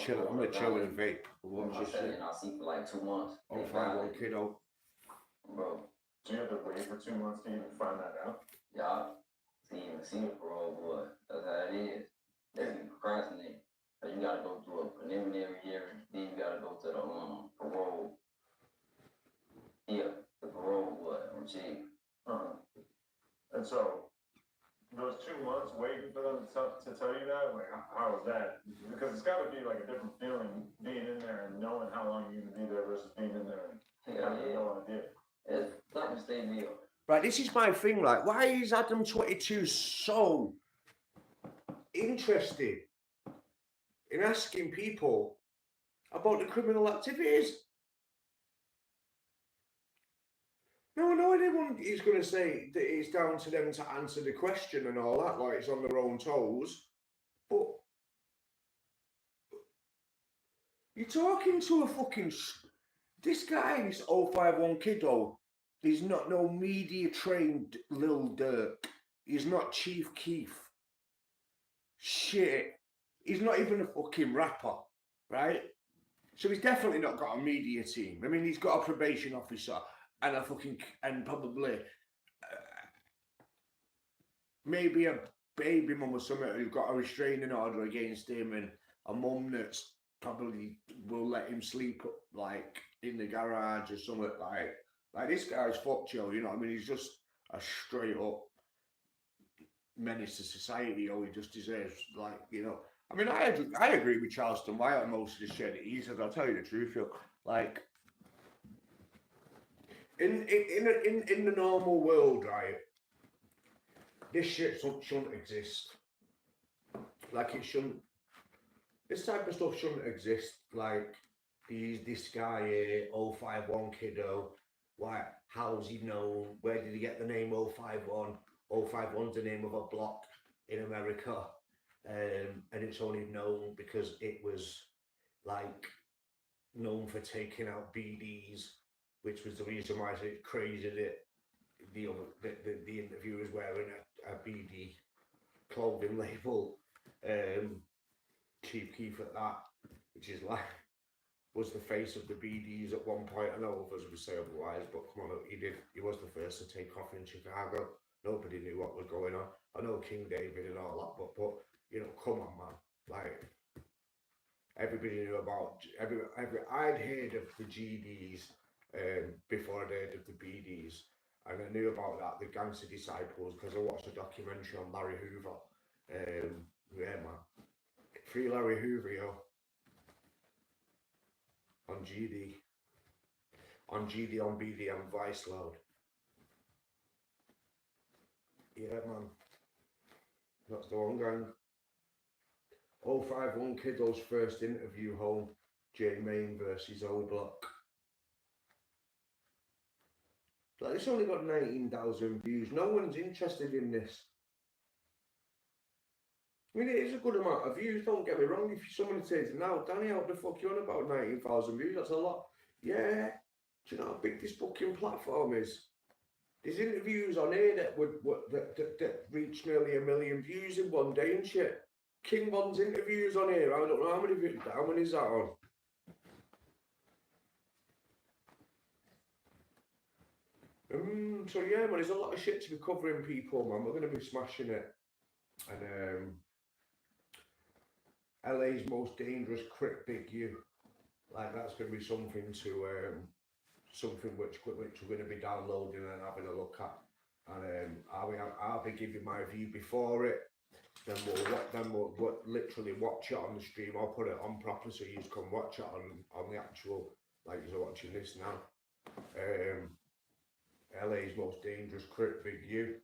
chill and vape. I sat in NRC for like 2 months. 051 Kiddo. Bro. Do you have to wait for 2 months to even find that out? Yeah. To even see the parole board. That's how it is. They be procrastinating. So you gotta go through a preliminary hearing, then you gotta go to the parole. Yeah, the parole board on chief. And so, those 2 months waiting for them to tell you that, like, how was that? Because it's got to be like a different feeling being in there and knowing how long you're gonna be there versus being in there and having no idea. It's not a state deal. Right, this is my thing, like, why is Adam 22 so interested in asking people about the criminal activities? No, anyone is going to say that it's down to them to answer the question and all that, like it's on their own toes. But you're talking to a fucking... This guy, this 051 Kiddo, he's not no media trained Lil Durk. He's not Chief Keef. Shit. He's not even a fucking rapper, right? So he's definitely not got a media team. I mean, he's got a probation officer and probably maybe a baby mum or something who's got a restraining order against him, and a mum that's probably will let him sleep like in the garage or something, Like this guy's fucked, Joe. You know what I mean? He's just a straight up menace to society. Yo, he just deserves, like, you know. I mean, I agree with Charleston White on most of the shit that he says. I'll tell you the truth, Phil. Like, in the normal world, right? This shit shouldn't exist. Like, it shouldn't. This type of stuff shouldn't exist. Like, this guy here, 051 kiddo. Why? How's he known? Where did he get the name 051? 051's the name of a block in America. And it's only known because it was, like, known for taking out BDs, which was the reason why it's crazy that the interviewer is wearing a BD clothing label. Chief Keef at that, which is like, was the face of the BDs at one point. I know others would say otherwise, but come on, he was the first to take off in Chicago. Nobody knew what was going on. I know King David and all that, but you know, come on, man. Like, everybody knew about I'd heard of the GDs before I'd heard of the BDs, and I knew about that, the Gangster Disciples, because I watched a documentary on Larry Hoover. Yeah, man. Free Larry Hoover, yo. On GD. On GD, on BD, on Vice Load. Yeah, man. That's the one, gang. 051 Kiddo's first interview home. J Main versus O Block. Like, it's only got 19,000 views. No one's interested in this. I mean, it is a good amount of views, don't get me wrong. If someone says, now, Danny, how the fuck you on about 19,000 views? That's a lot. Yeah. Do you know how big this fucking platform is? There's interviews on here that reach nearly 1 million views in one day and shit. King Von's interviews on here, I don't know how many is that on? So yeah, man, there's a lot of shit to be covering, people, man. We're going to be smashing it. And LA's most dangerous crit Big U. Like, that's going to be something to something which we're going to be downloading and having a look at. And I'll be giving my view before it. Then we'll literally watch it on the stream. I'll put it on proper so you can watch it on the actual, like you're watching this now. LA's most dangerous crit Big U.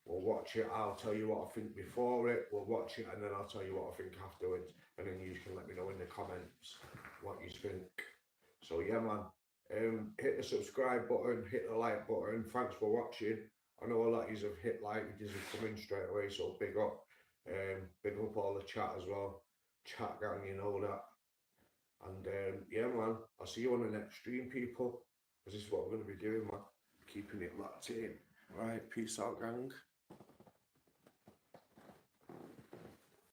We'll watch it. I'll tell you what I think before it. We'll watch it and then I'll tell you what I think afterwards. And then you can let me know in the comments what you think. So yeah, man. Hit the subscribe button, hit the like button. Thanks for watching. I know a lot of you have hit like, you just come in straight away, so big up. Big up all the chat as well. Chat gang, you know that. And yeah, man, I'll see you on the next stream, people. Because this is what we're going to be doing, man. Keeping it locked in. Right, peace out, gang.